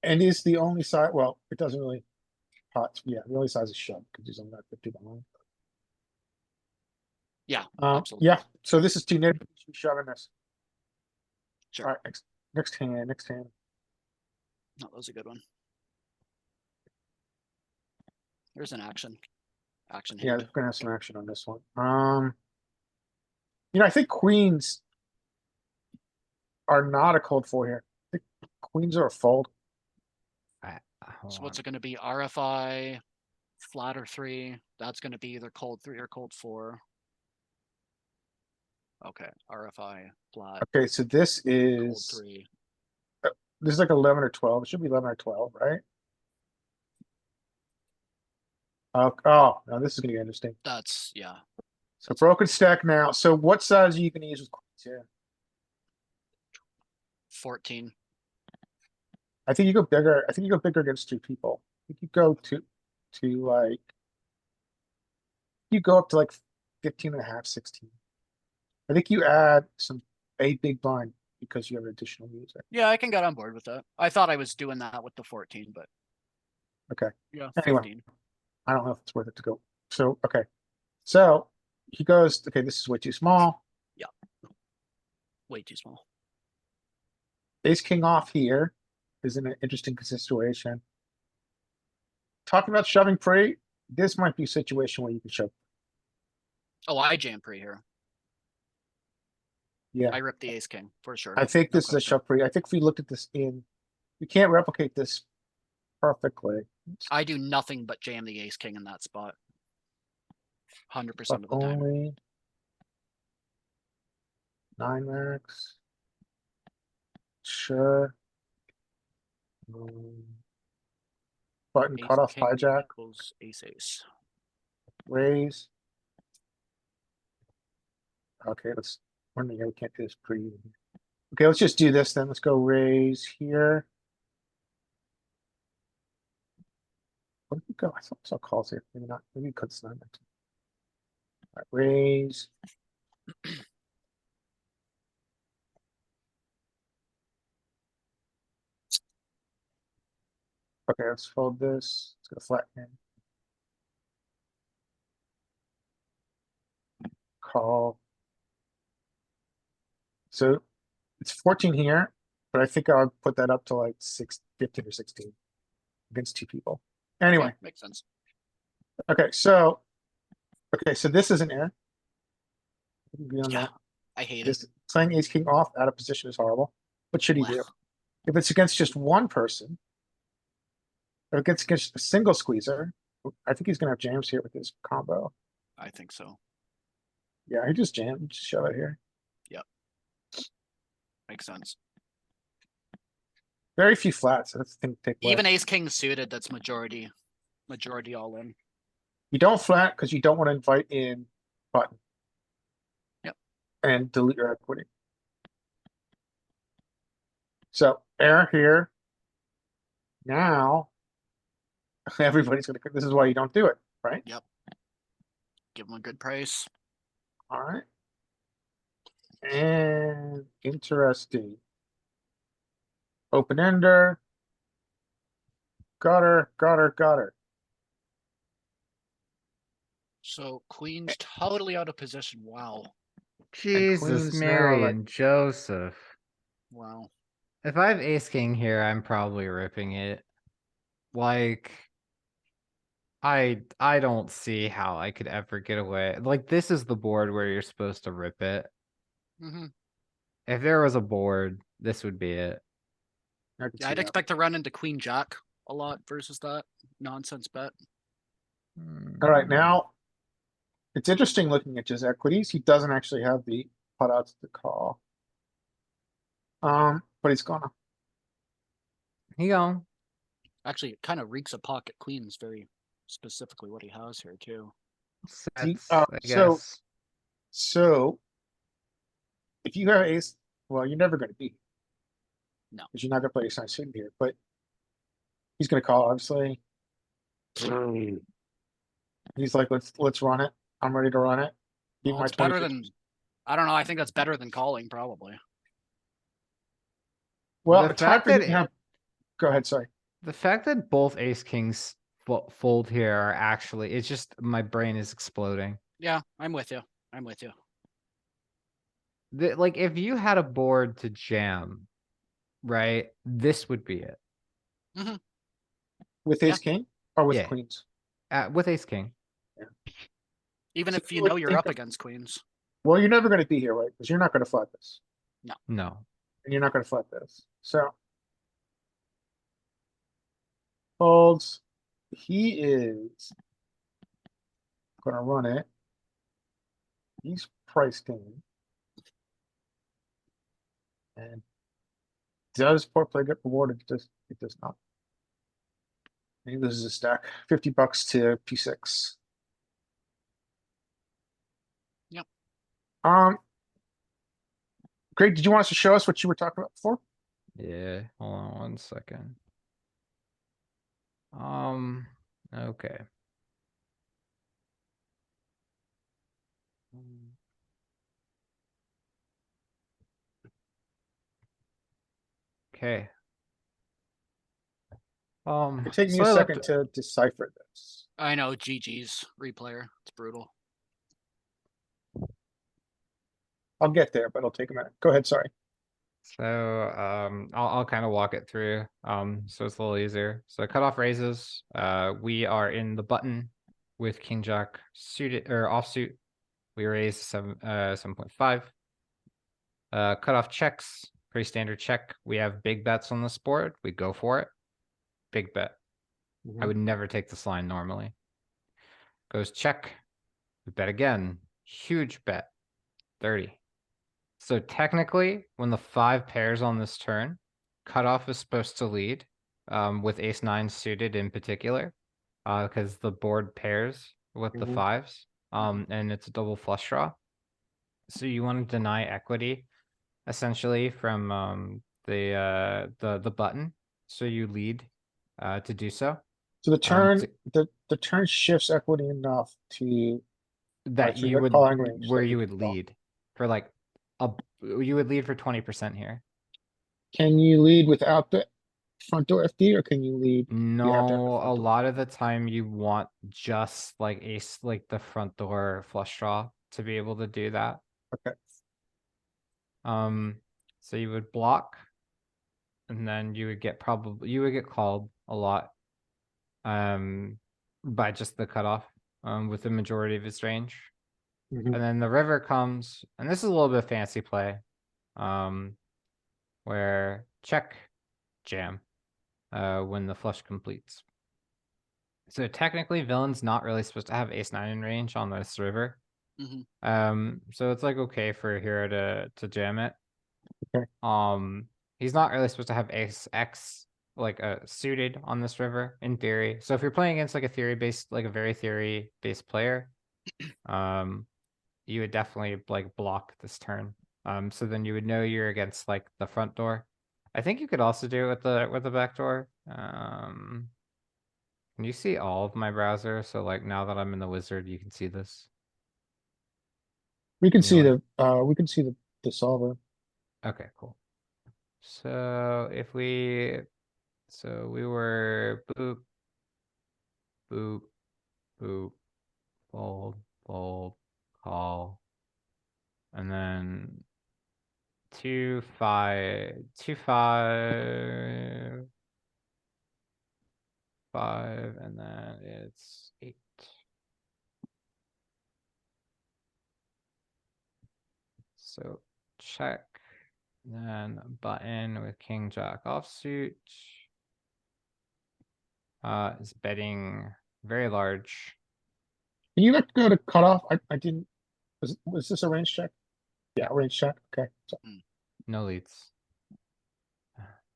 And is the only side, well, it doesn't really, pot, yeah, the only size is shove, because he's only got 50 behind. Yeah, absolutely. Yeah, so this is too nitty, shoving this. Sure. Alright, next hand. No, that was a good one. There's an action. Action Yeah, hand. we're gonna have some action on this one. You know, I think queens are not a cold four here. I think queens are a fold. So what's it gonna be? RFI, flat or 3? That's gonna be either cold 3 or cold 4. Okay, RFI, flat, Okay, so this cold is, 3. this is like 11 or 12. It should be 11 or 12, right? Oh, now this is gonna get interesting. That's, yeah. So broken stack now. So what size are you gonna use with queens here? 14. I think you go bigger. I think you go bigger against two people. I think you go to like, you go up to like 15 and a half, 16. I think you add a big blind because you have an additional user. Yeah, I can get on board with that. I thought I was doing that with the 14, but. Okay. Yeah, Anyway. 15. I don't know if it's worth it to go. So, okay. So he goes, okay, this is way too small. Way too small. Ace king off here. is in an interesting situation. Talking about shoving pre, this might be a situation where you can shove. Oh, I jam pre here. Yeah, I rip the ace king for sure. I think No this is a question. shove pre. I think if we looked at this in, we can't replicate this perfectly. I do nothing but jam the ace king in that spot. 100% But of the time. only 9 max. Sure. Button Ace cutoff king hijack, equals ace ace. raise. Okay, let's, we can't do this pre. Okay, let's just do this then. Let's go raise here. Where did we go? I thought I saw calls here. Maybe not. Maybe we could snap it. Alright, raise. Okay, let's fold this. Let's go flatten in. Call. So it's 14 here, but I think I'll put that up to like 15 or 16 against 2 people. Anyway, Okay, makes sense. okay, so this is an error. Beyond Yeah, that, I hate it. this playing ace king off out of position is horrible. What should he do? Blech. If it's against just one person, or if it's against a single squeezer, I think he's gonna have jams here with his combo. I think so. Yeah, he just jammed, just shove it here. Makes sense. Very few flats, so that's the thing to take away. Even ace king suited, that's majority all in. You don't flat because you don't want to invite in button. Yep. And delete your equity. So error here. Now. Everybody's gonna, this is why you don't do it, right? Give him a good price. Alright. And interesting. Open ender. Gutter. So queen's totally out of position. Wow. Jesus, queens now, Mary like- and Joseph. Wow. If I have ace king here, I'm probably ripping it. Like, I don't see how I could ever get away. Like, this is the board where you're supposed to rip it. Hmm. If there was a board, this would be it. I can Yeah, see I'd that. expect to run into queen jack a lot versus that nonsense bet. Alright, now. It's interesting looking at his equities. He doesn't actually have the putouts to call. But he's gonna. He gone. Actually, it kind of reeks of pocket queens, very specifically what he has here too. Sets, so- I guess. So. If you have ace, well, you're never gonna beat. No. Because you're not gonna play ace nine suited here, but. He's gonna call, obviously. He's like, let's run it. I'm ready to run it. Beat Well, my it's better 20. than, I don't know, I think that's better than calling probably. Well, The it's hard fact for you that to have. Go ahead, sorry. The fact that both ace kings fold here are actually, it's just, my brain is exploding. Yeah, I'm with you. I'm with you. Like, if you had a board to jam, right, this would be it. With Yeah. ace king or with Yeah. queens? With ace king. Even So if you would know you're think up that- against queens. Well, you're never gonna be here, right? Because you're not gonna flat this. No. And you're not gonna flat this. So. Folds. He is. Gonna run it. He's priced in. And. Does poor play get rewarded? It does not. He loses a stack, $50 to P6. Yep. Greg, did you want us to show us what you were talking about before? Yeah, hold on 1 second. Okay. Okay. It take me so a I second looked- to decipher this. I know, GG's replayer. It's brutal. I'll get there, but it'll take a minute. Go ahead, sorry. So I'll kind of walk it through. So it's a little easier. So cutoff raises. We are in the button with King Jack suited or offsuit. We raise 7.5. Cutoff checks, pretty standard check. We have big bets on this board. We go for it. Big bet. I would never take this line normally. Goes check. We bet again. Huge bet. 30. So technically, when the 5 pairs on this turn, cutoff is supposed to lead, with ace 9 suited in particular, because the board pairs with the 5s, and it's a double flush draw. So you want to deny equity, essentially, from the button. So you lead to do so. So the turn, to- the turn shifts equity enough to, That so you you're would calling range where that you you would can call. lead for like you would lead for 20% here. Can you lead without the front door FD or can you lead? have to have the No, front a door. lot of the time you want just like ace, like the front door flush draw to be able to do that. Okay. So you would block, and then you would get called a lot, by just the cutoff, with the majority of its range. Mhm. And then the river comes, and this is a little bit of fancy play, where check, jam, when the flush completes. So technically, villain's not really supposed to have ace 9 in range on this river. So it's like okay for a hero to jam it. Okay. He's not really supposed to have ace X like suited on this river in theory. So if you're playing against like a very theory based player, you would definitely like block this turn. So then you would know you're against like the front door. I think you could also do it with the back door. Can you see all of my browser? So like now that I'm in the wizard, you can see this. We can You see know the solver. Okay, cool. So if we were boop, boop, boop, fold, fold, call, and then 2, 5, 2, 5, 5, and then it's 8. So check, then button with King Jack offsuit. Is betting very large. Can you let go to cutoff? I didn't, was this a range check? Yeah, range check, okay. So- No leads.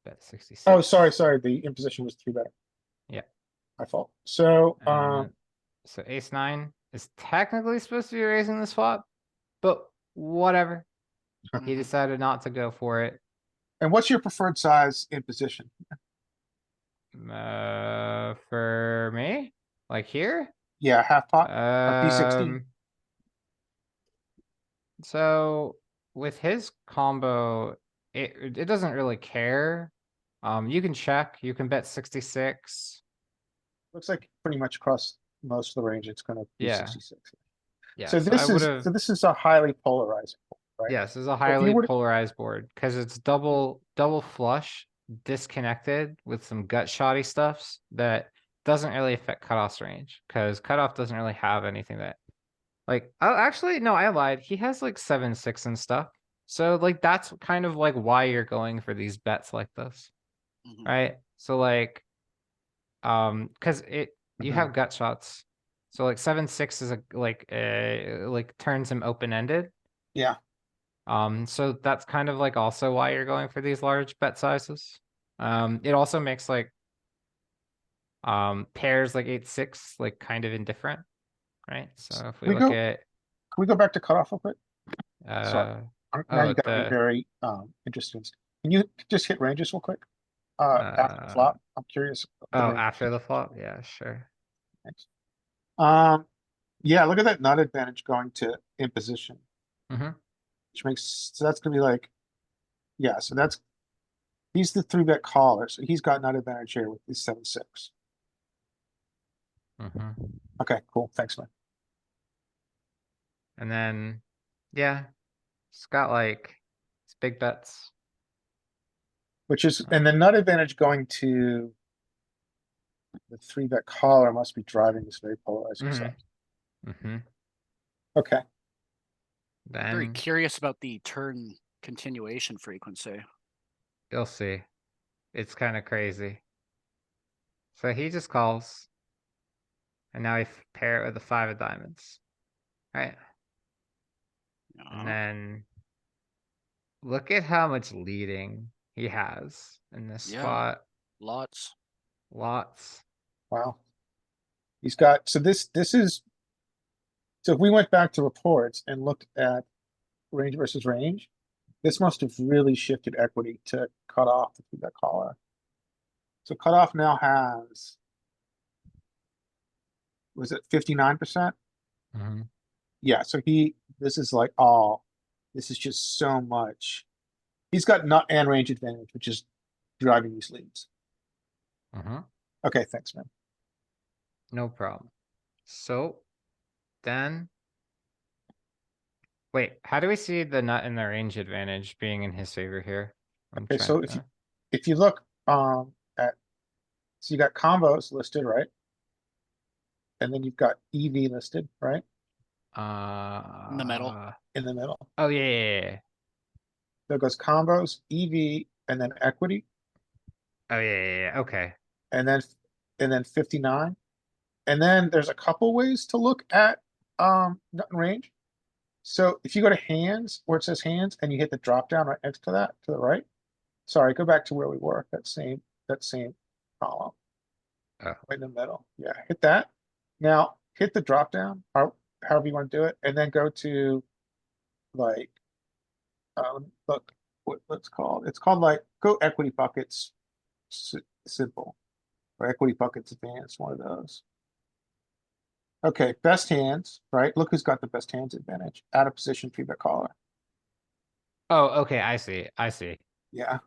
Bet 66. Oh, sorry, the imposition was 3 bet. Yeah. My fault. So, And so ace 9 is technically supposed to be raising this flop, but whatever. He decided not to go for it. and what's your preferred size in position? For me, like here, Yeah, half pot, B16. So with his combo, it doesn't really care. You can check, you can bet 66. Looks like pretty much across most of the range, it's gonna be Yeah. 66. Yeah, So I this would've- so this is a highly polarizing, right? Yes, this is a if you highly were to- polarized board because it's double flush disconnected with some gut shotty stuffs that doesn't really affect cutoff's range because cutoff doesn't really have anything that like actually no, I lied. He has like 7-6 and stuff. So like that's kind of like why you're going for these bets like this. Right? So like because you have gut shots. So like 7-6 is like turns him open-ended. Yeah, So that's kind of like also why you're going for these large bet sizes. It also makes like pairs like 8-6 like kind of indifferent, right? So if we We look go- at can we go back to cutoff real quick? Sorry. Now you got me the very interested. Can you just hit ranges real quick? After the flop, I'm curious. of the range. after the flop, yeah, sure. Thanks. Yeah, look at that nut advantage going to imposition. Mhm. Which makes, so that's gonna be like, yeah, so that's, he's the 3-bet caller, so he's got nut advantage here with his 7-6. Mhm. Okay, cool, thanks, man. And then yeah, it's got like it's big bets. Which is, and the nut advantage going to the 3-bet caller must be driving this very polarizing Mhm. side. Mm-hmm. Okay, Very Then curious about the turn continuation frequency. you'll see. It's kind of crazy. So he just calls. And now pair it with the 5 of diamonds. Right? And Yeah. then look at how much leading he has in this Yeah. spot. Lots. Lots. wow. He's got, so this is, so if we went back to reports and looked at range versus range, this must have really shifted equity to cut off the 3-bet caller. So cutoff now has, was it 59%? Mm-hmm. Yeah, so this is like, oh, this is just so much. He's got nut and range advantage, which is driving these leads. Mm-hmm. Okay, thanks, man. No problem. So then wait, how do we see the nut and the range advantage being in his favor here? I'm Okay, trying so to- if you look at, so you got combos listed, right? And then you've got EV listed, right? In the middle. In the middle. Oh yeah. There goes combos, EV, and then equity, Oh yeah. Okay. and then 59. And then there's a couple ways to look at nut and range. So if you go to hands, where it says hands, and you hit the drop down right next to that, to the right. Sorry, go back to where we were, that same column. Oh. Right in the middle. Yeah, hit that. Now hit the drop down, however you want to do it, and then go to like look what's called. It's called like go equity buckets simple or equity buckets advanced, one of those. Okay, best hands, right? Look who's got the best hands advantage. Out of position 3-bet caller. Oh, okay, I see. Yeah.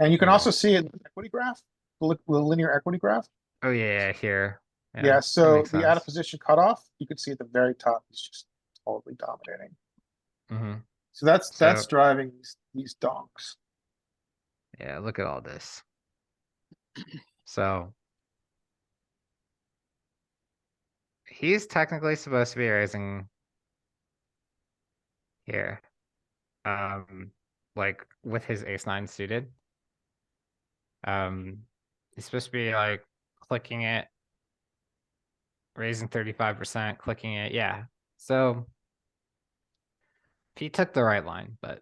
And you can Okay. also see it in the equity graph, the linear equity graph. Oh yeah, here. Yeah, that so makes the out of sense. position cutoff, you can see at the very top, it's just totally dominating. Mm-hmm. So that's So- driving these donks. Yeah, look at all this. So he's technically supposed to be raising here. Like with his ace-9 suited. He's supposed to be like clicking it, raising 35%, clicking it, yeah. So if he took the right line, but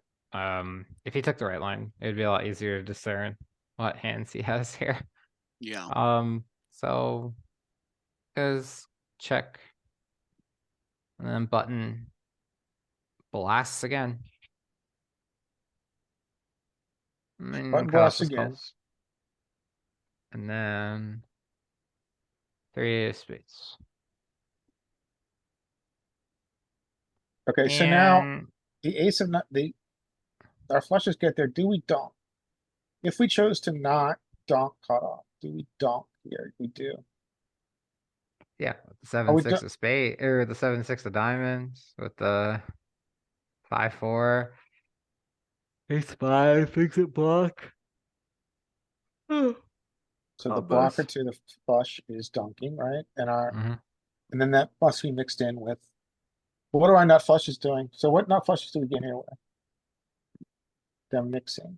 if he took the right line, it'd be a lot easier to discern what hands he has here. Yeah. So goes check, and then button blasts again. Button blasts again. And then 3 of spades. Okay, so now And the ace of nut, our flushes get there. Do we donk? If we chose to not donk cutoff, do we donk here? We do. yeah, with the Are we 7-6 of spade or the 7-6 of diamonds with the 5-4. Ace-5, fix it block. So the Combos. blocker to the flush is donking, right? And Mhm. and then that must be mixed in with, what are our nut flushes doing? So what nut flushes do we get here with? They're mixing.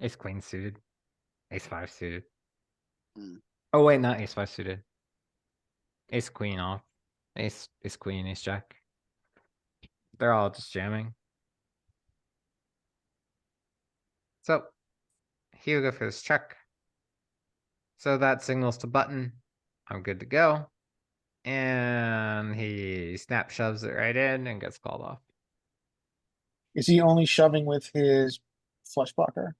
Ace queen suited. Ace-5 suited. Mm. Oh wait, not ace-5 suited. Ace queen off. Ace queen, ace jack. They're all just jamming. So he will go for his check. So that signals to button. I'm good to go. And he snap shoves it right in and gets called off. Is he only shoving with his flush blocker?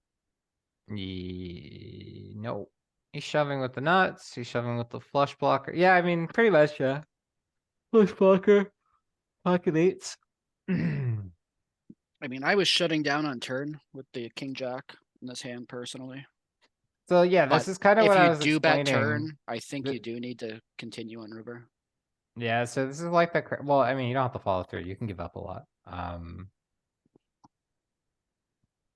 No. He's shoving with the nuts. He's shoving with the flush blocker. Yeah, I mean, pretty much, yeah. Flush blocker. Pocket eights. I mean, I was shutting down on turn with the king jack in this hand personally. So yeah, this But is kind of if what I you was do bet explaining. turn, I think The- you do need to continue on river. Yeah, so this is like the well, I mean, you don't have to follow through. You can give up a lot.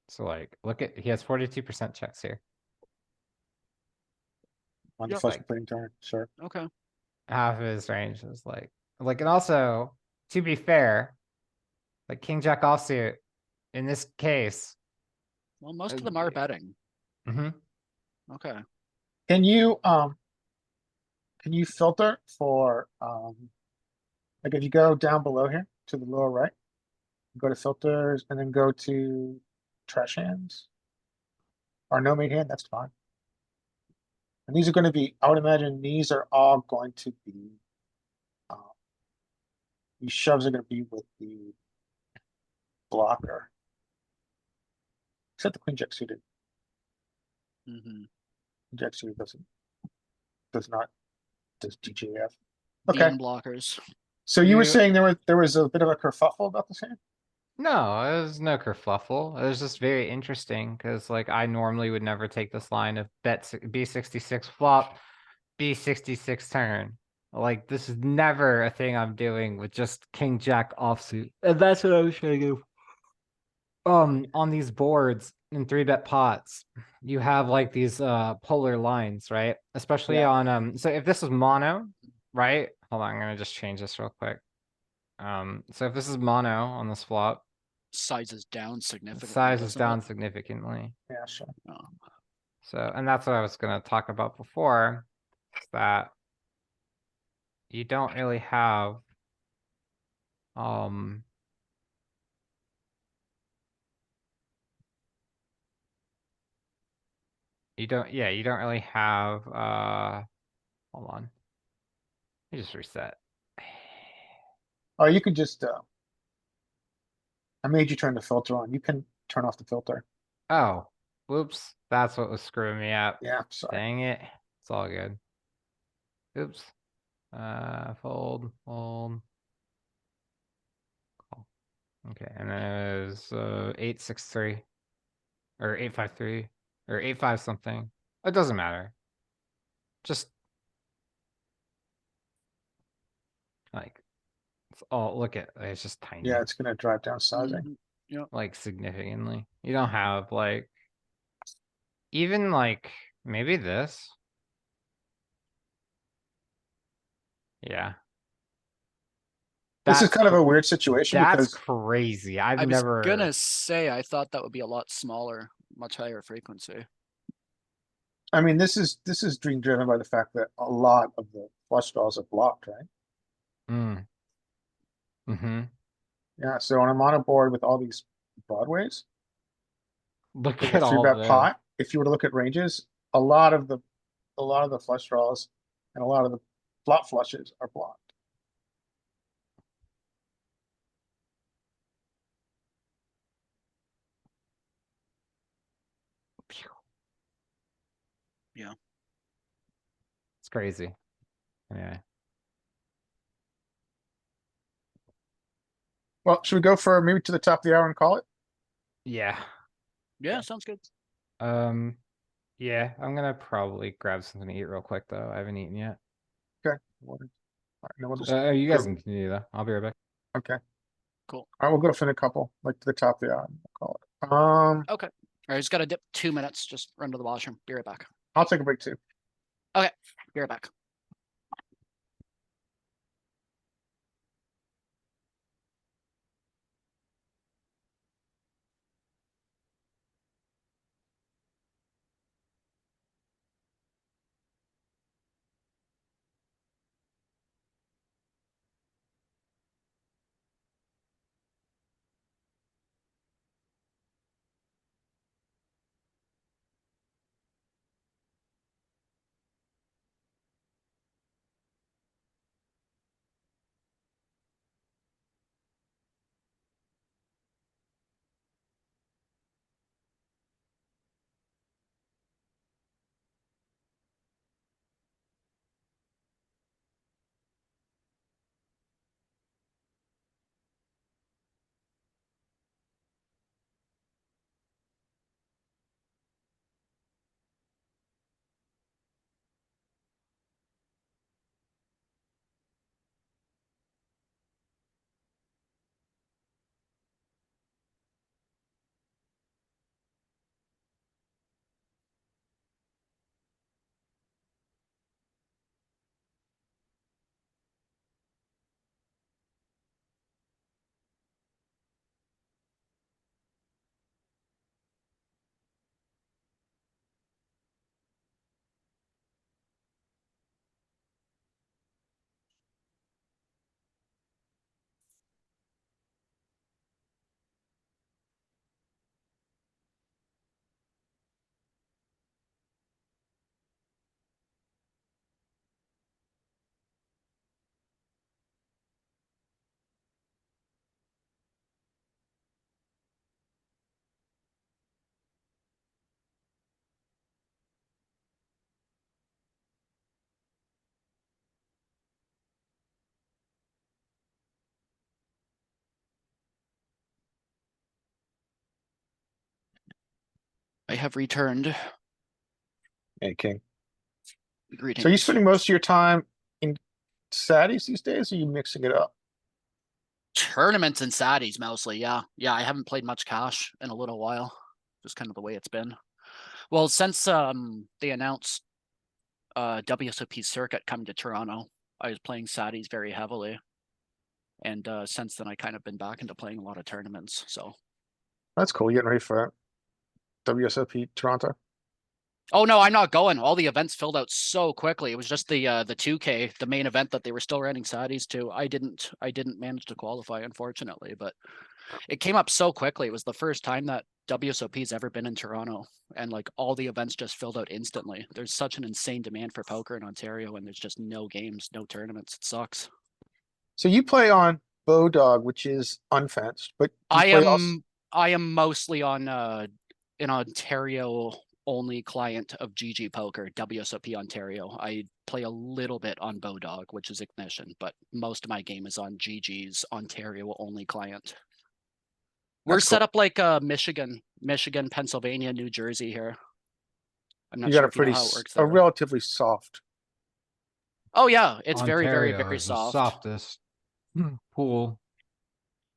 So like, look at, he has 42% checks here. On the Yep. flush Like- playing turn, sure. Okay. Half of his range is like, and also, to be fair, like king jack offsuit, in this case. Well, most of them are betting. Hmm. Okay. Can you filter for, like if you go down below here to the lower right, go to filters and then go to trash hands? Or no made hand, that's fine. And these are gonna be, I would imagine these are all going to be, these shoves are gonna be with the blocker. Except the queen jack suited, Mm-hmm. jack suited does not, does DJF. The Okay. unblockers. So you were You- saying there was a bit of a kerfuffle about this hand? No, there's no kerfluffle. It was just very interesting because like I normally would never take this line of B66 flop, B66 turn. Like this is never a thing I'm doing with just king jack offsuit. And that's what I was trying to do. On these boards in 3-bet pots, you have like these polar lines, right? Especially Yeah. on so if this is mono, right? Hold on, I'm gonna just change this real quick. So if this is mono on this flop, Sizes down significantly. size is doesn't down it? significantly. Yeah, sure. Oh. So, and that's what I was gonna talk about before, is that you don't really have, um, you don't really have, hold on. Let me just reset. Oh, you could just, I made you turn the filter on. You can turn off the filter. Oh, whoops, that's what was screwing me up. Yeah, sorry. Dang it, it's all good. Oops. Fold. Call. Okay, and then it was 863 or 853 or 85 something. It doesn't matter. Just like it's all look at it's just tiny. Yeah, it's gonna drive down sizing. Mhm. Yep. Like significantly. You don't have like even like maybe this. Yeah. This is That's kind of cr- a weird situation that's because crazy. I've I was never gonna say I thought that would be a lot smaller, much higher frequency. I mean, this is being driven by the fact that a lot of the flush draws are blocked, right? Mm. Mm-hmm. Yeah, so on a mono board with all these broadways, Look with at a three all bet this. pot, if you were to look at ranges, a lot of the flush draws and a lot of the flop flushes are blocked. It's crazy. Yeah. Well, should we go for maybe to the top of the hour and call it? Yeah. Yeah, sounds good. Yeah, I'm gonna probably grab something to eat real quick though. I haven't eaten yet. Okay. All right, then we'll just You guys go- can continue though. I'll be right back. Okay. Cool. All right, we'll go fin a couple, like to the top of the hour. And we'll call it. Okay. All right, just gotta dip 2 minutes. Just run to the washroom. Be right back. I'll take a break too. Be right back. have returned. Hey, king. So are you Greetings. spending most of your time in Saddies these days, or are you mixing it up? Tournaments and saddies mostly, yeah. Yeah, I haven't played much cash in a little while. Just kind of the way it's been. Well, since they announced WSOP circuit coming to Toronto, I was playing saddies very heavily. And since then I kind of been back into playing a lot of tournaments. So That's cool. You getting ready for WSOP Toronto? oh no, I'm not going. All the events filled out so quickly. It was just the 2K, the main event that they were still running saddies to. I didn't manage to qualify, unfortunately, but it came up so quickly. It was the first time that WSOP's ever been in Toronto, and like all the events just filled out instantly. There's such an insane demand for poker in Ontario, and there's just no games, no tournaments. It sucks. So you play on Bodog, which is unfenced, but you I play also. am mostly on an Ontario only client of GG Poker, WSOP Ontario. I play a little bit on Bodog, which is Ignition, but most of my game is on GG's Ontario only client. We're That's set cool. up like Michigan, Pennsylvania, New Jersey here. I'm not You got sure a if you know pretty, how it works a there. relatively soft. Oh yeah, it's very, very, Ontario very is the soft. softest pool.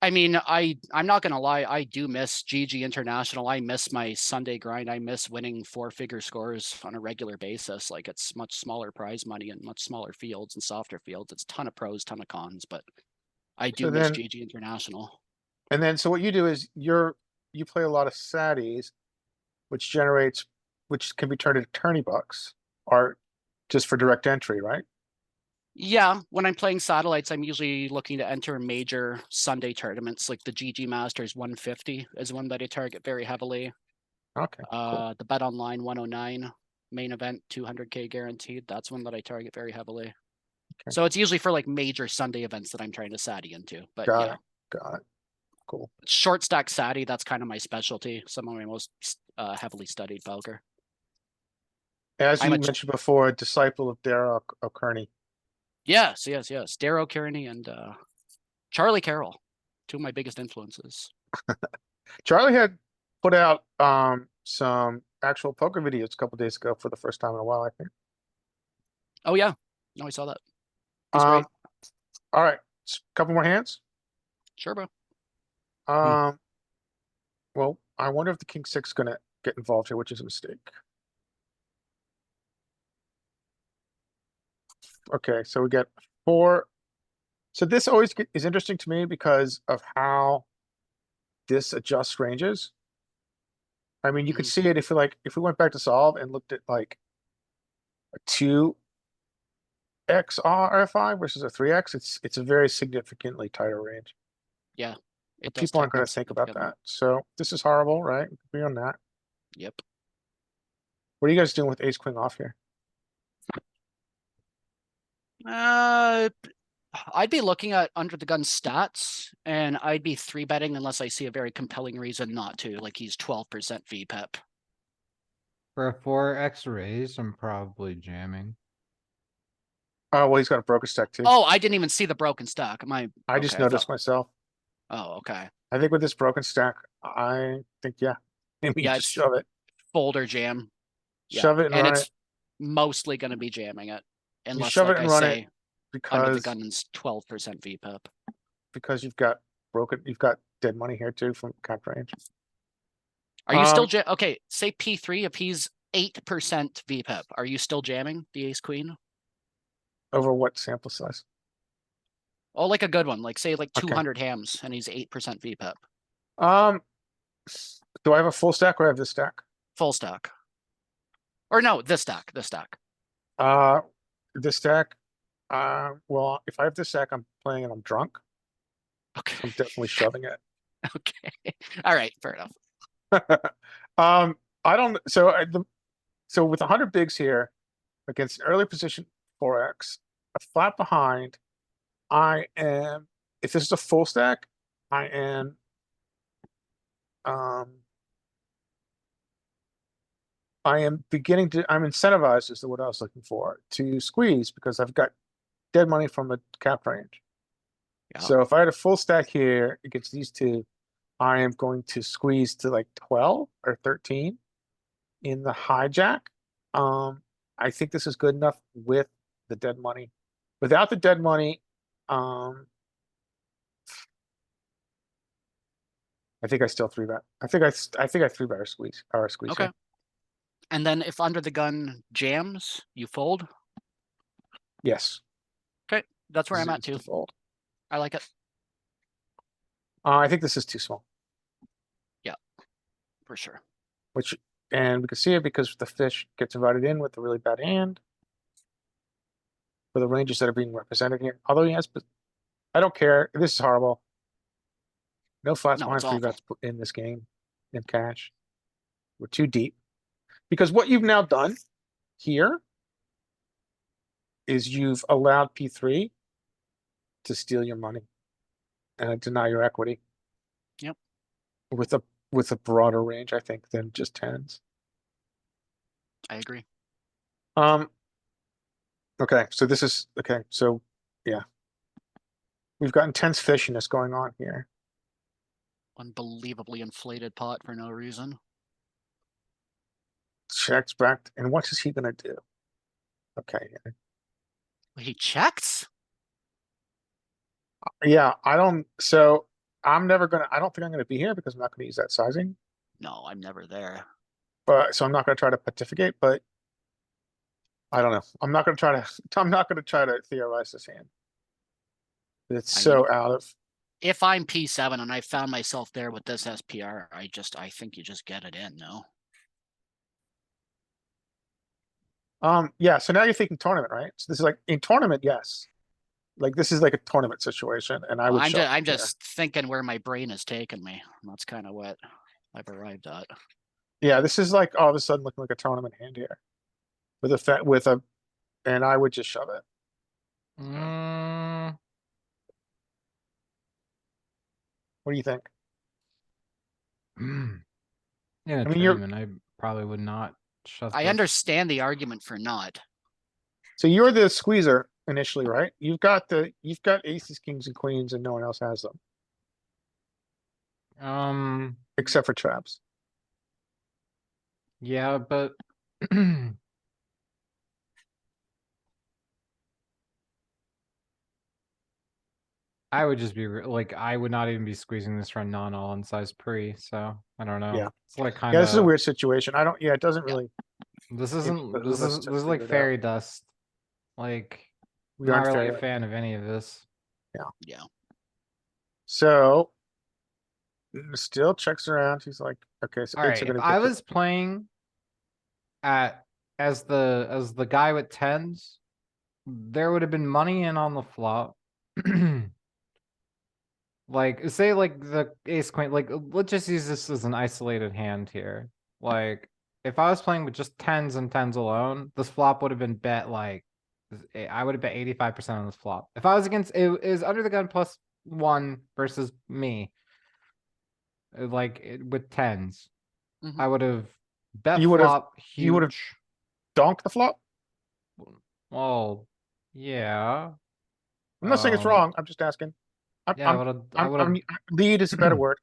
I mean, I'm not gonna lie, I do miss GG International. I miss my Sunday grind. I miss winning 4-figure scores on a regular basis. Like it's much smaller prize money and much smaller fields and softer fields. It's a ton of pros, ton of cons, but I do So miss then, GG International. and then, so what you do is you play a lot of Saddies, which can be turned into tourney bucks, or just for direct entry, right? Yeah, when I'm playing satellites, I'm usually looking to enter major Sunday tournaments, like the GG Masters 150 is one that I target very heavily. Okay, cool. The Bet Online 109 main event 200K guaranteed. That's one that I target very heavily. Okay. So it's usually for like major Sunday events that I'm trying to Saddy into. But Got yeah, it. Got it. Cool. short stack Saddy, that's kind of my specialty. Some of my most heavily studied poker. As I'm you a mentioned before, a disciple of Darrell O'Kearney. yes. Darrow Kearney and Charlie Carroll, two of my biggest influences. Charlie had put out some actual poker videos a couple days ago for the first time in a while, I think. Oh yeah, no, I saw that. He's great. All right, couple more hands. Sure, bro. Well, I wonder if the king six is gonna get involved here, which is a mistake. Okay, so we get 4. So this always is interesting to me because of how this adjusts ranges. I mean, you could see it if we went back to solve and looked at like a 2x RFI versus a 3x, it's a very significantly tighter range. Yeah, But people aren't going to think about that. So this is horrible, right? We can agree on that. Yep. What are you guys doing with ace queen off here? I'd be looking at under the gun stats, and I'd be 3-betting unless I see a very compelling reason not to. Like he's 12% VPEP. For a 4x raise, I'm probably jamming. Oh, well, he's got a broken stack too. Oh, I didn't even see the broken stack. I just noticed myself. Oh, okay. I think with this broken stack, I think, yeah. Maybe Yeah, just it's shove it. folder jam. Shove it and run it's it. mostly going to be jamming it. Unless, shove it like and I run say, it under the because gun's 12% VPEP. because you've got dead money here too from cap range. Are you still okay? Say P3 if he's 8% VPEP. Are you still jamming the ace queen? Over what sample size? Oh, like a good one. Like say like Okay. 200 hams and he's 8% VPEP. Do I have a full stack or I have this stack? Full stack. Or no, this stack. This stack. Well, if I have this stack, I'm playing and I'm drunk. Okay. I'm definitely shoving it. Okay. All right. Fair enough. I don't. So with 100 bigs here against an early position 4x, a flat behind, I am. If this is a full stack, I am. I am beginning to. I'm incentivized is the word I was looking for to squeeze because I've got dead money from the cap range. Yeah. So if I had a full stack here against these two, I am going to squeeze to like 12 or 13. in the hijack. I think this is good enough with the dead money. Without the dead money, I think I still three bet. I think I three bet or squeeze. Okay. here. And then if under the gun jams, you fold. Yes. That's where This I'm at is too. the fold. I like it I think this is too small, for sure. which, and we can see it because the fish gets invited in with a really bad hand. For the ranges that are being represented here, although he has, but I don't care. This is horrible. No flats No, behind it's three awful. bets in this game in cash. We're too deep. Because what you've now done here is you've allowed P3 to steal your money and deny your equity. Yep. With a broader range, I think, than just tens. I agree. Okay, so this is, okay, so, yeah. We've got intense fishiness going on here. Unbelievably inflated pot for no reason. Checks back, and what is he gonna do? Okay, He checked? yeah, I don't, so I'm never gonna, I don't think I'm gonna be here because I'm not gonna use that sizing. No, I'm never there. But, so I'm not gonna try to pontificate, but I don't know. I'm not gonna try to theorize this hand. It's I mean, so out of, If I'm P7 and I found myself there with this SPR, I think you just get it in, no? yeah, so now you're thinking tournament, right? So this is like, in tournament, yes. Like, this is like a tournament situation, and I would shove I'm here. just thinking where my brain has taken me. That's kind of what I've arrived at. Yeah, this is like all of a sudden looking like a tournament hand here. With a, and I would just shove it. Mm, What do you think? in a I mean, you're, tournament, I probably would not shove I this. understand the argument for not. so you're the squeezer initially, right? You've got aces, kings, and queens, and no one else has them, except for traps. Yeah, but I would just be like, I would not even be squeezing this for a non-all in size pre, so I don't know. Yeah. It's like kind Yeah, of. this is a weird situation. I don't, yeah, it doesn't Yeah. really, This it isn't. behooves us to This is like figure it out. fairy dust. Like, We not aren't really fairy a dust. fan of any of this. Yeah. So still checks around. He's like, okay, so All eights right, are if gonna I get to, was playing as the guy with tens, there would have been money in on the flop. Like, say like the ace queen, like let's just use this as an isolated hand here. Like, if I was playing with just tens and tens alone, this flop would have been bet like I would have bet 85% on this flop. If I was against it is under the gun +1 versus me, with tens, Mhm. I would have bet You would've- flop you would've- huge. donk the flop. Well, yeah. I'm not saying it's wrong. I'm just asking. Yeah, I would have. Lead is a better word.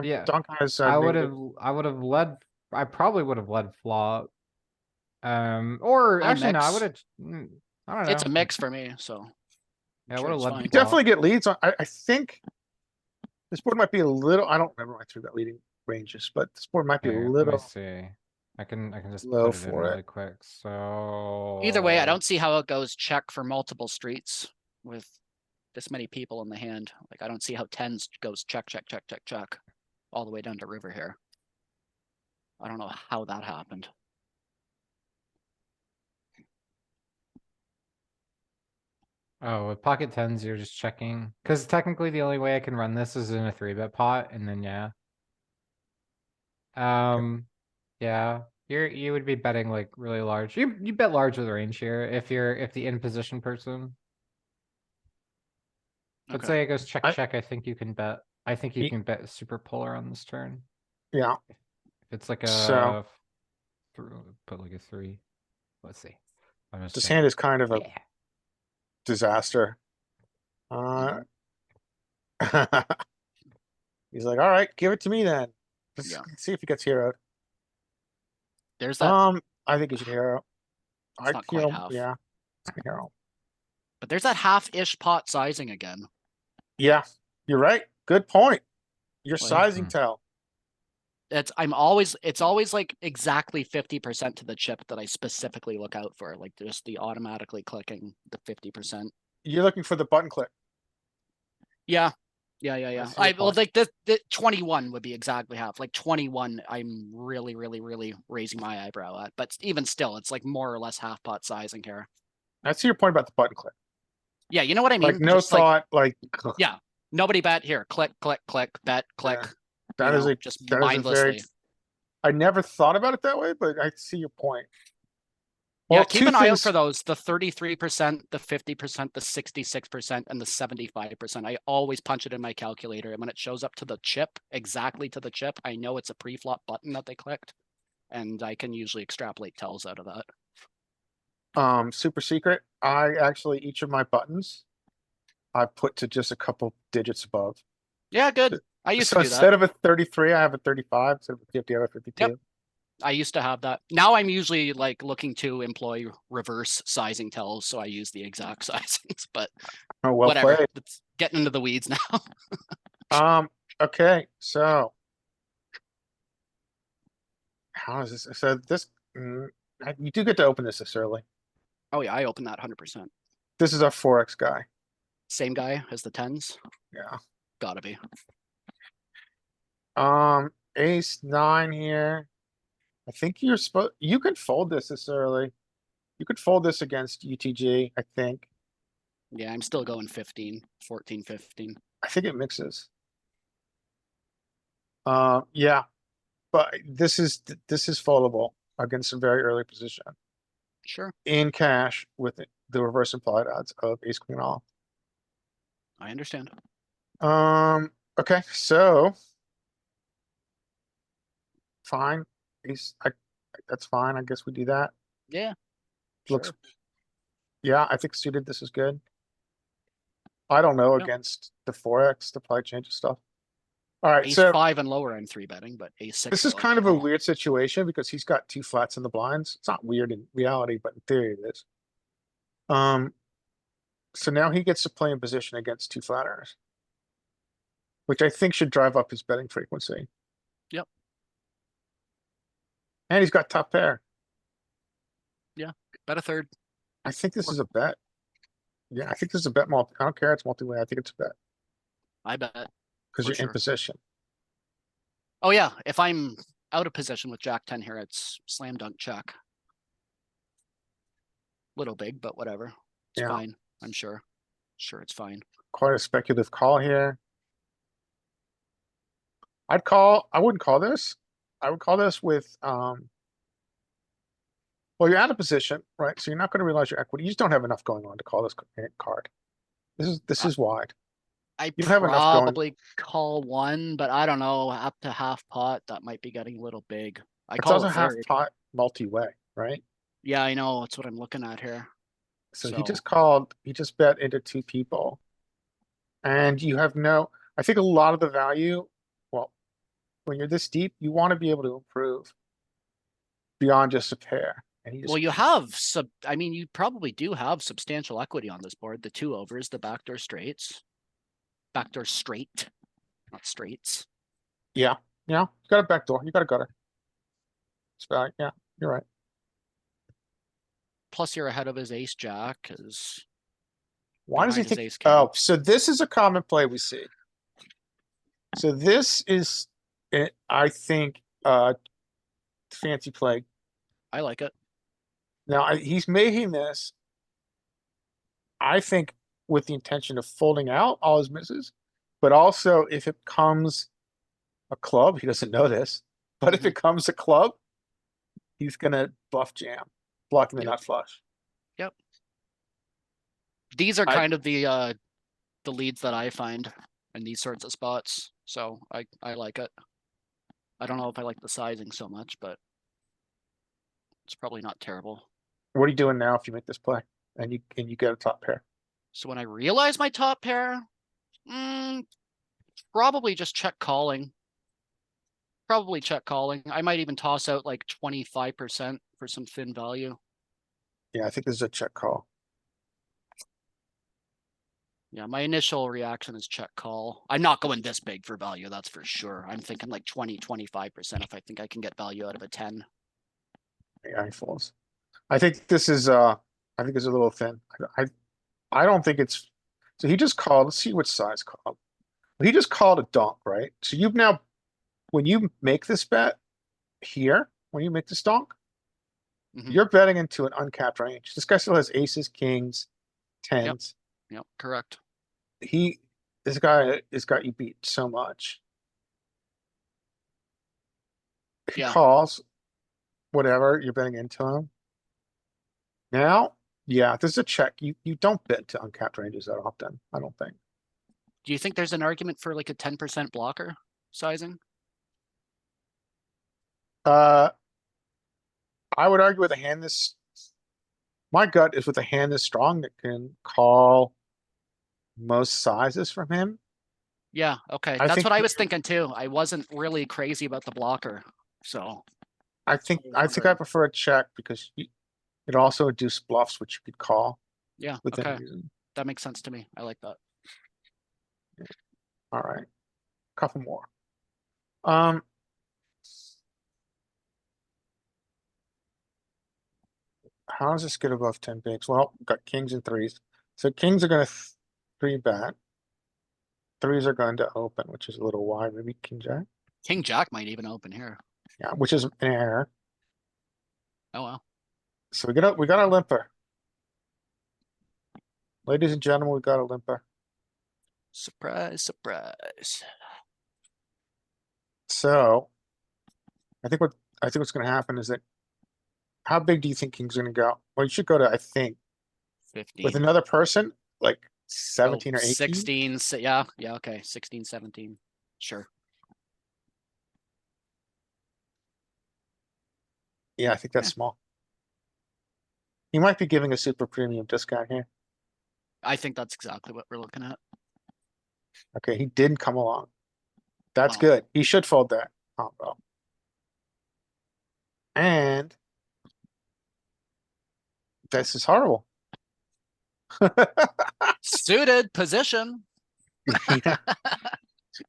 Yeah. Donk has. I would negative. have. I would have led. I probably would have led flop. Or I actually, no. I mix. would have. I don't know. It's a mix for me, so. Yeah, I sure would have it's led fine. You flop. definitely get leads on. I think this board might be a little. I don't remember my three bet leading ranges, but this board might be a Here, let me little see. I can just low put it in for really it. quick. So Either way, I don't see how it goes check for multiple streets with this many people in the hand. Like, I don't see how tens goes check, check, check, check, check, all the way down to river here. I don't know how that happened. Oh, with pocket tens, you're just checking because technically the only way I can run this is in a 3-bet pot, and then yeah. Yeah, you would be betting like really large. You bet large with range here if the in position person. But Okay. say it goes check I- check, I think you can bet. I think you Ye- can bet super polar on this turn. Yeah. If it's like So- put like a 3. Let's see. I'm just This checking. hand is kind of a Yeah. disaster. He's like, all right, give it to me then. Let's Yeah. see if he gets heroed. There's that, I think you should hero. it's not quite half. Yeah, hero. But there's that half-ish pot sizing again. Yeah, you're right. Good point. Your Like- sizing tell. It's always like exactly 50% to the chip that I specifically look out for, like just the automatically clicking the 50%. You're looking for the button click. Yeah. see your Well, point. like the 21 would be exactly half. Like 21, I'm really raising my eyebrow at. But even still, it's like more or less half pot sizing here. I see your point about the button click. Yeah, you know what I mean? Like no Just, like, thought, like yeah, nobody bet here. Click, bet, click. Yeah. you that is know, just that is a mindlessly. very. I never thought about it that way, but I see your point. Yeah, Well, keep two an eye out things- for those, the 33%, the 50%, the 66%, and the 75%. I always punch it in my calculator, and when it shows up to the chip, exactly to the chip, I know it's a pre-flop button that they clicked, and I can usually extrapolate tells out of that. Super secret. I actually, each of my buttons, I put to just a couple digits above. Yeah, good. I used So to do instead that. of a 33, I have a 35. Instead of a 50, I have a 52. I used to have that. Now I'm usually like looking to employ reverse sizing tells, so I use the exact sizings, but Oh, well whatever. played. It's getting into the weeds now. Okay, so. How is this? So this, you do get to open this early. Oh yeah, I open that 100%. This is a 4x guy. Same guy as the tens? Yeah. Gotta be. Ace nine here. I think you're supposed, you can fold this early. You could fold this against UTG, I think. Yeah, I'm still going 15, 14, 15. I think it mixes. Yeah, but this is foldable against a very early position Sure, in cash with the reverse implied odds of ace queen off. I understand. Okay, so. Fine, that's fine, I guess we do that. Yeah. Looks, sure. yeah, I think suited, this is good. I don't know Yep. against the 4x, the probably changes stuff. Alright, Ace so five and lower, I'm three betting, but ace six. this I is like kind to of a call. weird situation because he's got two flats in the blinds. It's not weird in reality, but in theory it is. So now he gets to play in position against two flatters. Which I think should drive up his betting frequency. Yep. And he's got top pair. Bet a third. I think this is a bet. Yeah, I think this is a bet multi. I don't care, it's multi-way. I think it's a bet. I bet. Cause For you're in sure. position. Oh yeah, if I'm out of position with Jack 10 here, it's slam dunk check. Little big, but whatever. It's Yeah. fine, I'm sure. Sure, it's fine. Quite a speculative call here. I wouldn't call this. I would call this with, well, you're out of position, right? So you're not gonna realize your equity. You just don't have enough going on to call this card. This is wide. I You have enough going- probably call one, but I don't know, up to half pot, that might be getting a little big. I It's call also a half third. pot multi-way, right? Yeah, I know, that's what I'm looking at here. So he So- just called, he just bet into two people. And you have no, I think a lot of the value, well, when you're this deep, you wanna be able to improve. Beyond just a pair. And he just Well, you have I mean, you probably do have substantial equity on this board, the two overs, the backdoor straights. Backdoor straight, not straights. Yeah, you got a backdoor, you got a gutter. It's about, yeah, you're right. Plus you're ahead of his ace jack, cause Why does he behind his think, ace king. oh, so this is a common play we see. So this is, I think, fancy play. I like it. Now, he's making this. I think with the intention of folding out all his misses, but also if it comes a club, he doesn't know this, but if it comes a club, he's gonna bluff jam, blocking the Yep. nut flush. These are I- kind of the leads that I find in these sorts of spots, so I like it. I don't know if I like the sizing so much, but it's probably not terrible. What are you doing now if you make this play and you get a top pair? So when I realize my top pair, probably just check calling. Probably check calling. I might even toss out like 25% for some thin value. Yeah, I think this is a check call. Yeah, my initial reaction is check call. I'm not going this big for value, that's for sure. I'm thinking like 20-25% if I think I can get value out of a 10. Yeah, he folds. I think this is I think it's a little thin. I don't think it's so he just called. Let's see what size called. He just called a donk, right? So you've now when you make this bet here, when you make this donk, Mhm. you're betting into an uncapped range. This guy still has aces, kings, tens. Yep, correct. This guy has got you beat so much. He Yeah. calls, whatever, you're betting into him. Now, yeah, this is a check. You don't bet to uncapped ranges that often, I don't think. Do you think there's an argument for like a 10% blocker sizing? I would argue with a hand this. My gut is with a hand this strong that can call most sizes from him. Yeah, okay. I That's think what I was thinking too. I wasn't really crazy about the blocker. So I think I prefer a check because it also induces bluffs which you could call yeah, within okay. reason. That makes sense to me. I like that. All right, couple more. Um, how does this get above 10 bigs? Well, got kings and threes. So kings are gonna three bet. Threes are going to open, which is a little wide. Maybe king jack. King Jack might even open here. Yeah, which is an error. Oh well. So we got a limper. Ladies and gentlemen, we got a limper. Surprise, surprise. So I think what's gonna happen is that how big do you think king's gonna go? Well, you should go to, I think, 15. with another person, like 17 or 18. 16. Yeah, okay. 16, 17. Sure. Yeah, I think that's Yeah. small. He might be giving a super premium discount here. I think that's exactly what we're looking at. Okay, he didn't come along. That's Wow. good. He should fold that combo. And this is horrible. Suited position. Yeah.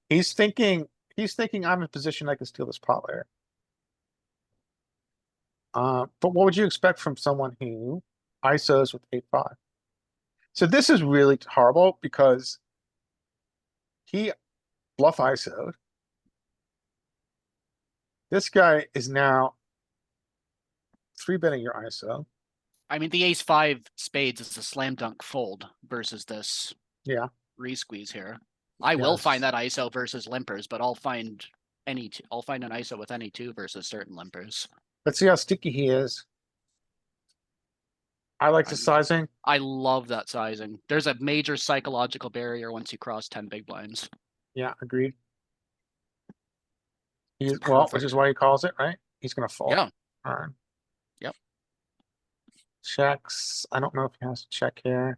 He's thinking I'm in a position I can steal this pot layer. But what would you expect from someone who ISOs with 8-5? So this is really horrible because he bluff ISO'd. This guy is now 3-betting your ISO. I mean, the ace 5 spades is a slam dunk fold versus this Yeah. re-squeeze here. I will Yes. find that ISO versus limpers, but I'll find an ISO with any two versus certain limpers. Let's see how sticky he is. I like the I'm- sizing. I love that sizing. There's a major psychological barrier once you cross 10 big blinds. Yeah, agreed. Well, which Perfect. is why he calls it, right? He's gonna fold. Yeah. Turn. Yep. Checks. I don't know if he has to check here.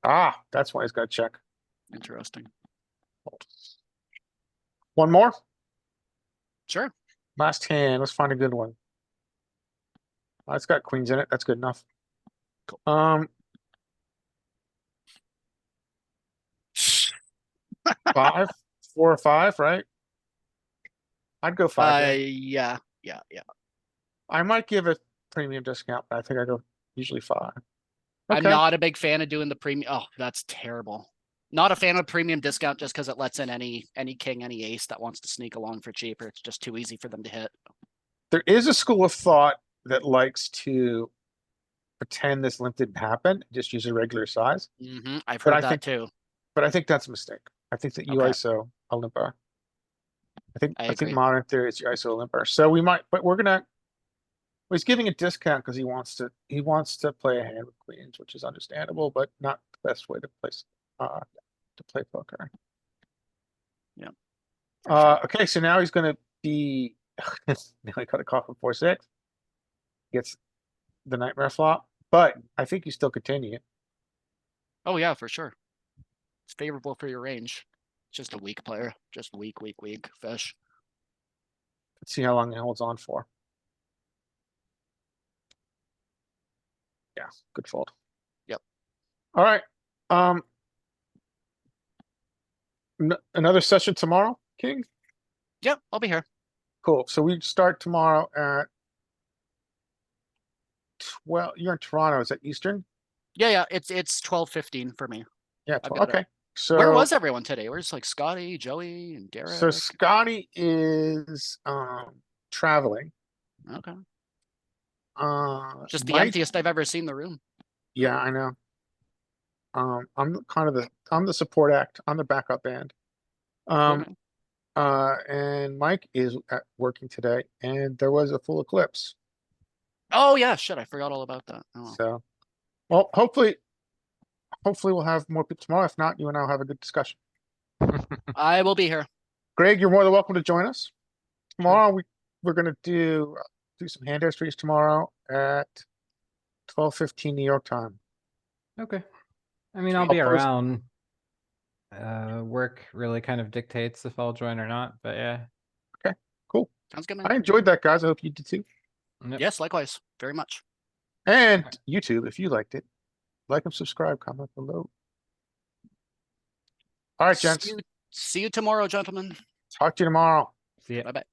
Ah, that's why he's got to check. Interesting. One more. Sure. Last hand. Let's find a good one. It's got queens in it. That's good enough. Cool. 5, 4 or 5, right? I'd go 5 here. Yeah. I might give a premium discount, but I think I go usually 5. I'm Okay. not a big fan of doing the premium. Oh, that's terrible. Not a fan of premium discount just because it lets in any king, any ace that wants to sneak along for cheaper. It's just too easy for them to hit. There is a school of thought that likes to pretend this limp didn't happen, just use a regular size. I've But heard I that think- too. But I think that's a mistake. I think that you Okay. ISO a limper. I think I agree. modern theory is you ISO a limper. So we might, but we're gonna. Well, he's giving a discount because he wants to play a hand with queens, which is understandable, but not the best way to play poker. Yeah. For sure. Okay, so now he's gonna be now he got a call from 4-6. Gets the nightmare flop, but I think you still continue. Oh yeah, for sure. It's favorable for your range. Just a weak player, just weak fish. Let's see how long it holds on for. Yeah, good fold. Yep. All right, another session tomorrow, King? Yep, I'll be here. Cool, so we start tomorrow at 12, you're in Toronto, is that Eastern? Yeah, it's 12:15 for me. Yeah, I've got it. okay, so. Where was everyone today? Where's like Scotty, Joey, and Derek? So Scotty is, traveling, Okay, uh. just the Mike- emptiest I've ever seen the room. Yeah, I know. I'm kind of I'm the support act, I'm the backup band. Okay. And Mike is working today, and there was a full eclipse, Oh yeah, shit, I forgot all about that. Oh, well. so. Well, hopefully we'll have more people tomorrow. If not, you and I'll have a good discussion. I will be here. Greg, you're more than welcome to join us. Tomorrow, we're gonna do some hand histories tomorrow at 12:15 New York time. Okay. I mean, I'll I'll be post- around. Work really kind of dictates if I'll join or not, but yeah. Cool. Sounds good, man. I enjoyed that, guys. I hope you did too. Yep. Yes, likewise, very much. And YouTube, if you liked it, like and subscribe, comment below. All right, gents. See you tomorrow, gentlemen. Talk to you tomorrow. See ya. Bye bye.